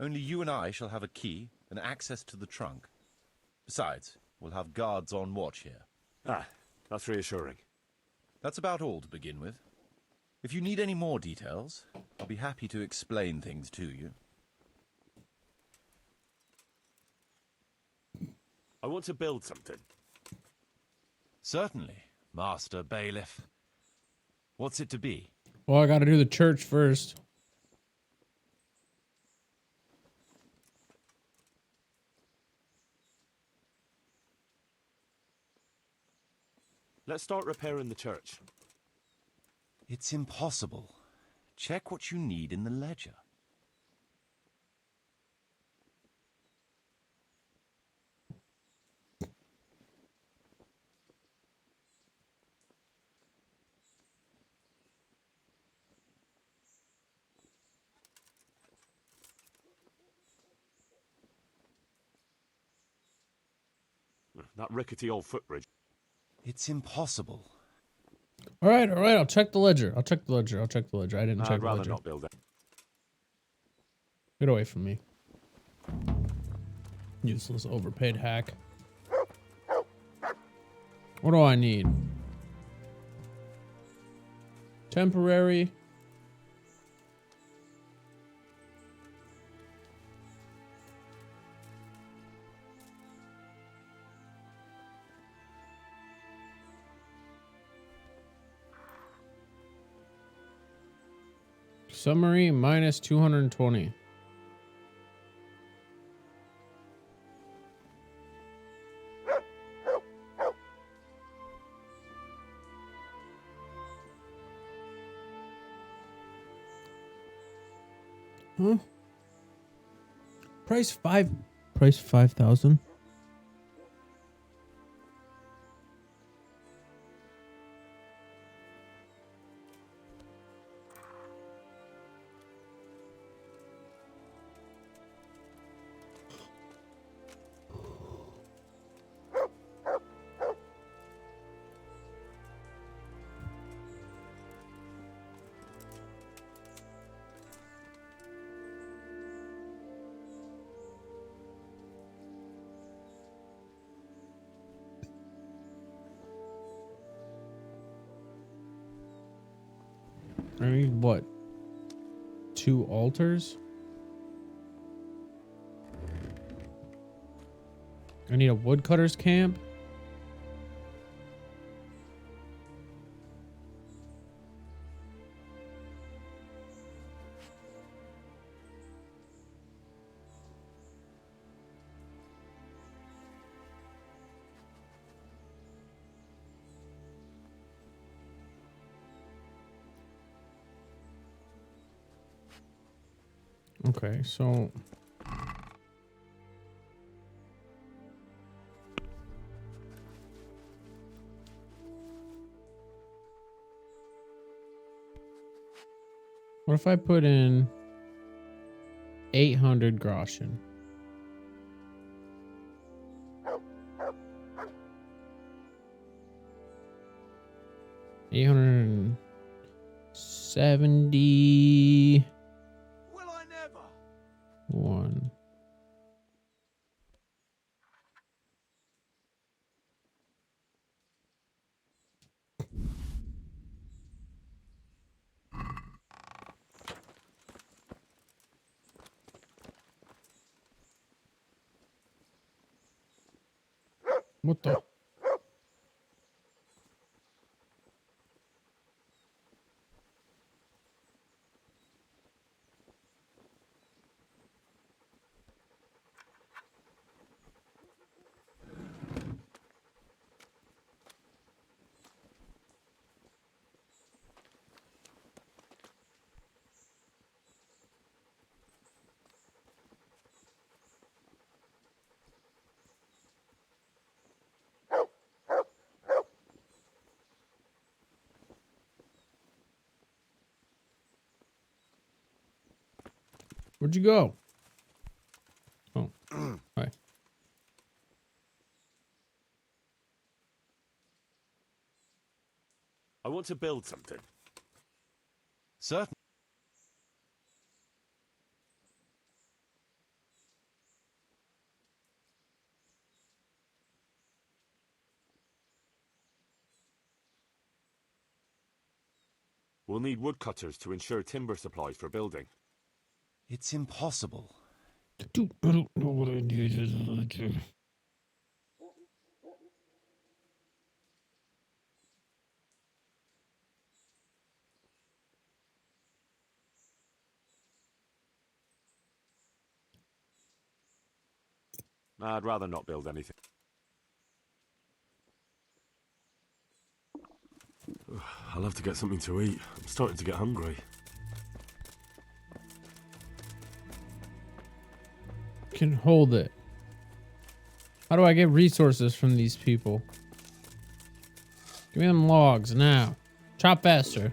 Only you and I shall have a key and access to the trunk. Besides, we'll have guards on watch here. Ah, that's reassuring. That's about all to begin with. If you need any more details, I'll be happy to explain things to you. I want to build something. Certainly, Master Bailiff. What's it to be? Well, I gotta do the church first. Let's start repairing the church. It's impossible. Check what you need in the ledger. That rickety old footbridge. It's impossible. All right. I'll check the ledger. I'll check the ledger. I didn't check I'd the rather ledger. not build it. Get away from me. Useless, overpaid hack. What do I need? Temporary. Summary minus 220. Huh? Price 5,000. I need what? 2 altars? I need a woodcutter's camp. Okay, so what if I put in 800 groschen? $871. What the? Where'd you go? Oh, hi. I want to build something. Certain. We'll need woodcutters to ensure timber supplies for building. It's impossible. I don't know what I need. I'd rather not build anything. I'll have to get something to eat. I'm starting to get hungry. Can hold it. How do I get resources from these people? Give me them logs now. Chop faster.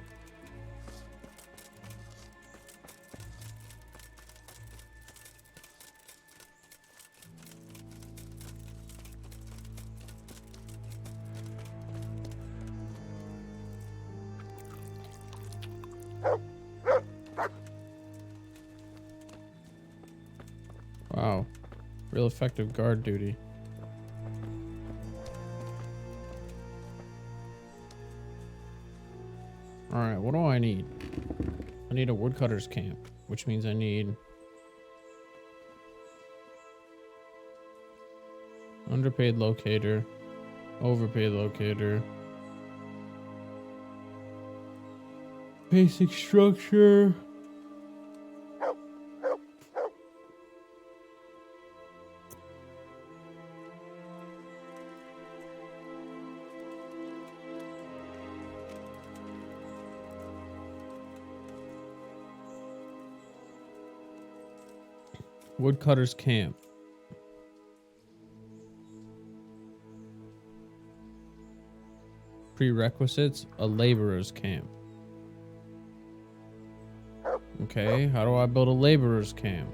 Wow. Real effective guard duty. Alright, what do I need? I need a woodcutter's camp, which means I need underpaid locator, overpaid locator, basic structure. Woodcutter's camp. Prerequisites, a laborer's camp. Okay, how do I build a laborer's camp?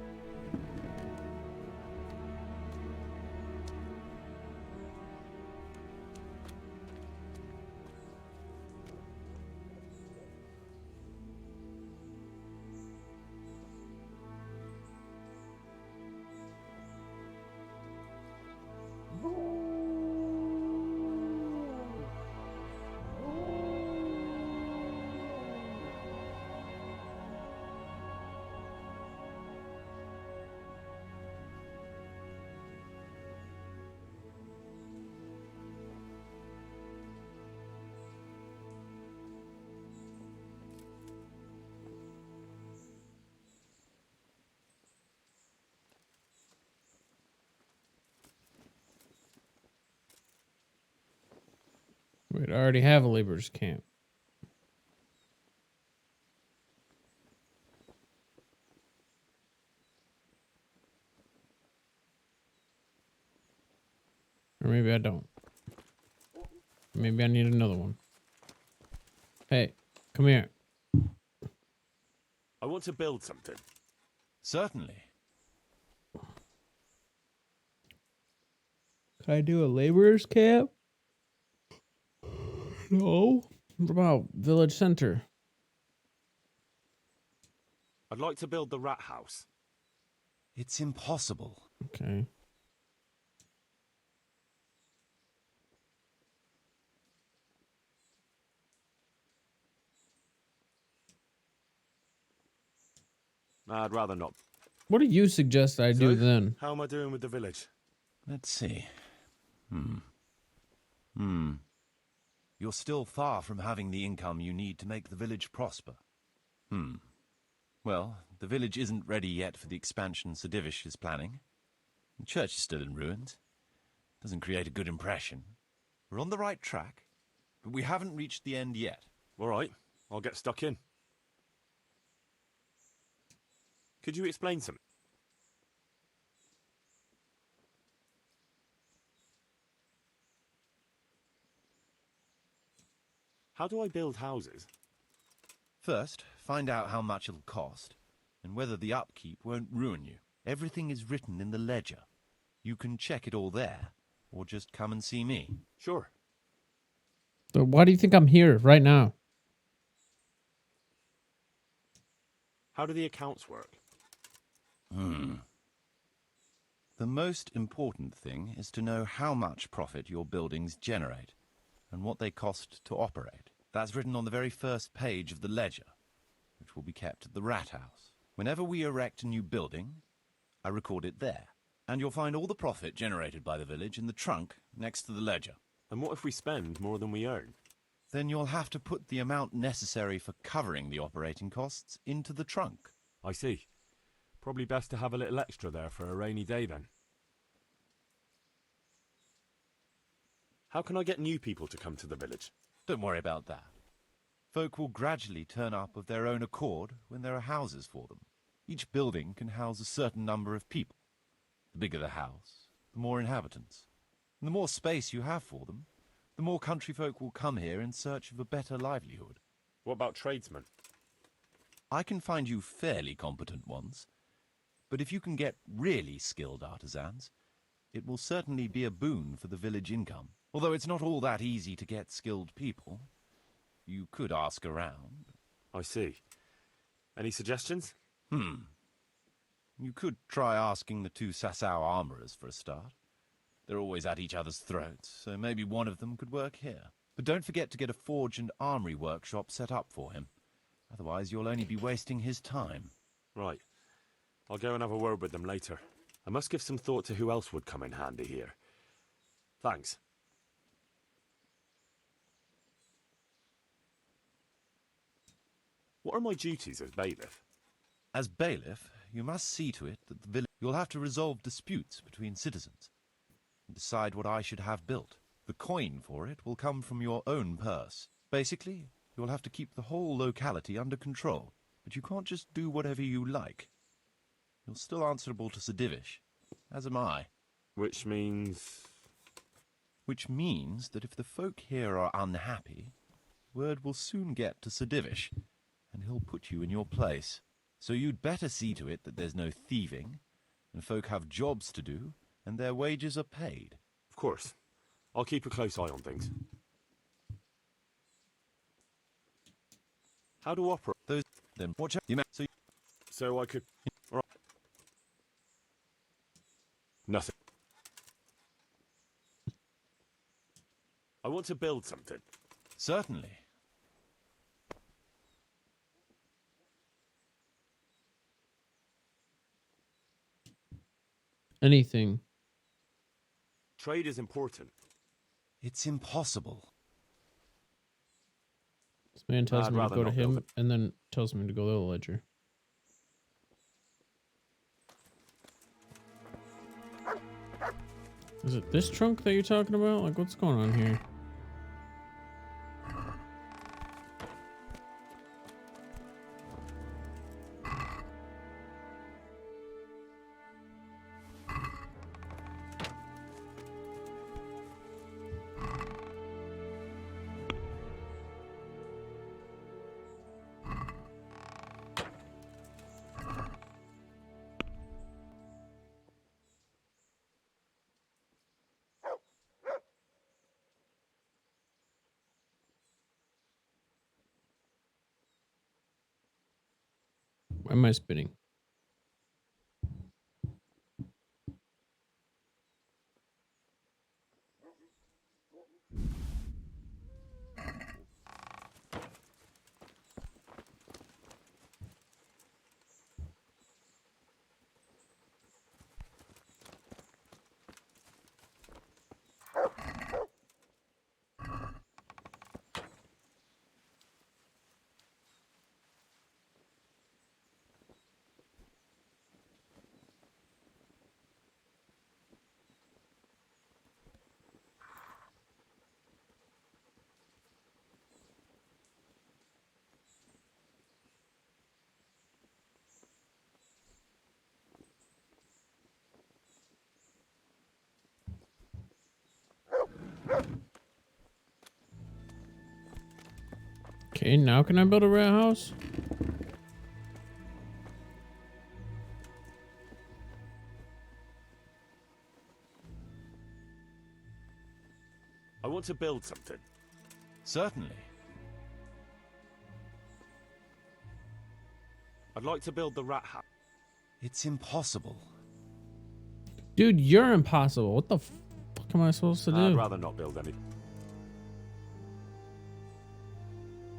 Wait, I already have a laborer's camp. Or maybe I don't. Maybe I need another one. Hey, come here. I want to build something. Certainly. Can I do a laborer's camp? No. What about village center? I'd like to build the rat house. It's impossible. Okay. I'd rather not. What do you suggest I do then? How am I doing with the village? Let's see. You're still far from having the income you need to make the village prosper. Well, the village isn't ready yet for the expansion Sir Divish is planning. The church is still in ruins. Doesn't create a good impression. We're on the right track, but we haven't reached the end yet. All right, I'll get stuck in. Could you explain something? How do I build houses? First, find out how much it'll cost, and whether the upkeep won't ruin you. Everything is written in the ledger. You can check it all there, or just come and see me. Sure. So why do you think I'm here right now? How do the accounts work? The most important thing is to know how much profit your buildings generate, and what they cost to operate. That's written on the very first page of the ledger, which will be kept at the rat house. Whenever we erect a new building, I record it there. And you'll find all the profit generated by the village in the trunk next to the ledger. And what if we spend more than we earn? Then you'll have to put the amount necessary for covering the operating costs into the trunk. I see. Probably best to have a little extra there for a rainy day then. How can I get new people to come to the village? Don't worry about that. Folk will gradually turn up of their own accord when there are houses for them. Each building can house a certain number of people. The bigger the house, the more inhabitants. And the more space you have for them, the more country folk will come here in search of a better livelihood. What about tradesmen? I can find you fairly competent ones, but if you can get really skilled artisans, it will certainly be a boon for the village income. Although it's not all that easy to get skilled people. You could ask around. I see. Any suggestions? You could try asking the two Sasau armourers for a start. They're always at each other's throats, so maybe one of them could work here. But don't forget to get a forge and armory workshop set up for him. Otherwise you'll only be wasting his time. Right. I'll go and have a word with them later. I must give some thought to who else would come in handy here. Thanks. What are my duties as bailiff? As bailiff, you must see to it that the village... You'll have to resolve disputes between citizens and decide what I should have built. The coin for it will come from your own purse. Basically, you'll have to keep the whole locality under control, but you can't just do whatever you like. you're still answerable to Sir Divish, as am I. Which means... Which means that if the folk here are unhappy, word will soon get to Sir Divish, and he'll put you in your place. So you'd better see to it that there's no thieving, and folk have jobs to do, and their wages are paid. Of course. I'll keep a close eye on things. How do opera... Those... Then watch out. So I could... All right. Nothing. I want to build something. Certainly. Anything. Trade is important. It's impossible. This man tells I'd me to rather go to not build him it. and then tells me to go to the ledger. Is it this trunk that you're talking about? Like, what's going on here? Why am I spinning? Okay, now can I build a rat house? I want to build something. Certainly. I'd like to build the rat house. It's impossible. Dude, you're impossible. What the fuck am I supposed to do? I'd rather not build any.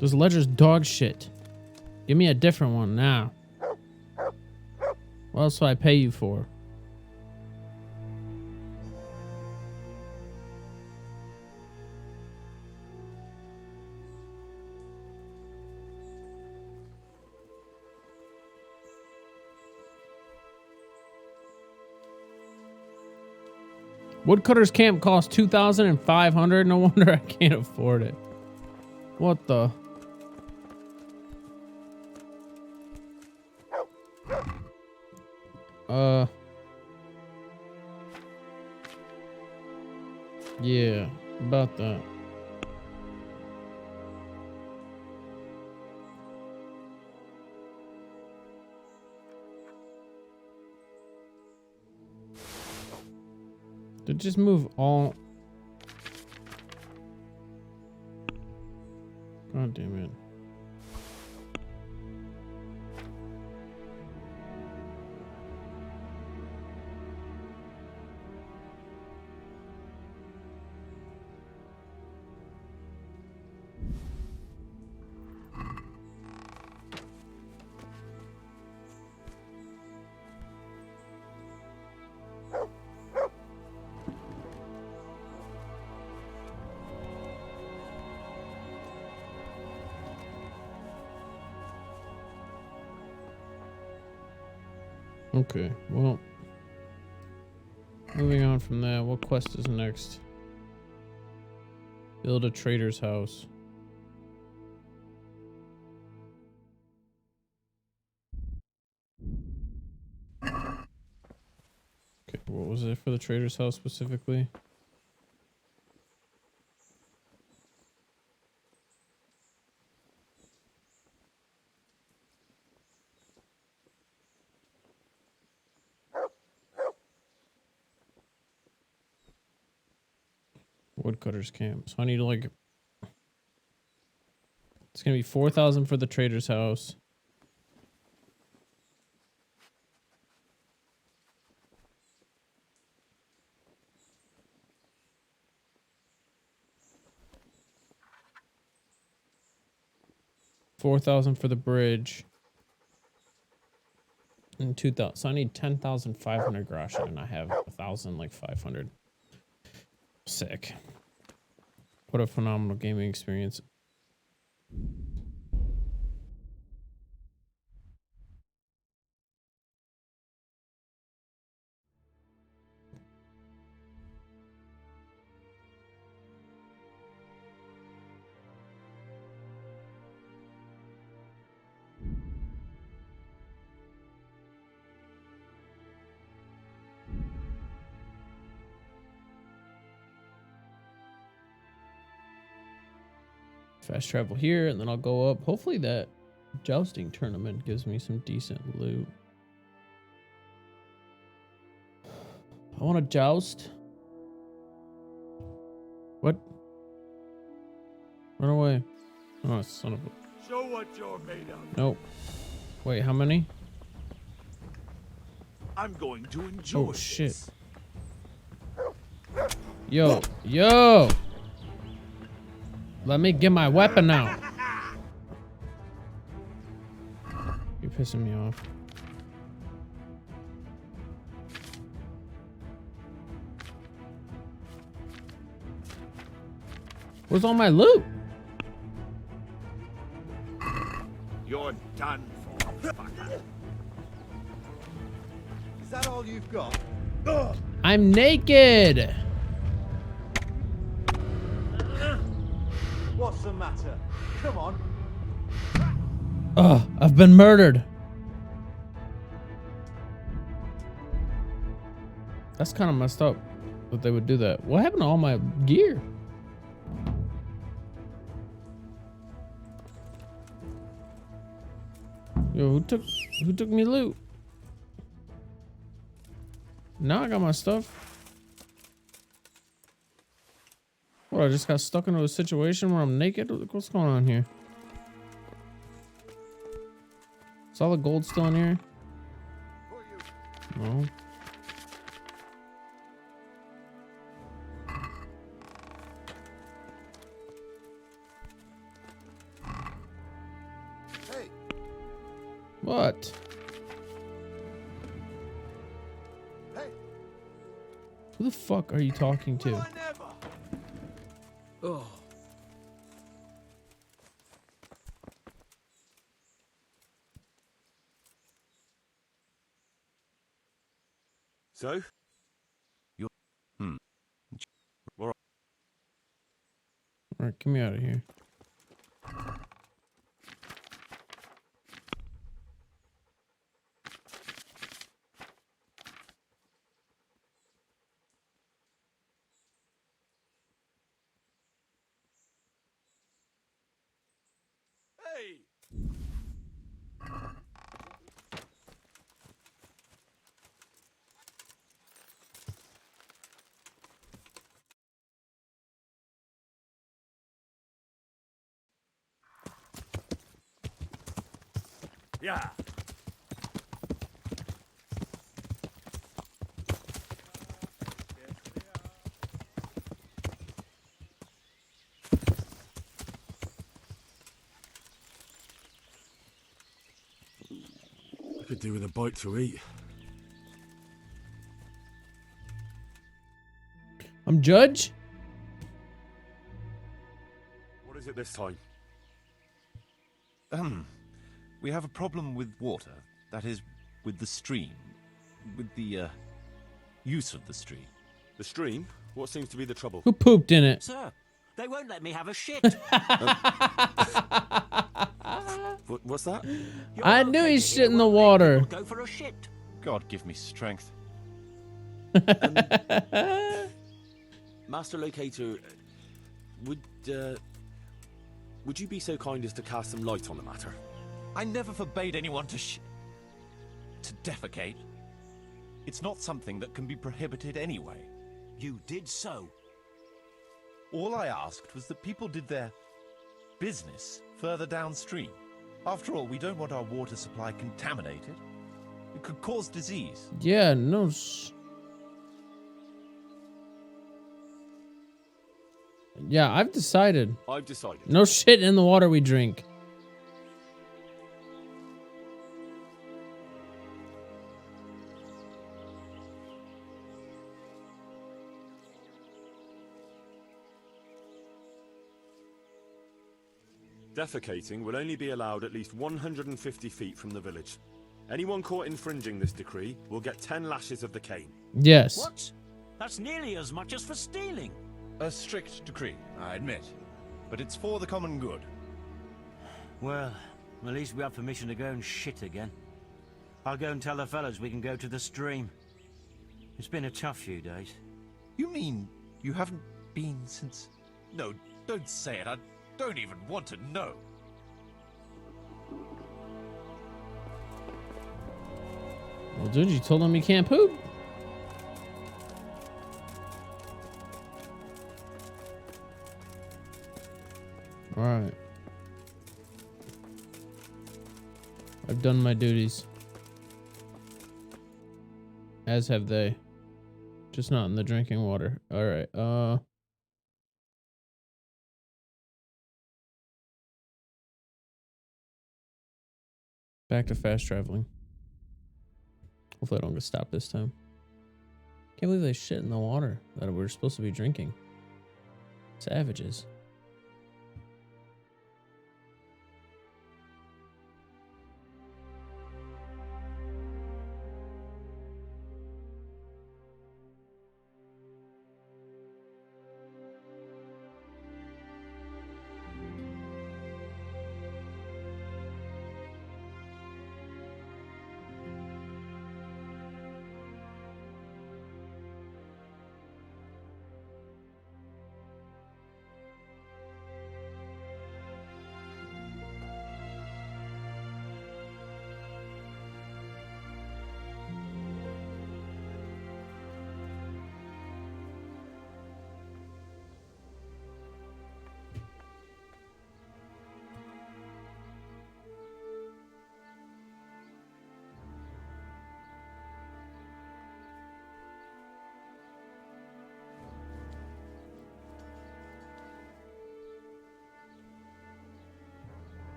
This ledger's dog shit. Give me a different one now. What else do I pay you for? Woodcutter's camp costs $2,500. No wonder I can't afford it. What the? Yeah, about that. To just move all. God damn it. Okay, well, moving on from that, what quest is next? Build a trader's house. What was it for the trader's house specifically? Woodcutter's camp. So I need like, it's gonna be 4,000 for the trader's house. $4,000 for the bridge. And 2,000. So I need 10,500 groschen, and I have 1,500. Sick. What a phenomenal gaming experience. Fast travel here, and then I'll go up. Hopefully that jousting tournament gives me some decent loot. I want to joust. What? Run away. Oh, son of a... Show what you're made of. Nope. Wait, how many? I'm going to enjoy Oh, shit. Yo, yo! Let me get my weapon out. You're pissing me off. Where's all my loot? You're done for, fucker. Is that all you've got? I'm naked. What's the matter? Come on. Ugh, I've been murdered. That's kind of messed up that they would do that. What happened to all my gear? Yo, who took me loot? Now I got my stuff. What, I just got stuck into a situation where I'm naked? What's going on here? Is all the gold still in here? No. Hey. What? Hey. Who the fuck are you talking to? Oh. So? You're... All Alright, get me out of here. Hey! Yeah. I could do with a bite to eat. I'm Judge? What is it this time? We have a problem with water. That is, with the stream. With the, use of the stream. The stream? What seems to be the trouble? Who pooped in it? Sir, they won't let me have a shit. What's that? I knew he shit in the water. Go for a shit. God give me strength. Master Locator, would you be so kind as to cast some light on the matter? I never forbade anyone to defecate. It's not something that can be prohibited anyway. You did so. All I asked was that people did their business further downstream. After all, we don't want our water supply contaminated. It could cause disease. Yeah, no. Yeah, I've decided. I've decided. No shit in the water we drink. Defecating will only be allowed at least 150 feet from the village. Anyone caught infringing this decree will get 10 lashes of the cane. Yes. What? That's nearly as much as for stealing. A strict decree, I admit. But it's for the common good. Well, at least we have permission to go and shit again. I'll go and tell the fellas we can go to the stream. It's been a tough few days. You mean you haven't been since... No, don't say it. I don't even want to know. Well, dude, you told him he can't poop. All right. I've done my duties. As have they. Just not in the drinking water. All right. Back to fast traveling. Hopefully I don't get stopped this time. Can't believe they shit in the water that we're supposed to be drinking. Savages.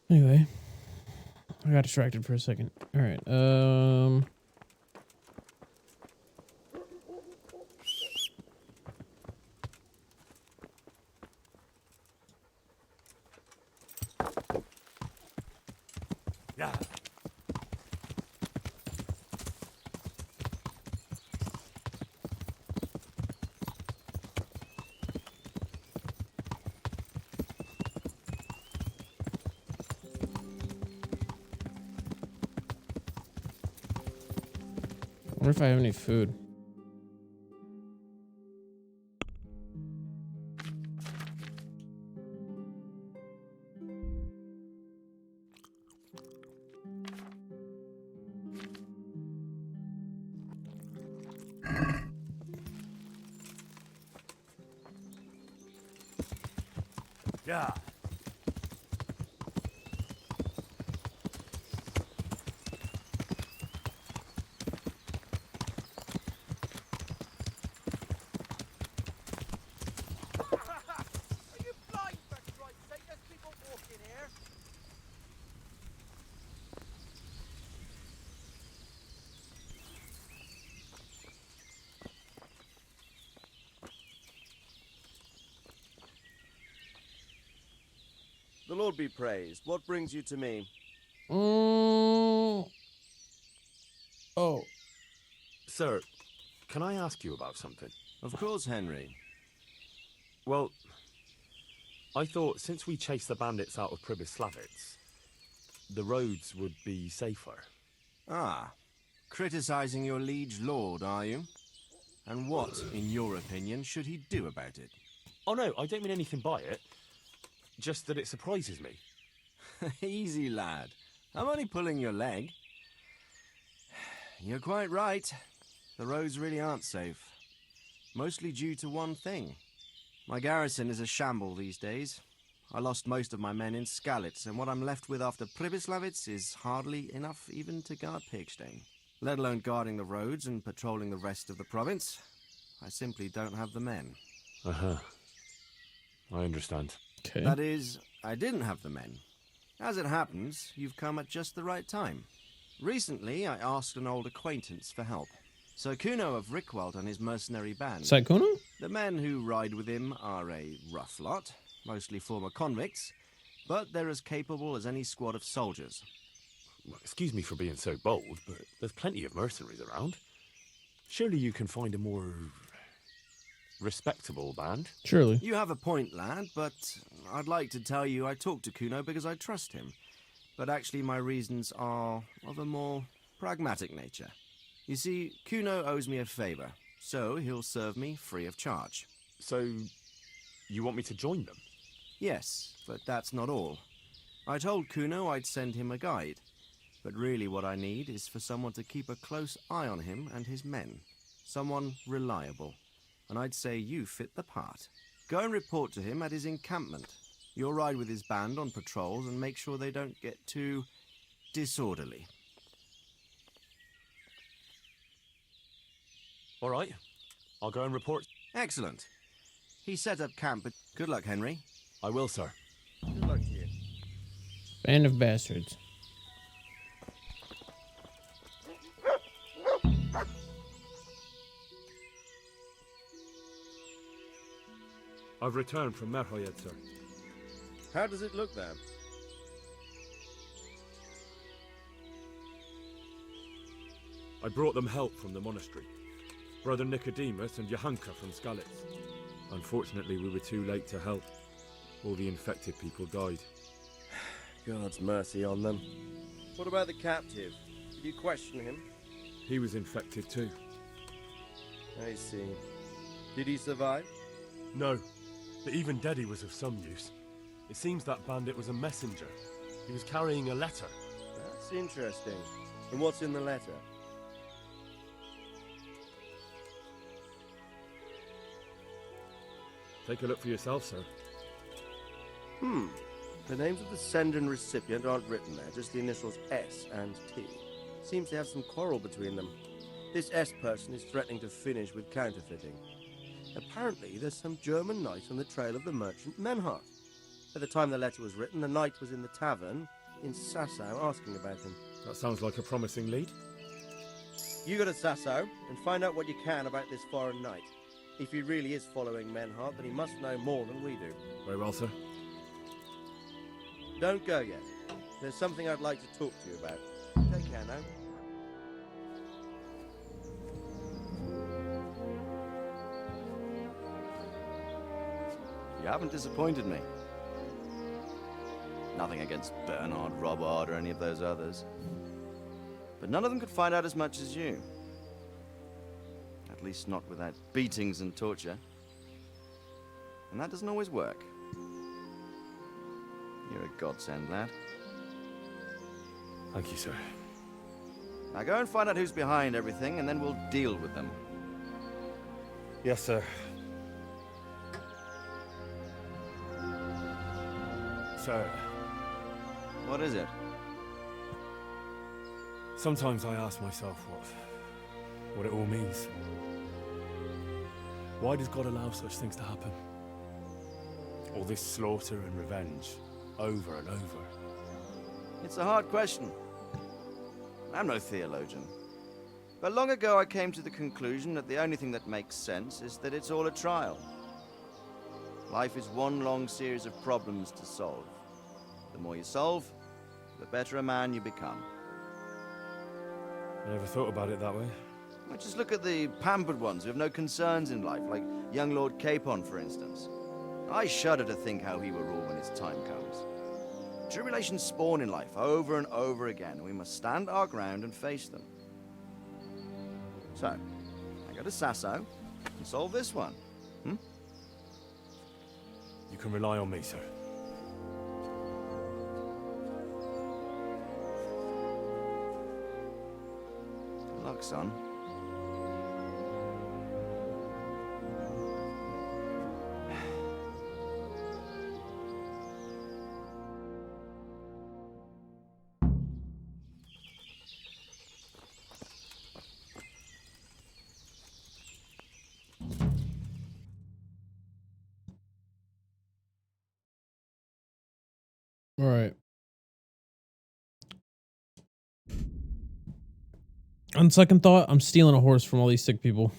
Anyway, I got distracted for a second. All right. Yeah. I wonder if I have any food. Yeah. Lord be praised. What brings you to me? Oh. Sir, can I ask you about something? Of course, Henry. Well, I thought since we chased the bandits out of Pribyslavitz, the roads would be safer. Ah, criticizing your liege lord, are you? And what, in your opinion, should he do about it? Oh no, I don't mean anything by it. Just that it surprises me. Easy, lad. I'm only pulling your leg. You're quite right. The roads really aren't safe. Mostly due to one thing. My garrison is a shamble these days. I lost most of my men in Skalitz, and what I'm left with after Pribyslavitz is hardly enough even to guard Pigstein. Let alone guarding the roads and patrolling the rest of the province. I simply don't have the men. Uh-huh. I understand. Okay. That is, I didn't have the men. As it happens, you've come at just the right time. Recently, I asked an old acquaintance for help. Sir Kuno of Rickwald and his mercenary band. Sir Kuno? The men who ride with him are a rough lot, mostly former convicts, but they're as capable as any squad of soldiers. Well, excuse me for being so bold, but there's plenty of mercenaries around. Surely you can find a more respectable band? Surely. You have a point, lad, but I'd like to tell you I talked to Kuno because I trust him. But actually my reasons are of a more pragmatic nature. You see, Kuno owes me a favor, so he'll serve me free of charge. So, you want me to join them? Yes, but that's not all. I told Kuno I'd send him a guide, but really what I need is for someone to keep a close eye on him and his men. Someone reliable. And I'd say you fit the part. Go and report to him at his encampment. You'll ride with his band on patrols and make sure they don't get too disorderly. All right. I'll go and report. Excellent. He set up camp, but good luck, Henry. I will, sir. Good luck to you. Band of bastards. I've returned from Merhoyed, sir. How does it look there? I brought them help from the monastery. Brother Nicodemus and Johanka from Skalitz. Unfortunately, we were too late to help. All the infected people died. God's mercy on them. What about the captive? Did you question him? He was infected too. I see. Did he survive? No, but even dead he was of some use. It seems that bandit was a messenger. He was carrying a letter. That's interesting. And what's in the letter? Take a look for yourself, sir. The names of the sender and recipient aren't written there, just the initials S and T. Seems to have some quarrel between them. This S person is threatening to finish with counterfeiting. Apparently, there's some German knight on the trail of the merchant Menhart. At the time the letter was written, the knight was in the tavern in Sasau asking about him. That sounds like a promising lead. You go to Sasau and find out what you can about this foreign knight. If he really is following Menhart, then he must know more than we do. Very well, sir. Don't go yet. There's something I'd like to talk to you about. Take care now. You haven't disappointed me. Nothing against Bernard, Robard, or any of those others. But none of them could find out as much as you. At least not without beatings and torture. And that doesn't always work. You're a godsend, lad. Thank you, sir. Now go and find out who's behind everything, and then we'll deal with them. Yes, sir. Sir. What is it? Sometimes I ask myself what it all means. Why does God allow such things to happen? All this slaughter and revenge, over and over. It's a hard question. I'm no theologian. But long ago I came to the conclusion that the only thing that makes sense is that it's all a trial. Life is one long series of problems to solve. The more you solve, the better a man you become. I never thought about it that way. Well, just look at the pampered ones who have no concerns in life, like young Lord Capon, for instance. I shudder to think how he will rule when his time comes. Tribulations spawn in life over and over again, and we must stand our ground and face them. So, I go to Sasso and solve this one. You can rely on me, sir. Good luck, son. All right. On second thought, I'm stealing a horse from all these sick people.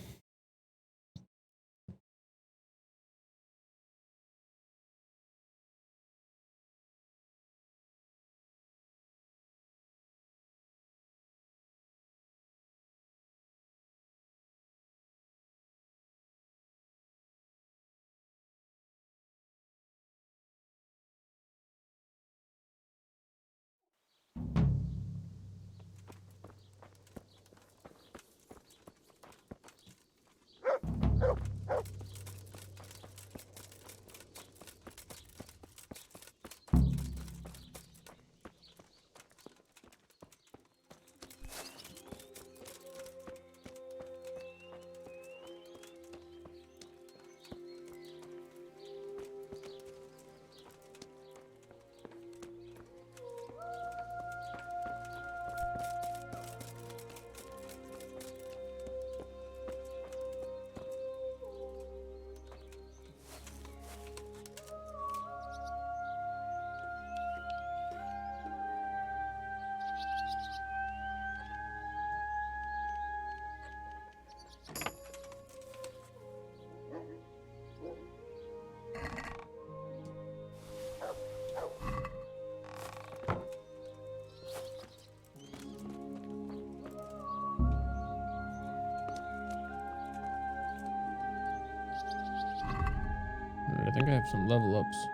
I think I have some level ups.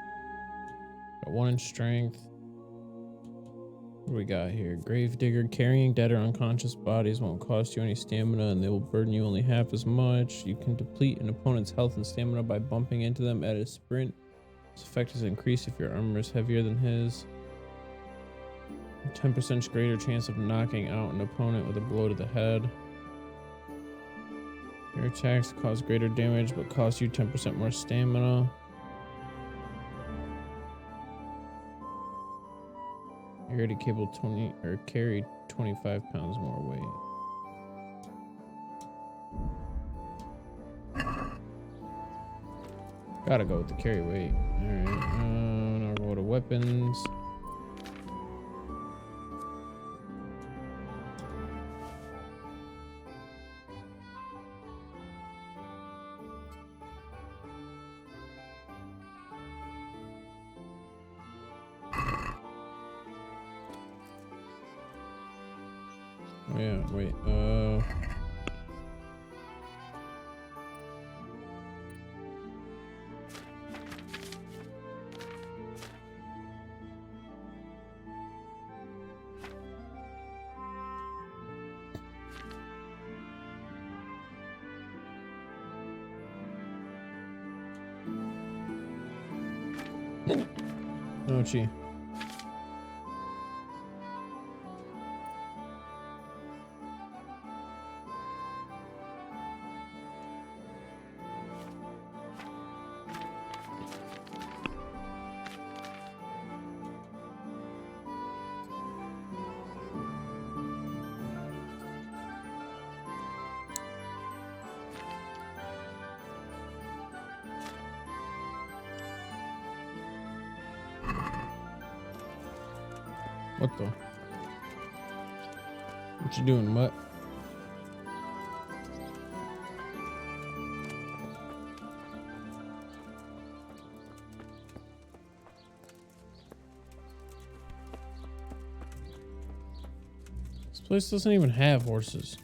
Got 1 in strength. What do we got here? Gravedigger. Carrying dead or unconscious bodies won't cost you any stamina and they will burden you only half as much. You can deplete an opponent's health and stamina by bumping into them at a sprint. This effect is increased if your armor is heavier than his. 10% greater chance of knocking out an opponent with a blow to the head. Your attacks cause greater damage but cost you 10% more stamina. You already carried 25 pounds more weight. Gotta go with the carry weight. Alright, now I'll go to weapons. Oh yeah, wait, oh gee. What the? What you doing, mutt? This place doesn't even have horses.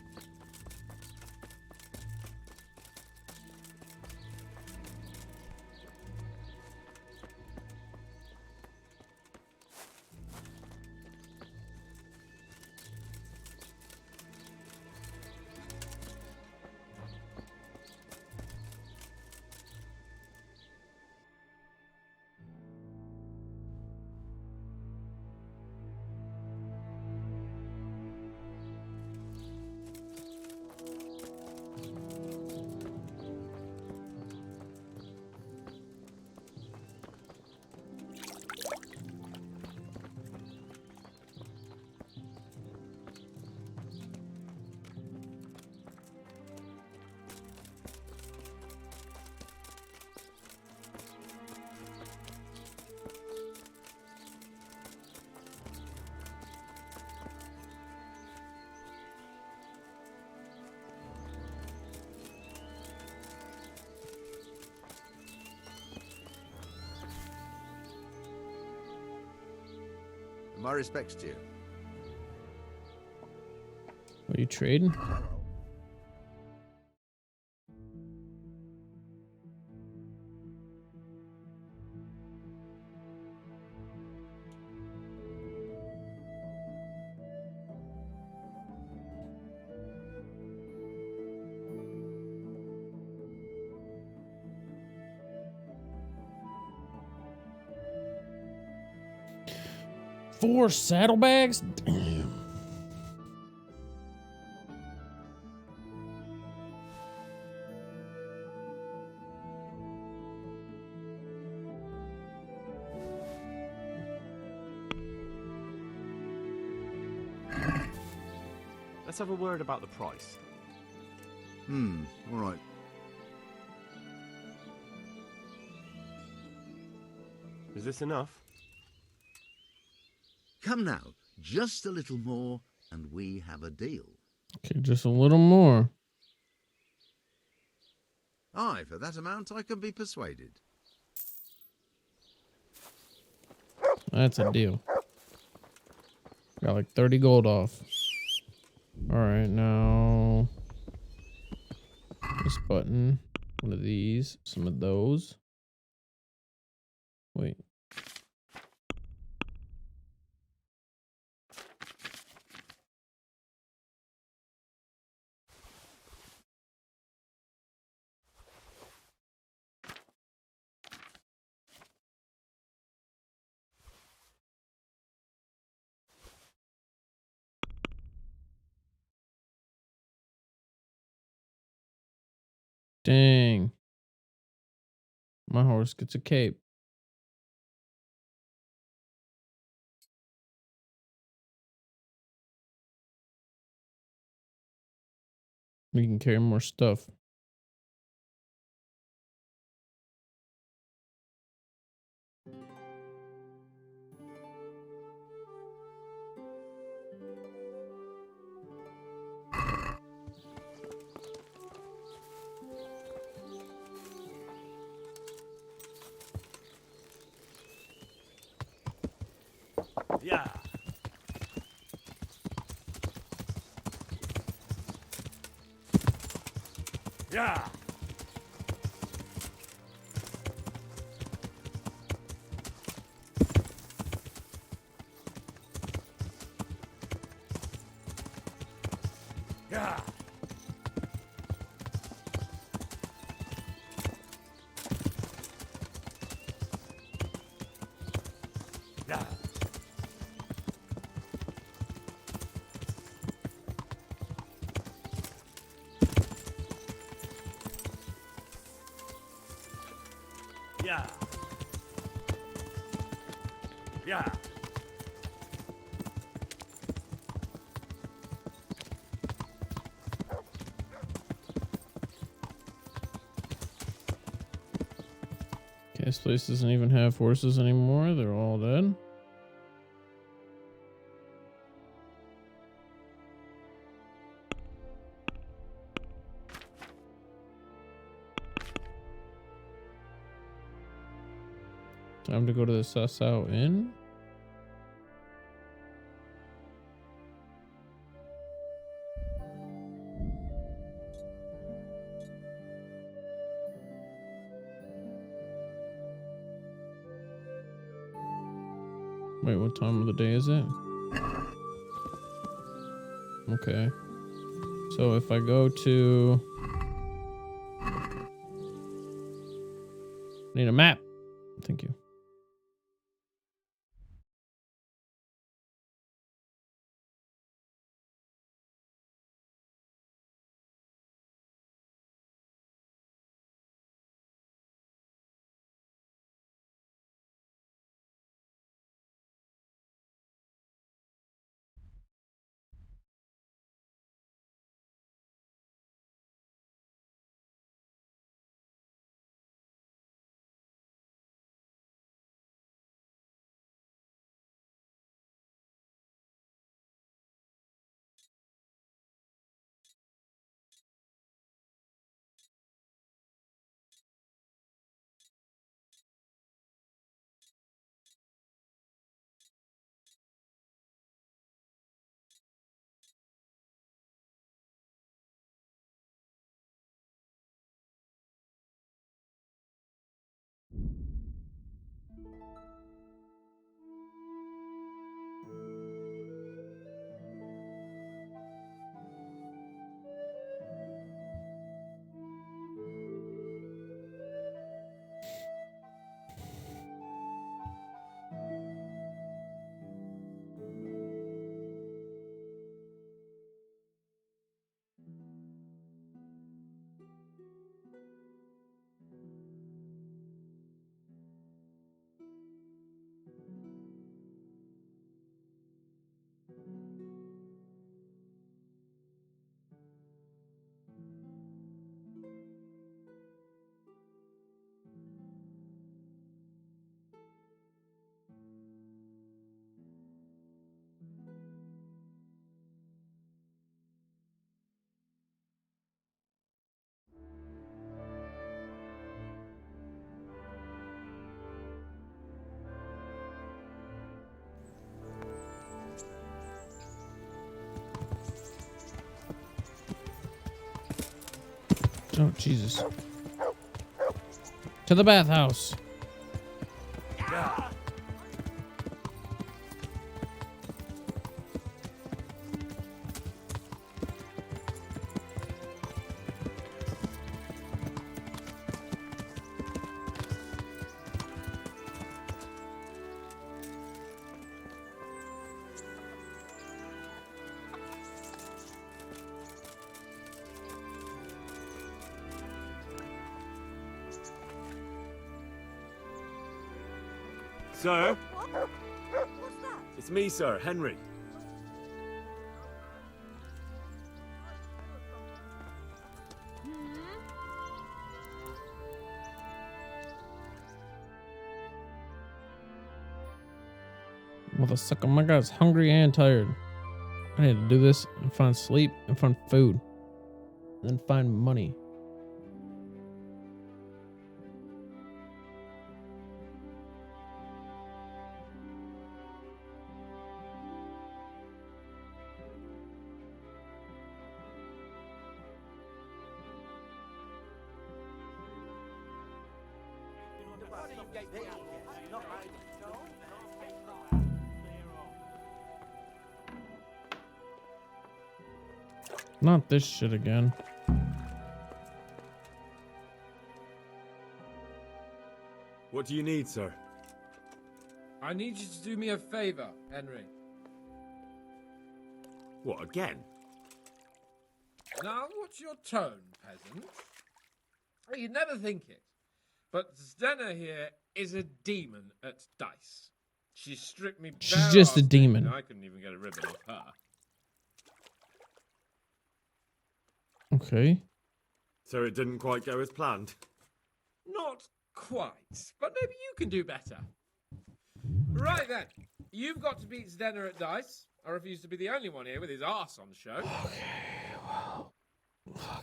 My respects to you. Are you trading? Four saddlebags? Damn. Let's have a word about the price. All right. Is this enough? Come now, just a little more, and we have a deal. Okay, just a little more. Aye, for that amount I can be persuaded. That's a deal. Got like 30 gold off. Alright, now this button, one of these, some of those. Wait. Dang. My horse gets a cape. We can carry more stuff. Yeah. Yeah. Yeah. Yeah. Yeah. Yeah. Okay, this place doesn't even have horses anymore. They're all dead. Time to go to the Sasau Inn. Wait, what time of the day is it? Okay. So if I go to... Need a map. Thank you. Oh, Jesus. To the bathhouse. Sir? It's me, sir, Henry. Motherfucker, my guy's hungry and tired. I need to do this and find sleep and find food. And then find money. Not this shit again. What do you need, sir? I need you to do me a favor, Henry. What, again? Now, what's your tone, peasant? You'd never think it, but Zdenna here is a demon at dice. She stripped me bare She's just a arse demon. naked. I couldn't even get a ribbon off her. Okay. So it didn't quite go as planned? Not quite, but maybe you can do better. Right then, you've got to beat Zdenna at dice. I refuse to be the only one here with his arse on the show. Okay, well.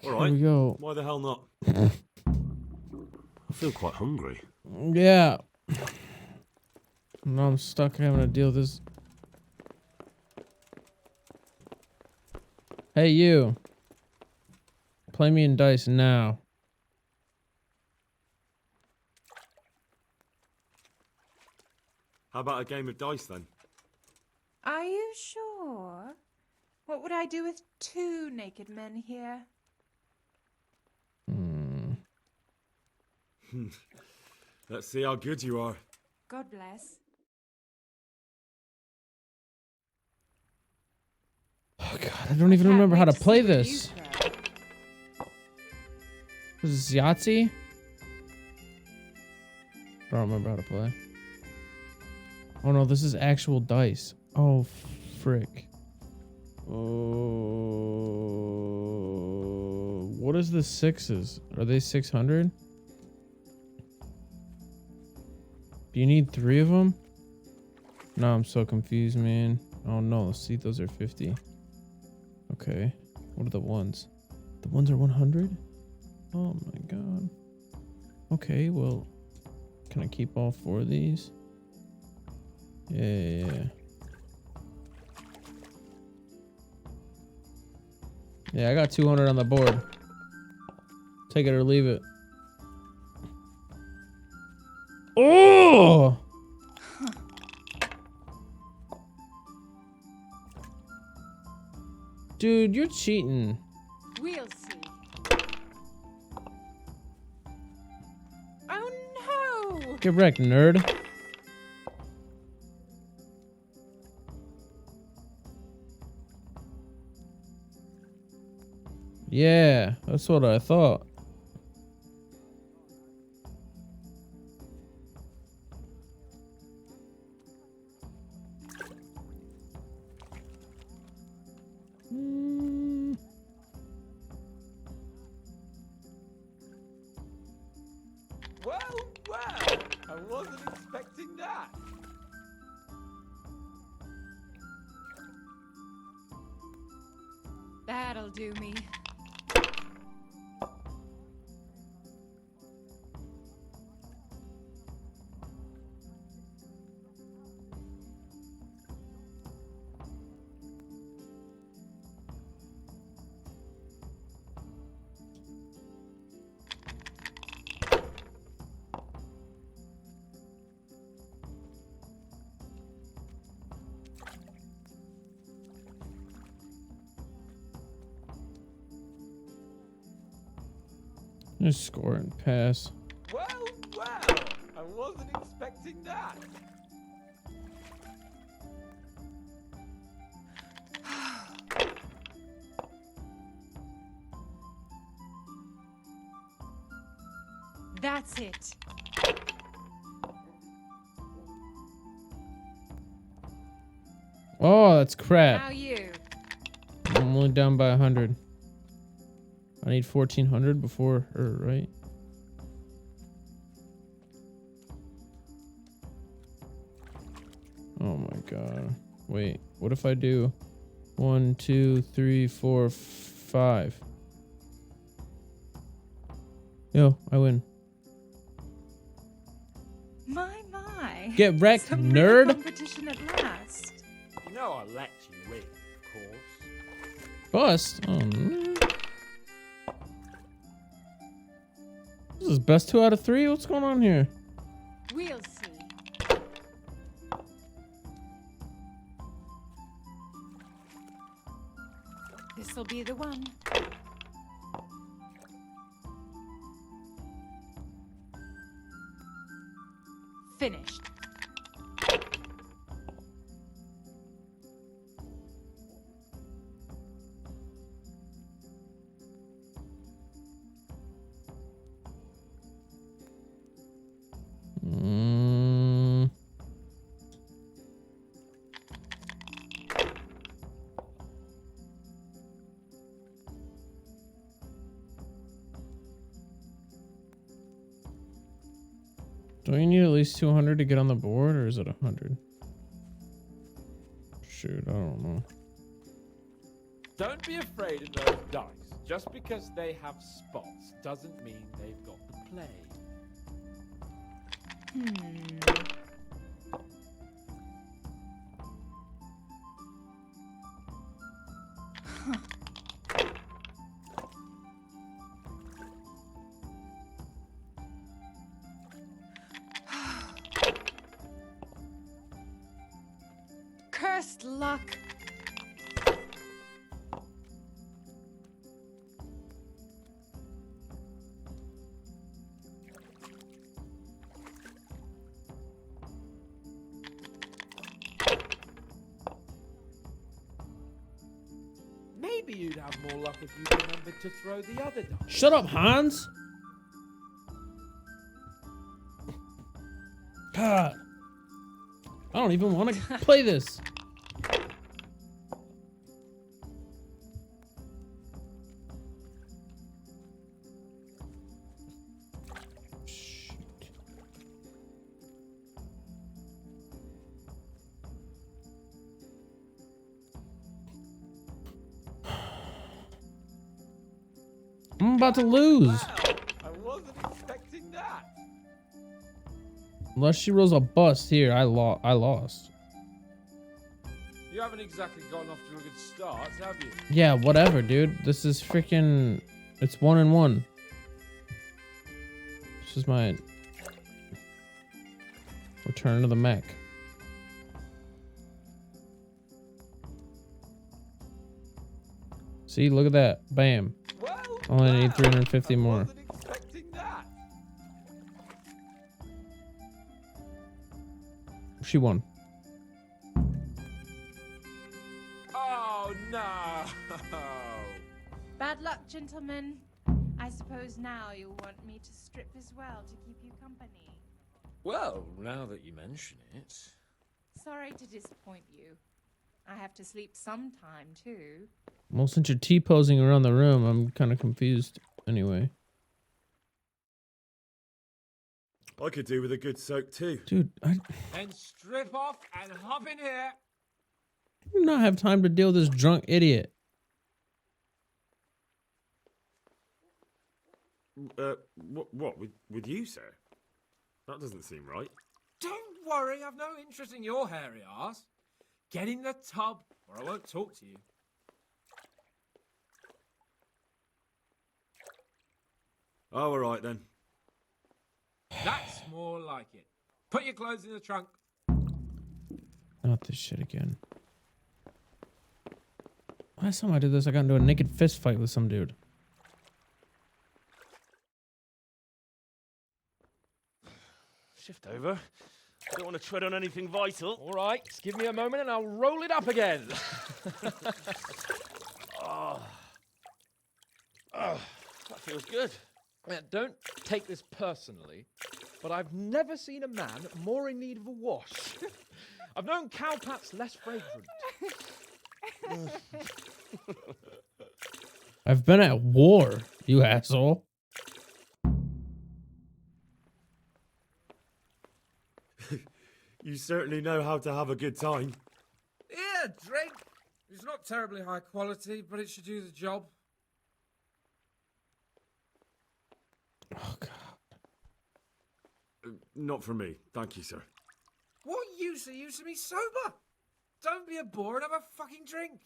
All right. Here we go. Why the hell not? I feel quite hungry. Yeah. Now I'm stuck having to deal with this. Hey, you. Play me in dice now. How about a game of dice then? Are you sure? What would I do with 2 naked men here? Let's see how good you are. God bless. Oh god, I don't even remember how to play this. Was this Yahtzee? I don't remember how to play. Oh no, this is actual dice. Oh frick. Oh, what is the 6s? Are they 600? Do you need 3 of them? No, I'm so confused, man. Oh no, see, those are 50. Okay, what are the ones? The ones are 100? Oh my god. Okay, well, can I keep all 4 of these? Yeah. Yeah, I got 200 on the board. Take it or leave it. Oh! Dude, you're cheating. We'll see. Oh no! Get wrecked, nerd. Yeah, that's what I thought. Well, I wasn't expecting that. That'll do me. Just score and pass. Well, I wasn't expecting that. That's it. Oh, that's crap. Now you. I'm only down by 100. I need 1400 before her, right? Oh my god. Wait, what if I do 1, 2, 3, 4, 5? Yo, I win. My. Get wrecked, Some nerd. competition at last. You know I'll let you win, of course. Bust? Oh, no. This is best 2 out of 3? What's going on here? We'll see. This'll be the one. Finished. Do you need at least 200 to get on the board, or is it 100? Shoot, I don't know. Don't be afraid of those dice. Just because they have spots doesn't mean they've got the plague. luck. Maybe you'd have more luck if you remembered to throw the other die. Shut up, Hans. God. I don't even want to play this. I'm about to lose. I wasn't expecting that. Unless she rolls a bust here, I lost. You haven't exactly gotten off to a good start, have you? Yeah, whatever, dude. This is freaking... It's 1-1. This is my... Return to the mech. See, look at that. Bam. Only need 350 more. She won. Oh no! Bad luck, gentlemen. I suppose now you'll want me to strip as well to keep you company. Well, now that you mention it. Sorry to disappoint you. I have to sleep sometime too. Well, since you're T-posing around the room, I'm kind of confused anyway. I could do with a good soak too. Dude, I Then strip off and hop in here. do not have time to deal with this drunk idiot. What with you, sir? That doesn't seem right. Don't worry, I've no interest in your hairy ass. Get in the tub, or I won't talk to you. Oh, all right then. That's more like it. Put your clothes in the trunk. Not this shit again. Last time I did this, I got into a naked fist fight with some dude. Shift over. I don't want to tread on anything vital. All right, just give me a moment and I'll roll it up again. Oh, that feels good. Don't take this personally, but I've never seen a man more in need of a wash. I've known cowpats less fragrant. I've been at war, you asshole. You certainly know how to have a good time. Yeah, drink. It's not terribly high quality, but it should do the job. Oh, God. Not for me. Thank you, sir. What use are you to me sober? Don't be a bore and have a fucking drink.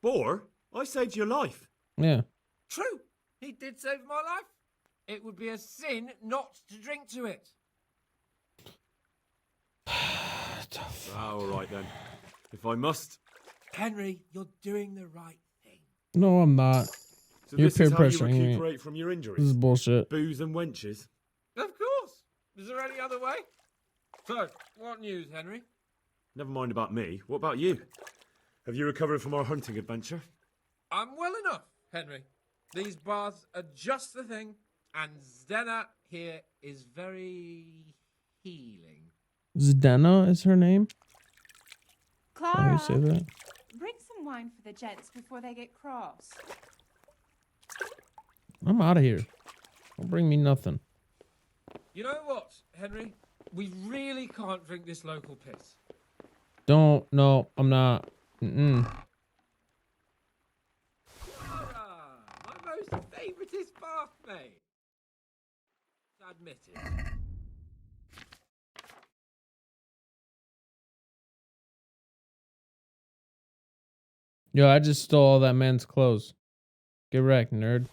Bore? I saved your life. Yeah. True. He did save my life. It would be a sin not to drink to it. All right then. If I must. Henry, you're doing the right thing. No, I'm not. So You're this peer is how you pressuring me. recuperate from your injuries. This is bullshit. Booze and wenches. Of course. Is there any other way? So, what news, Henry? Never mind about me. What about you? Have you recovered from our hunting adventure? I'm well enough, Henry. These baths are just the thing, and Zdena here is very healing. Zdena is her name? How do Clara, you say that? bring some wine for the gents before they get cross. I'm out of here. Don't bring me nothing. You know what, Henry? We really can't drink this local piss. Don't. No, I'm not. Mm-mm. Clara, my most favouriteest bathmate. Admit it. Yo, I just stole all that man's clothes. Get wrecked, nerd.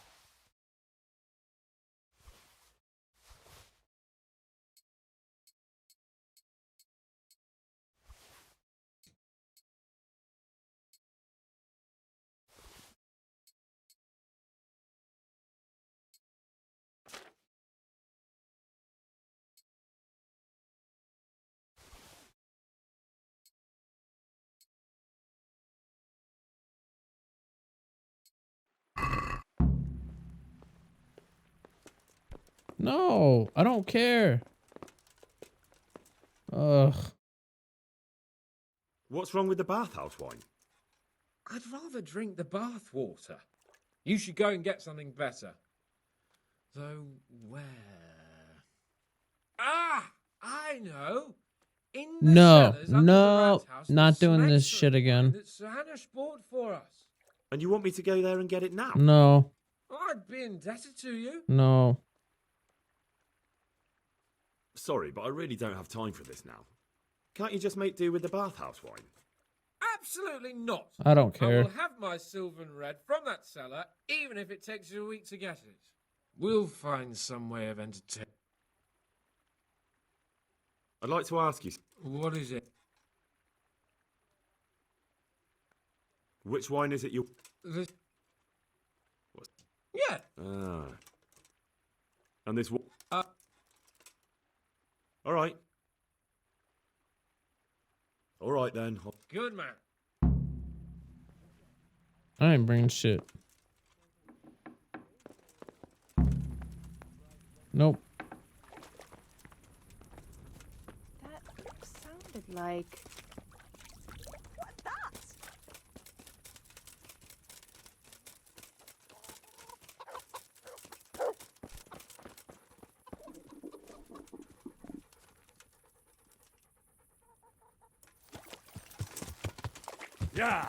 No, I don't care. Ugh. What's wrong with the bathhouse wine? I'd rather drink the bath water. You should go and get something better. Though where? Ah, I know. In the No, cellars under the no, rat house, not there's some doing this excellent shit again. wine that Sir Hannah bought for us. And you want me to go there and get it now? No, I'd be indebted to you. no. Sorry, but I really don't have time for this now. Can't you just make do with the bathhouse wine? Absolutely not. I don't care. I will have my Sylvan Red from that cellar, even if it takes you a week to get it. We'll find some way of entertaining. I'd like to ask you... What is it? Which wine is it you... This... What? Yeah. Ah. And this... All right. All right, then. Good man. I ain't bringing shit. Nope. That sounded like... What's that? Yeah.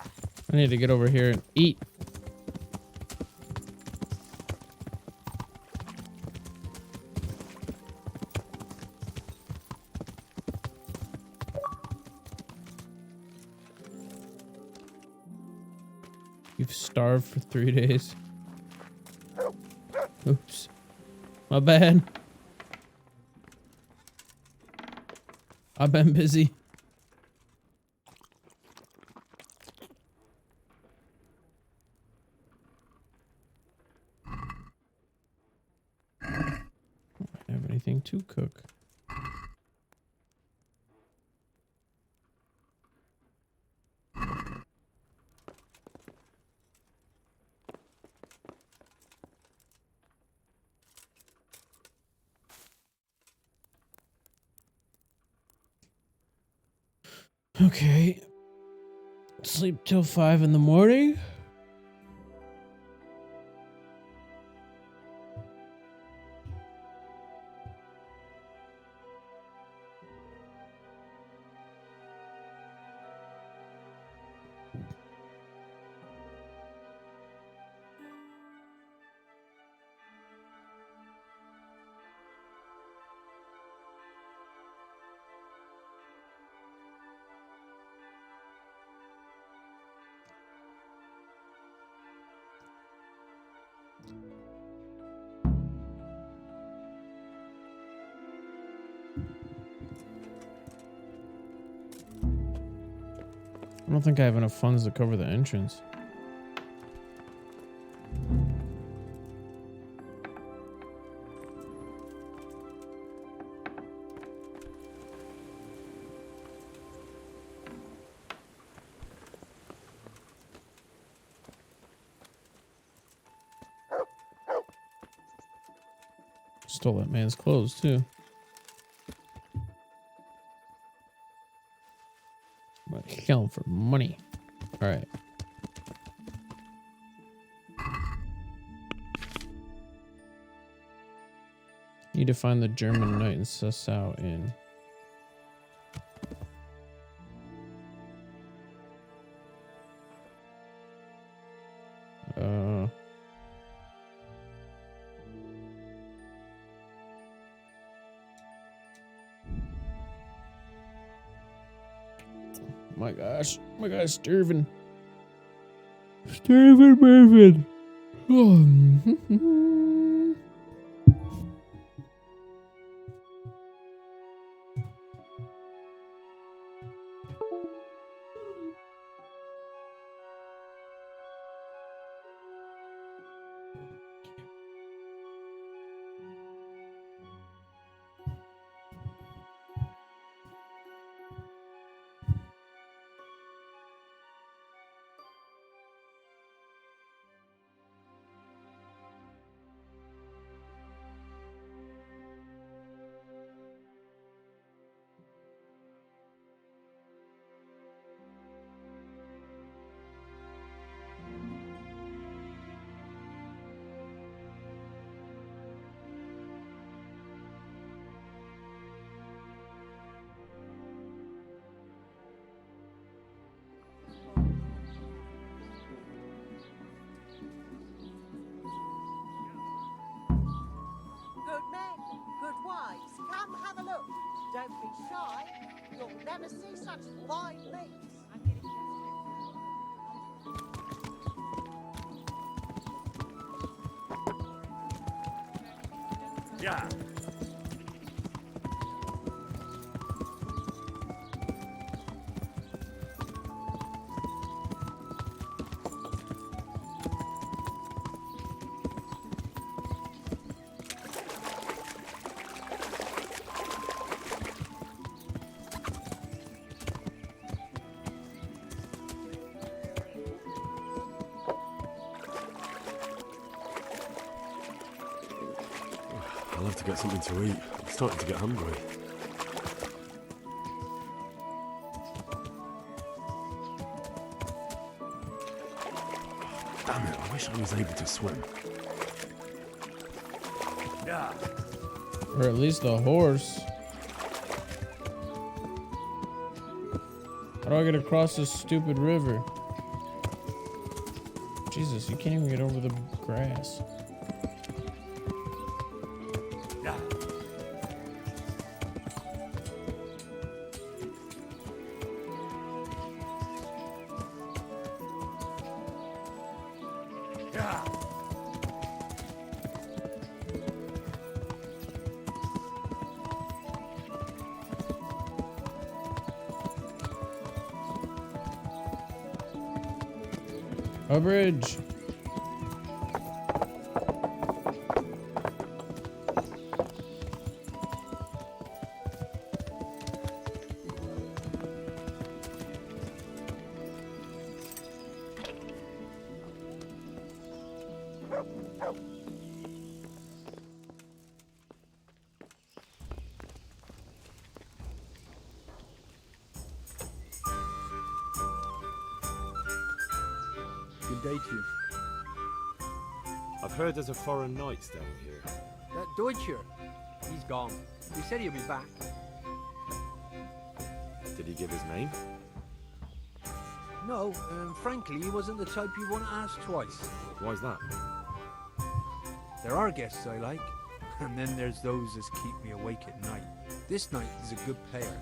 I need to get over here and eat. You've starved for 3 days. Oops. My bad. I've been busy. Don't have anything to cook. Okay. Sleep till 5 in the morning. I don't think I have enough funds to cover the entrance. Stole that man's clothes too. I'm gonna kill him for money. All right. Need to find the German knight and suss out in. My gosh, starving. Stephen Mervyn. Good men, good wives, come have a look. Don't be shy. You'll never see such fine meats. Yeah. I'll have to get something to eat. I'm starting to get hungry. Damn it, I wish I was able to swim. Yeah. Or at least the horse. How do I get across this stupid river? Jesus, you can't even get over the grass. Yeah. Yeah. A bridge. Good day to you. I've heard there's a foreign knights down here. That Deutscher, he's gone. He said he'll be back. Did he give his name? No, frankly, he wasn't the type you want to ask twice. Why's that? There are guests I like, and then there's those that keep me awake at night. This knight is a good player,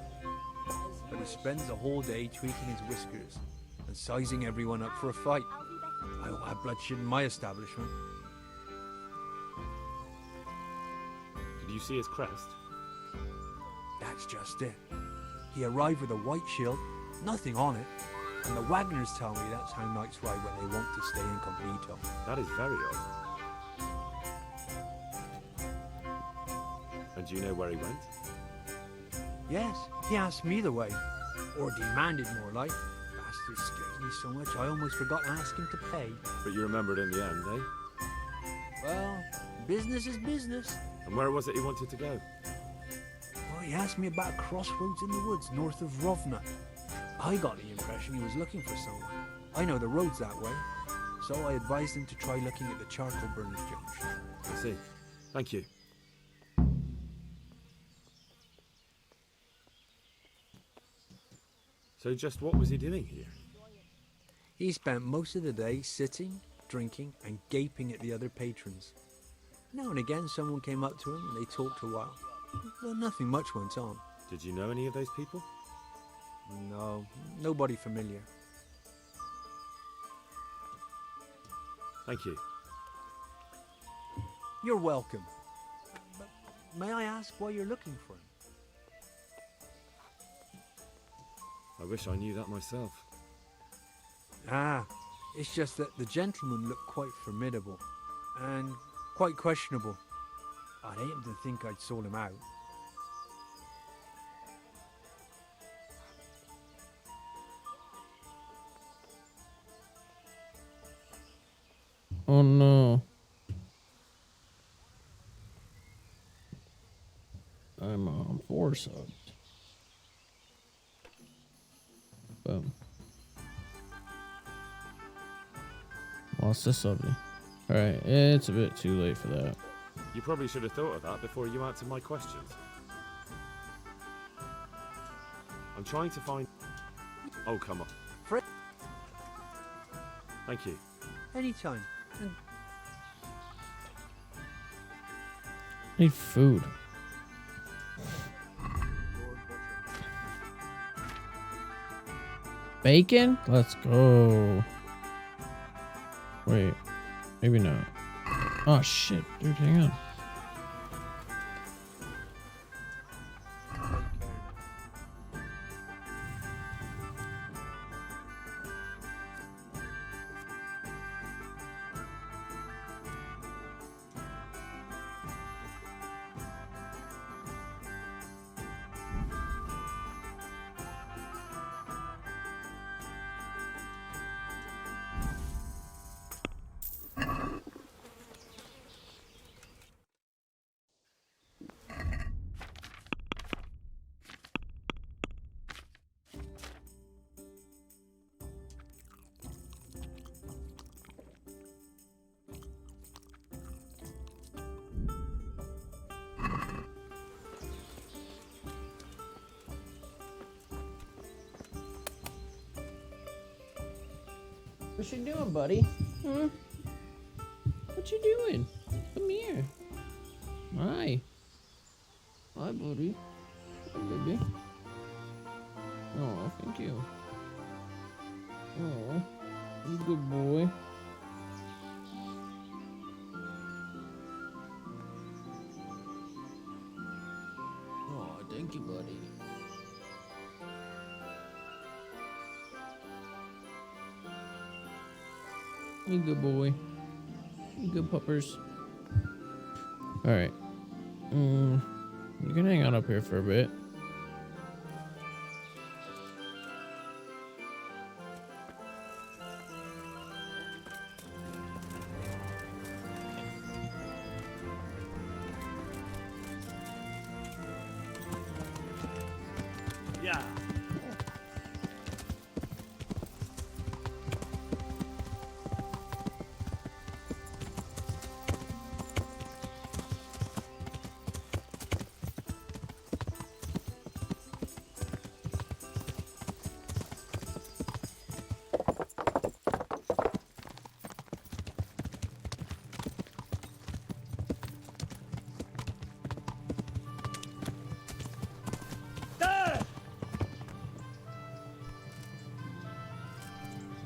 but he spends the whole day tweaking his whiskers and sizing everyone up for a fight. I won't have bloodshed in my establishment. Did you see his crest? That's just it. He arrived with a white shield, nothing on it, and the Wagners tell me that's how knights ride when they want to stay incognito. That is very odd. And do you know where he went? Yes, he asked me the way, or demanded more like. Bastard scares me so much I almost forgot to ask him to pay. But you remembered in the end, eh? Well, business is business. And where was it he wanted to go? Well, he asked me about crossroads in the woods north of Rovna. I got the impression he was looking for someone. I know the roads that way, so I advised him to try looking at the charcoal burners junction. I see. Thank you. So just what was he doing here? He spent most of the day sitting, drinking, and gaping at the other patrons. Now and again someone came up to him and they talked a while, but nothing much went on. Did you know any of those people? No, nobody familiar. Thank you. You're welcome. But may I ask why you're looking for him? I wish I knew that myself. Ah, it's just that the gentleman looked quite formidable and quite questionable. I'd hate him to think I'd sold him out. Oh no. I'm on 4 subs. Boom. Lost the sub. Alright, it's a bit too late for that. You probably should have thought of that before you answered my questions. I'm trying to find... Oh, come on. Thank you. Anytime. And Need food. Bacon? Let's go. Wait. Maybe not. Oh shit, dude, hang on. What you doing, buddy? Hmm? What you doing? Come here. Hi. Hi, buddy. Hi, baby. Oh, thank you. Oh, you good boy. Oh, thank you, buddy. You good boy. You good puppers. Alright. You can hang out up here for a bit. Yeah.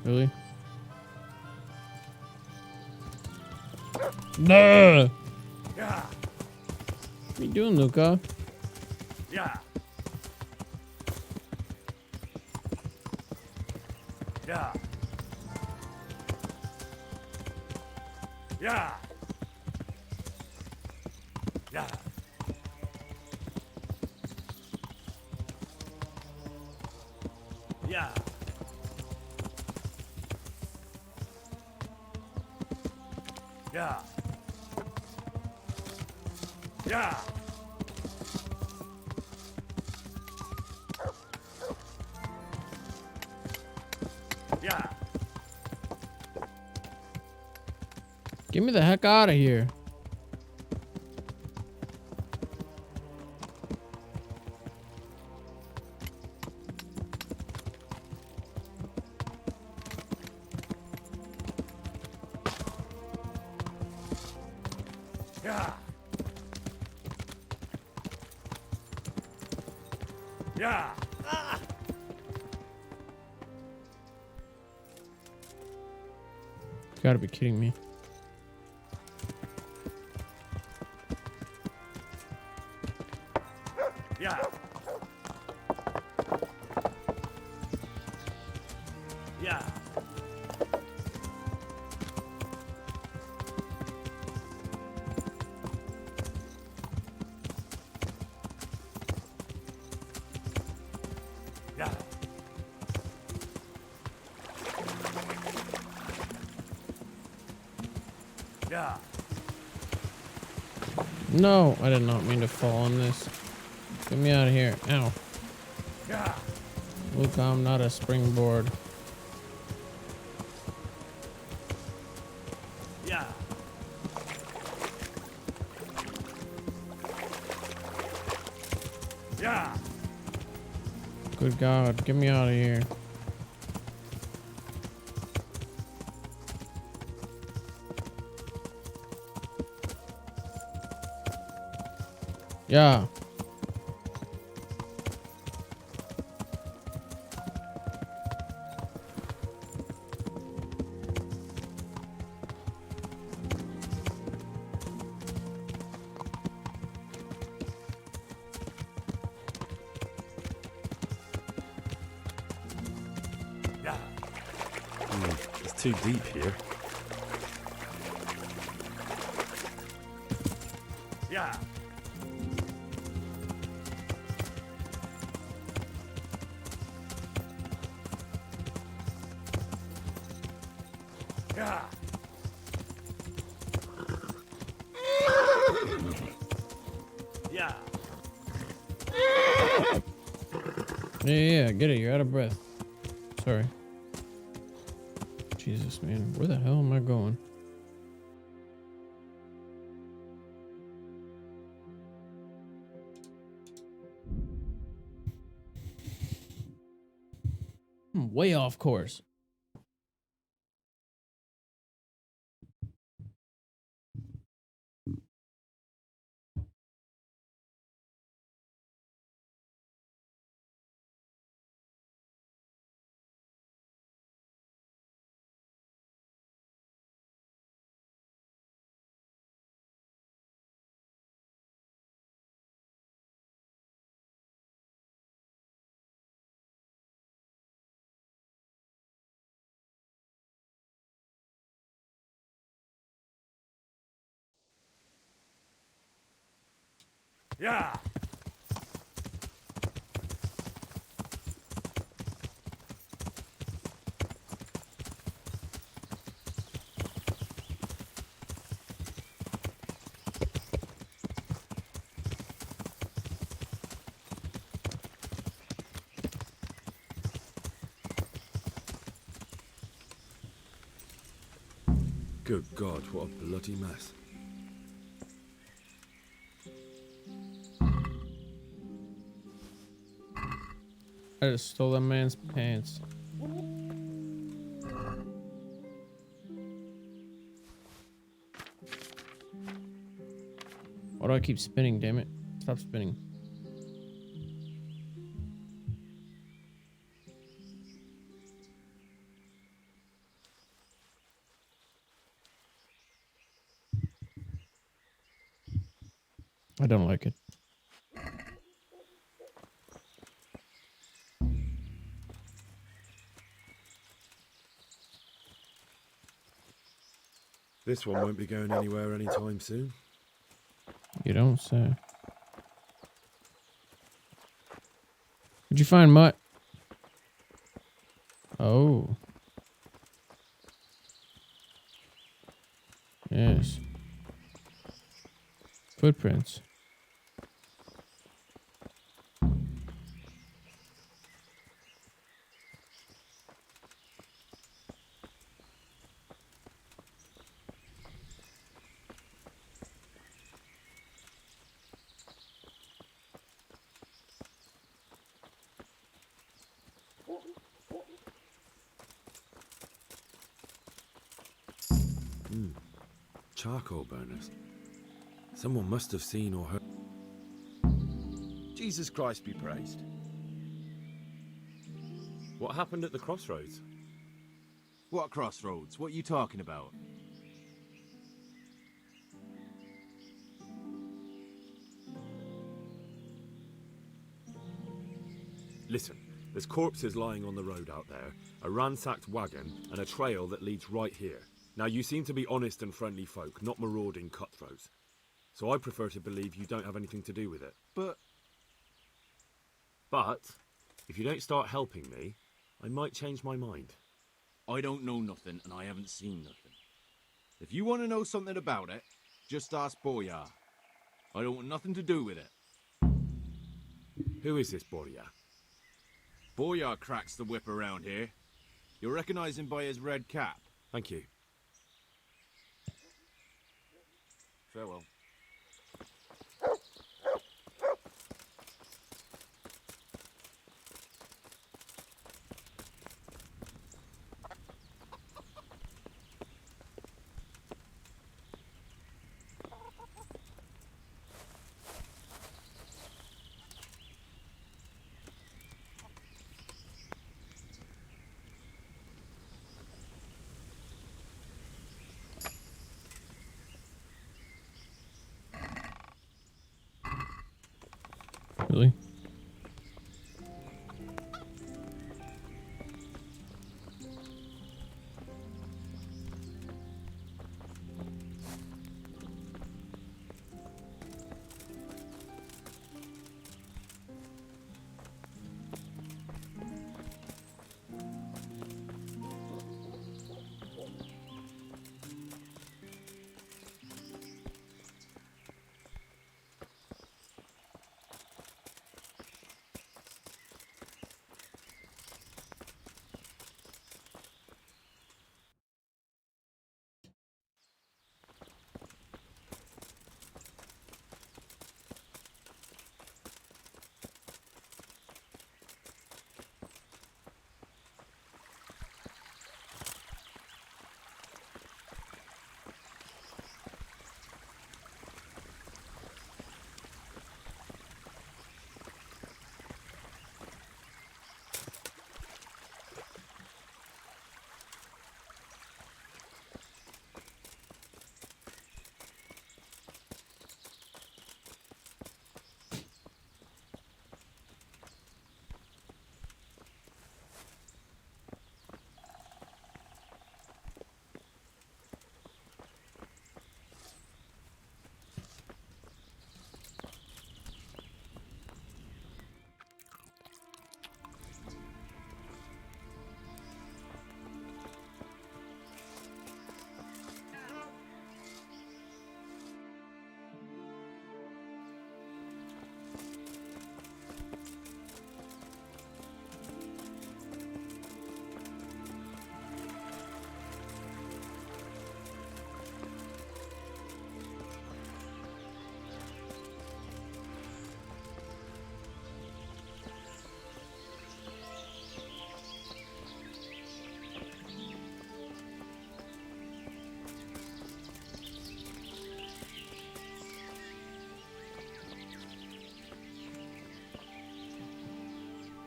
Really? No. Yeah. What are you doing, Luca? Yeah. Yeah. Yeah. Yeah. Yeah. Yeah. Yeah. Yeah. Get me the heck out of here. Yeah. Yeah. Ah. You gotta be kidding me. Yeah. Yeah. Yeah. Yeah. No, I did not mean to fall on this. Get me out of here. Ow. Yeah. Look, I'm not a springboard. Yeah. Yeah. Good God, get me out of here. Yeah. Yeah. It's too deep here. Yeah. Yeah. Yeah. Yeah, get it. You're out of breath. Sorry. Jesus, man. Where the hell am I going? I'm way off course. Yeah. Good God, what a bloody mess. I just stole that man's pants. Why do I keep spinning, damn it? Stop spinning. I don't like it. This one won't be going anywhere anytime soon. You don't say. What'd you find, Mutt? Oh. Yes. Footprints. Charcoal burners. Someone must have seen or heard. Jesus Christ be praised. What happened at the crossroads? What crossroads? What are you talking about? Listen, there's corpses lying on the road out there, a ransacked wagon, and a trail that leads right here. Now, you seem to be honest and friendly folk, not marauding cutthroats. So I prefer to believe you don't have anything to do with it. But, if you don't start helping me, I might change my mind. I don't know nothing, and I haven't seen nothing. If you want to know something about it, just ask Boyar. I don't want nothing to do with it. Who is this Boyar? Boyar cracks the whip around here. You'll recognize him by his red cap. Thank you. Farewell. Really?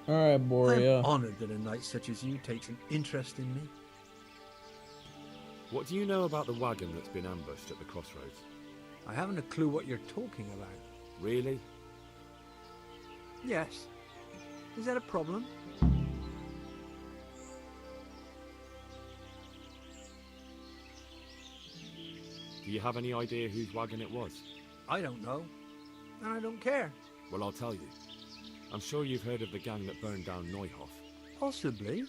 All right, Boria. I'm honoured that a knight such as you takes an interest in me. What do you know about the wagon that's been ambushed at the crossroads? I haven't a clue what you're talking about. Really? Yes. Is that a problem? Do you have any idea whose wagon it was? I don't know. And I don't care. Well, I'll tell you. I'm sure you've heard of the gang that burned down Neuhof. Possibly.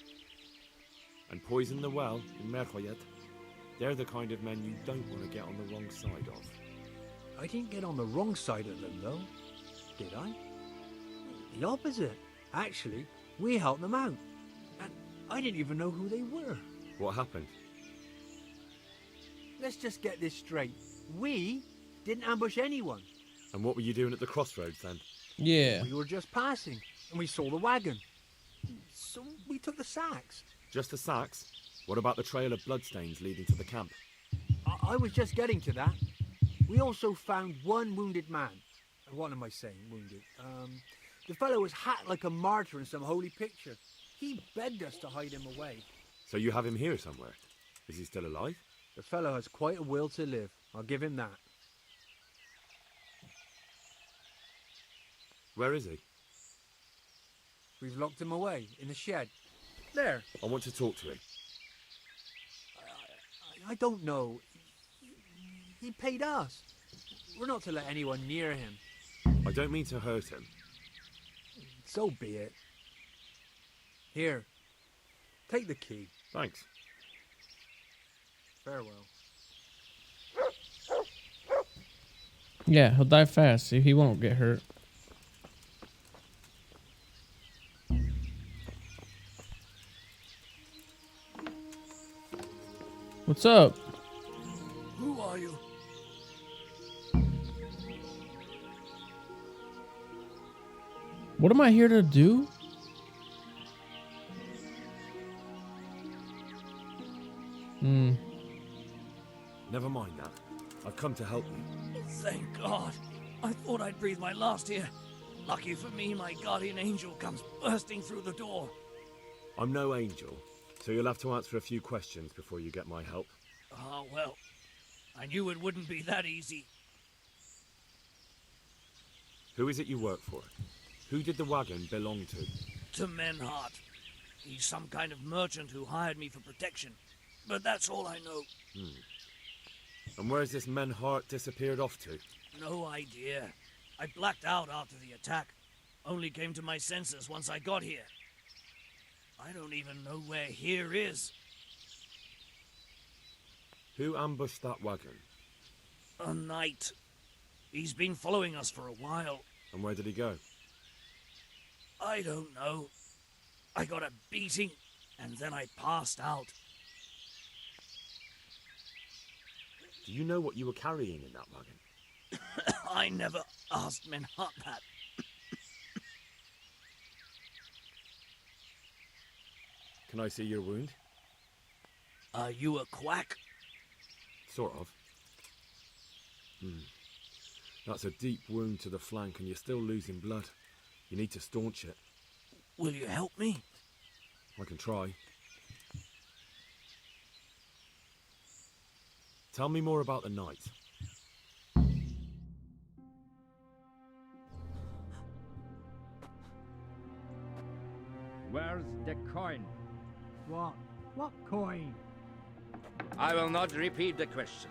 And poisoned the well in Merchoyet. They're the kind of men you don't want to get on the wrong side of. I didn't get on the wrong side of them, though. Did I? The opposite. Actually, we helped them out. And I didn't even know who they were. What happened? Let's just get this straight. We didn't ambush anyone. And what were you doing at the crossroads then? Yeah. We were just passing, and we saw the wagon. So we took the sacks. Just the sacks? What about the trail of bloodstains leading to the camp? I was just getting to that. We also found one wounded man. What am I saying, wounded? The fellow was hacked like a martyr in some holy picture. He begged us to hide him away. So you have him here somewhere? Is he still alive? The fellow has quite a will to live. I'll give him that. Where is he? We've locked him away in the shed. There. I want to talk to him. I don't know. He paid us. We're not to let anyone near him. I don't mean to hurt him. So be it. Here. Take the key. Thanks. Farewell. Yeah, he'll die fast. See, he won't get hurt. What's up? Who are you? What am I here to do? Never mind that. I've come to help you. Thank God. I thought I'd breathe my last here. Lucky for me, my guardian angel comes bursting through the door. I'm no angel, so you'll have to answer a few questions before you get my help. Ah, well. I knew it wouldn't be that easy. Who is it you work for? Who did the wagon belong to? To Menhart. He's some kind of merchant who hired me for protection. But that's all I know. And where's this Menhart disappeared off to? No idea. I blacked out after the attack. Only came to my senses once I got here. I don't even know where here is. Who ambushed that wagon? A knight. He's been following us for a while. And where did he go? I don't know. I got a beating, and then I passed out. Do you know what you were carrying in that wagon? I never asked Menhart that. Can I see your wound? Are you a quack? Sort of. That's a deep wound to the flank and you're still losing blood. You need to staunch it. Will you help me? I can try. Tell me more about the night. Where's the coin? What? What coin? I will not repeat the question.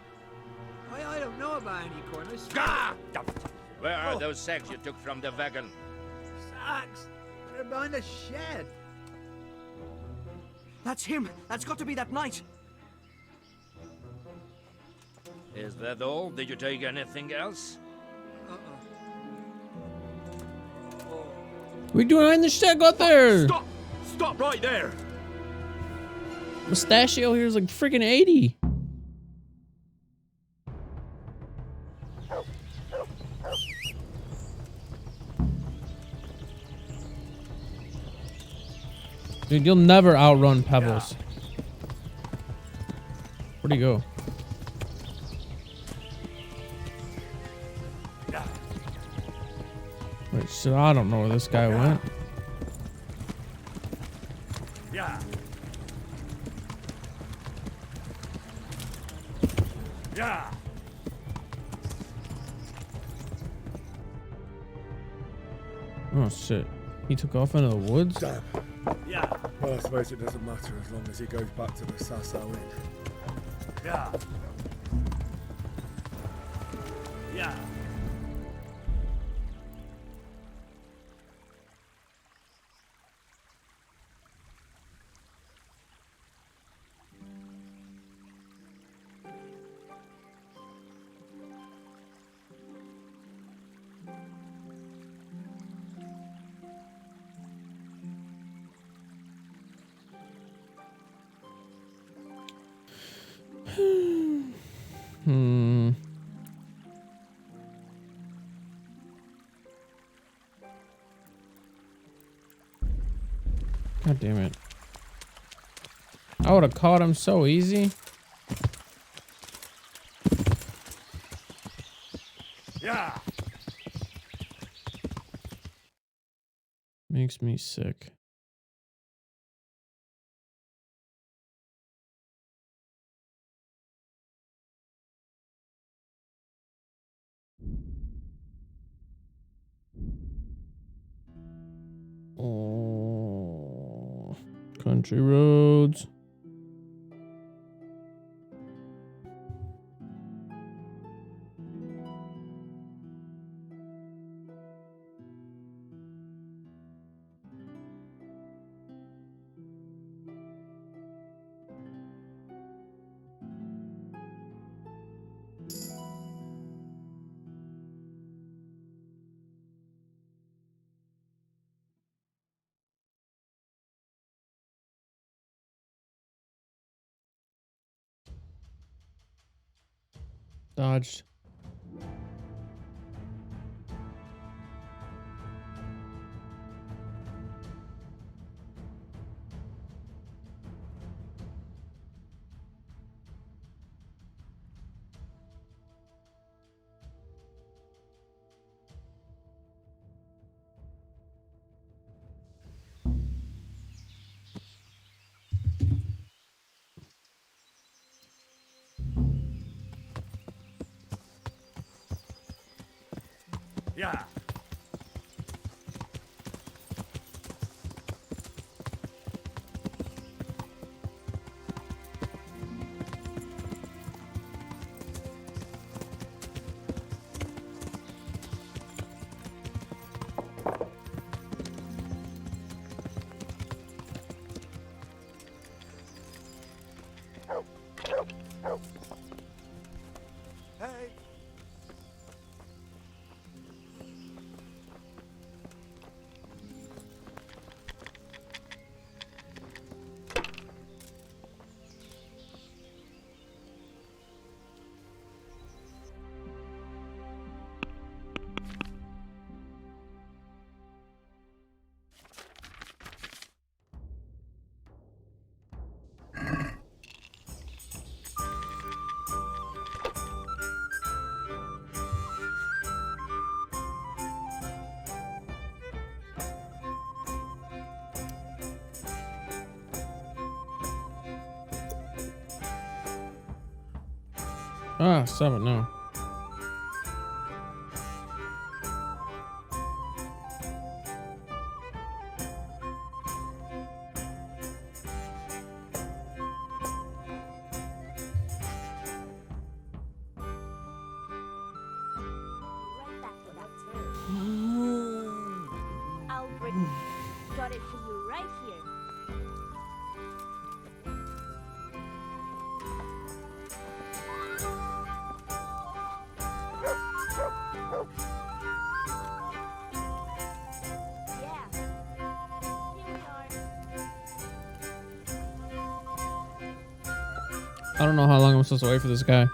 I don't know about any coin. I swear. Gah! Where are those sacks you took from the wagon? Sacks? They're behind the shed. That's him. That's got to be that knight. Is that all? Did you take anything else? What are you doing in the shed? Go out there! Stop! Stop right there! Mustachio here is like freaking 80. Dude, you'll never outrun Pebbles. Where'd he go? Wait, so I don't know where this guy went. Yeah. Yeah. Oh shit. He took off into the woods? Damn. Yeah. Well, I suppose it doesn't matter as long as he goes back to the Sasau Inn. Yeah. Yeah. God damn it. I would have caught him so easy. Yeah. Makes me sick. Oh. Country roads. Dodged. Yeah. Hey! Ah, 7 now. I'll bring. Got it for you right here. Yeah. Here we are. I don't know how long I'm supposed to wait for this guy.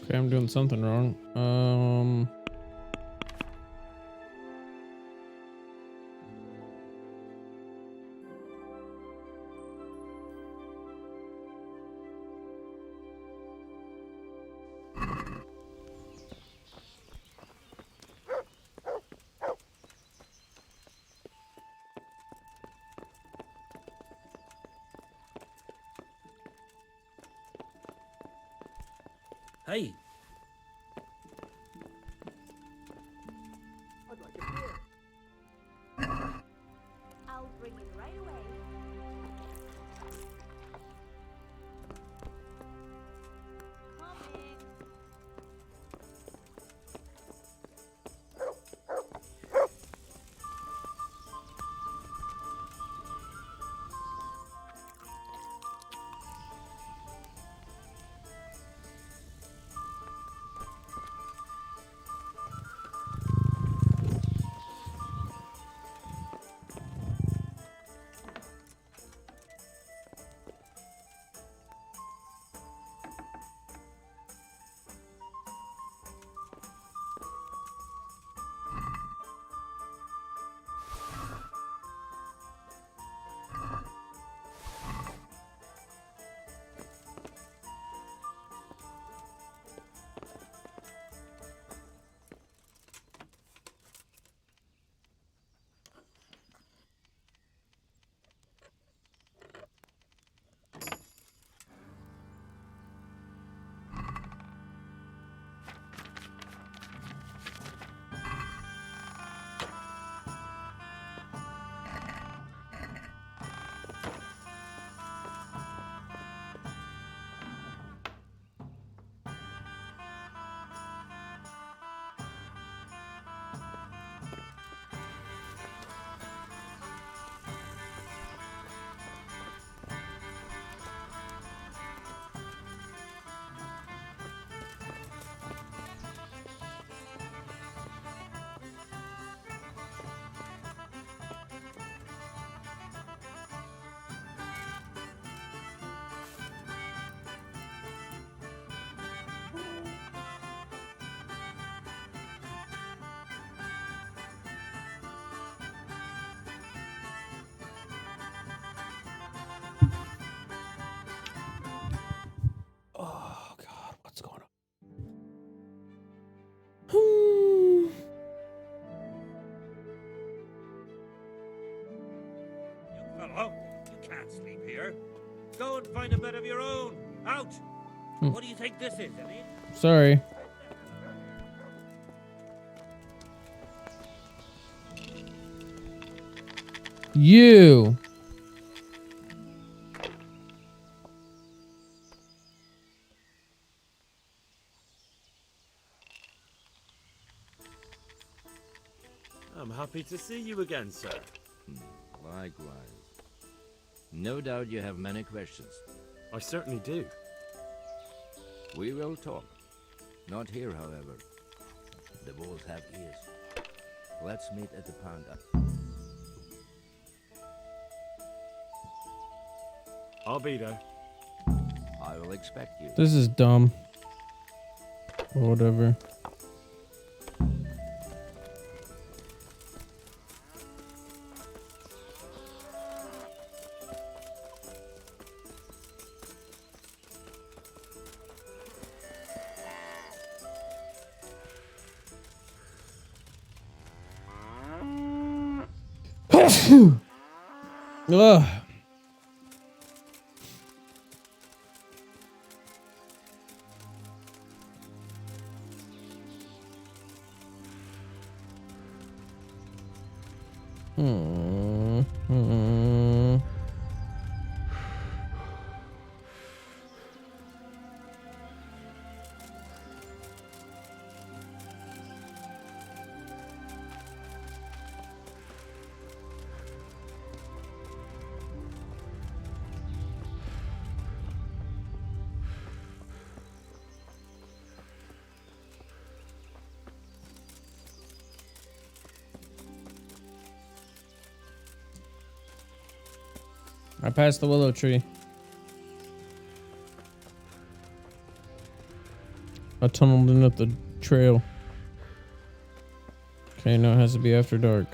Okay, I'm doing something wrong. Hey, I'd like a beer. I'll bring it right away. Coming. find a bed of your own. Out! What do you think this is, I mean? Sorry. You. I'm happy to see you again, sir. Likewise. No doubt you have many questions. I certainly do. We will talk. Not here, however. The wolves have ears. Let's meet at the pond. I'll be there. I will expect you. This is dumb. Or whatever. Ugh. I passed the willow tree. I tunneled in up the trail. Okay, now it has to be after dark.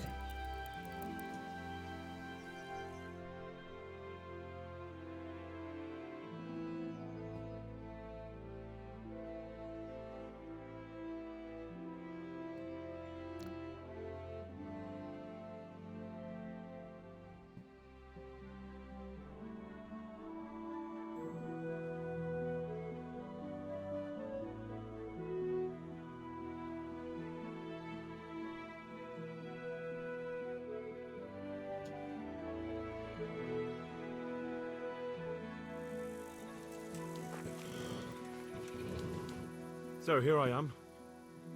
So here I am.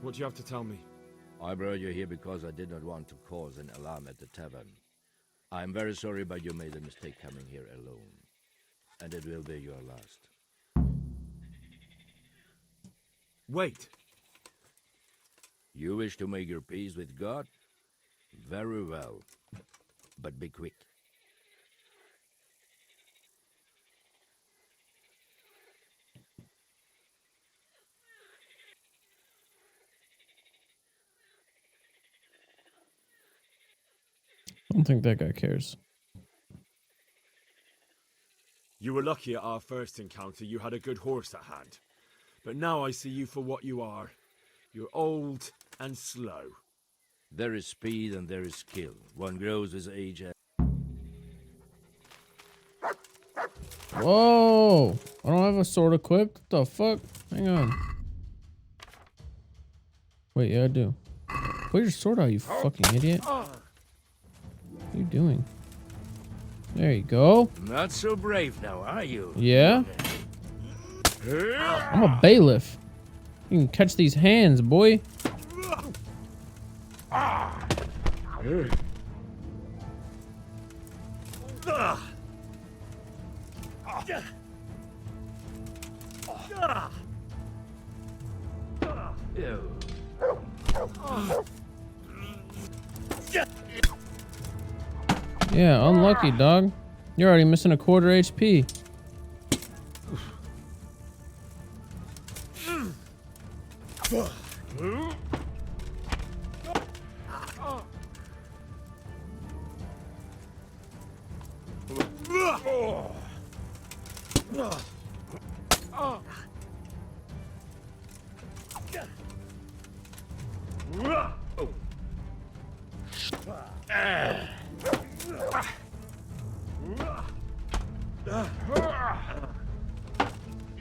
What do you have to tell me? I brought you here because I did not want to cause an alarm at the tavern. I'm very sorry, but you made a mistake coming here alone. And it will be your last. Wait. You wish to make your peace with God? Very well. But be quick. I don't think that guy cares. You were lucky at our first encounter you had a good horse at hand. But now I see you for what you are. You're old and slow. There is speed and there is skill. One grows with age. Whoa! I don't have a sword equipped. What the fuck? Hang on. Wait, yeah, I do. Put your sword out, you fucking idiot. What are you doing? There you go. Not so brave now, are you? Yeah? I'm a bailiff. You can catch these hands, boy. Yeah, unlucky, dog. You're already missing a quarter HP.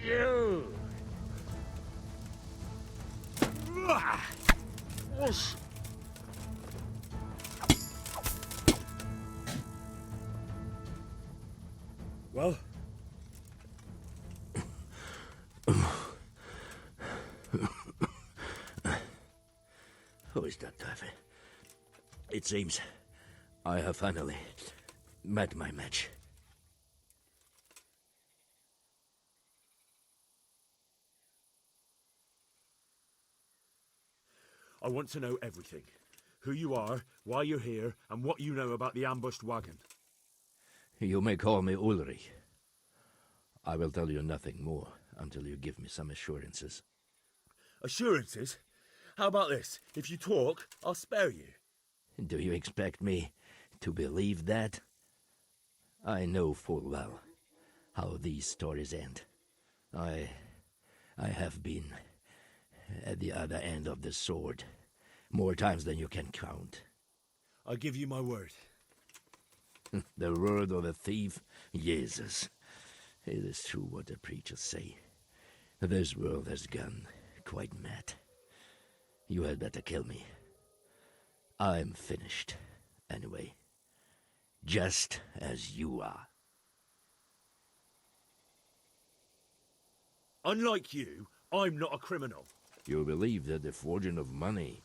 You! Well? Who is that, Davy? It seems I have finally met my match. I want to know everything. Who you are, why you're here, and what you know about the ambushed wagon. You may call me Ulrich. I will tell you nothing more until you give me some assurances. Assurances? How about this? If you talk, I'll spare you. Do you expect me to believe that? I know full well how these stories end. I have been at the other end of the sword more times than you can count. I give you my word. The word of a thief? Jesus. It is true what the preachers say. This world has gone quite mad. You had better kill me. I'm finished, anyway. Just as you are. Unlike you, I'm not a criminal. You believe that the forging of money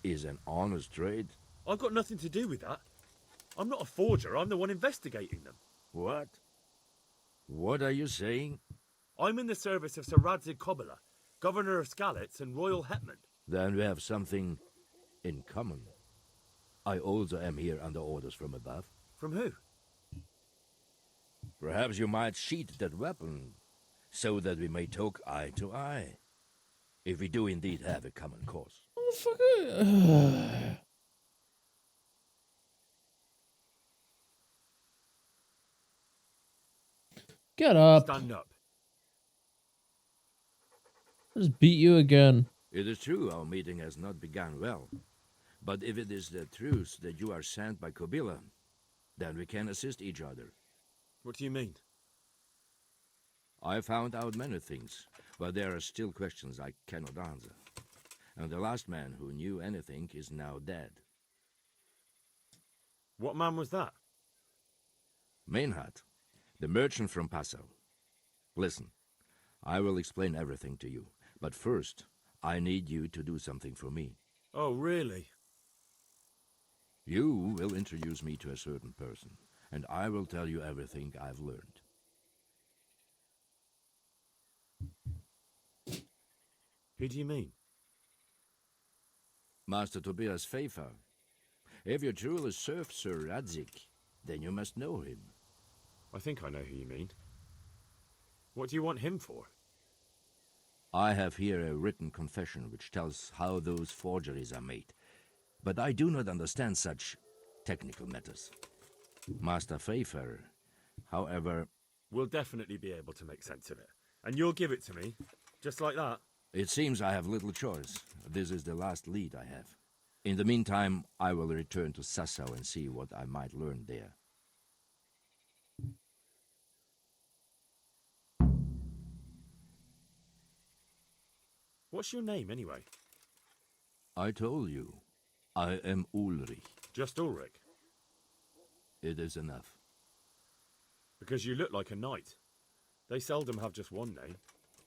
is an honest trade? I've got nothing to do with that. I'm not a forger, I'm the one investigating them. What? What are you saying? I'm in the service of Sir Radzig Kobyla, Governor of Skalitz and Royal Hetman. Then we have something in common. I also am here under orders from above. From who? Perhaps you might sheath that weapon, so that we may talk eye to eye. If we do indeed have a common cause. Motherfucker. Get up. Stand up. I'll just beat you again. It is true our meeting has not begun well. But if it is the truth that you are sent by Kobyla, then we can assist each other. What do you mean? I found out many things, but there are still questions I cannot answer. And the last man who knew anything is now dead. What man was that? Meinhard, the merchant from Passau. Listen, I will explain everything to you, but first, I need you to do something for me. Oh, really? You will introduce me to a certain person, and I will tell you everything I've learned. Who do you mean? Master Tobias Pfeiffer. If you truly serve Sir Radzig, then you must know him. I think I know who you mean. What do you want him for? I have here a written confession which tells how those forgeries are made, but I do not understand such technical matters. Master Pfeiffer, however... We'll definitely be able to make sense of it. And you'll give it to me, just like that? It seems I have little choice. This is the last lead I have. In the meantime, I will return to Sassau and see what I might learn there. What's your name, anyway? I told you. I am Ulrich. Just Ulrich? It is enough. Because you look like a knight. They seldom have just one name.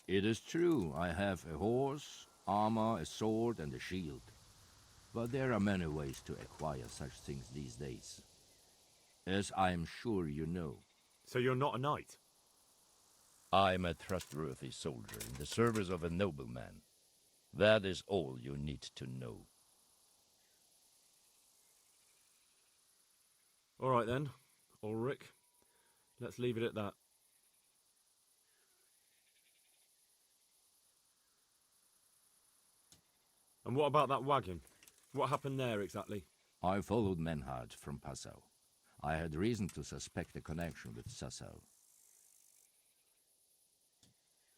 It is true. I have a horse, armor, a sword, and a shield. But there are many ways to acquire such things these days. As I am sure you know. So you're not a knight? I am a trustworthy soldier in the service of a nobleman. That is all you need to know. All right then, Ulrich. Let's leave it at that. And what about that wagon? What happened there exactly? I followed Meinhard from Passau. I had reason to suspect a connection with Sassau.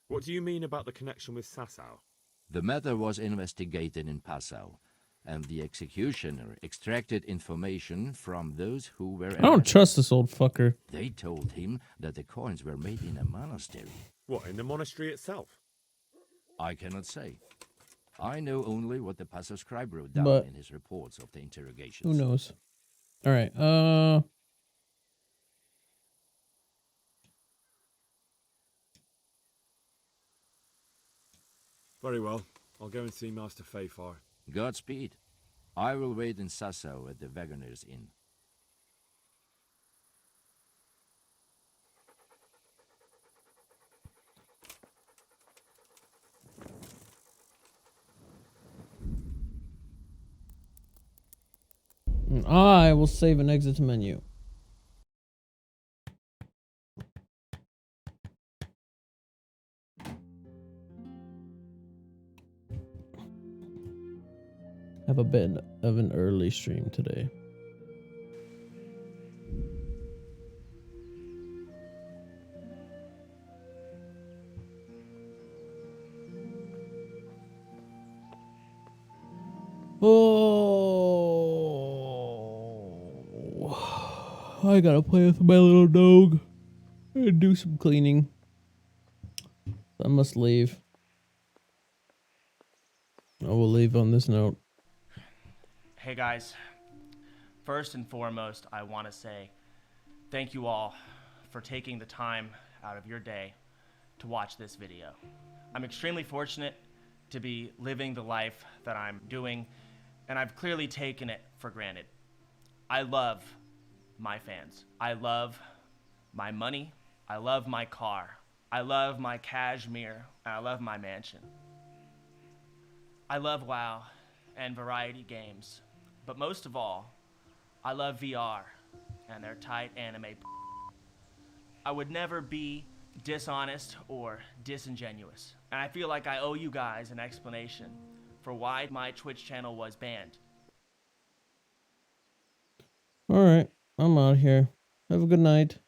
What do you mean about the connection with Sassau? The matter was investigated in Passau, and the executioner extracted information from those who were I don't arrested. trust this old fucker. They told him that the coins were made in a monastery. What, in the monastery itself? I cannot say. I know only what the passer scribe wrote down But in his reports of the interrogations. who knows? All right. Very well. I'll go and see Master Fayfar. Godspeed. I will wait in Sasau at the Wagoner's Inn. And I will save and exit menu. Have a bit of an early stream today. Oh, I gotta play with my little dog and do some cleaning. I must leave. I will leave on this note. Hey guys, first and foremost, I want to say thank you all for taking the time out of your day to watch this video. I'm extremely fortunate to be living the life that I'm doing, and I've clearly taken it for granted. I love my fans. I love my money. I love my car. I love my cashmere. And I love my mansion. I love WoW and variety games. But most of all, I love VR and their tight anime. I would never be dishonest or disingenuous. And I feel like I owe you guys an explanation for why my Twitch channel was banned. All right, I'm out here. Have a good night.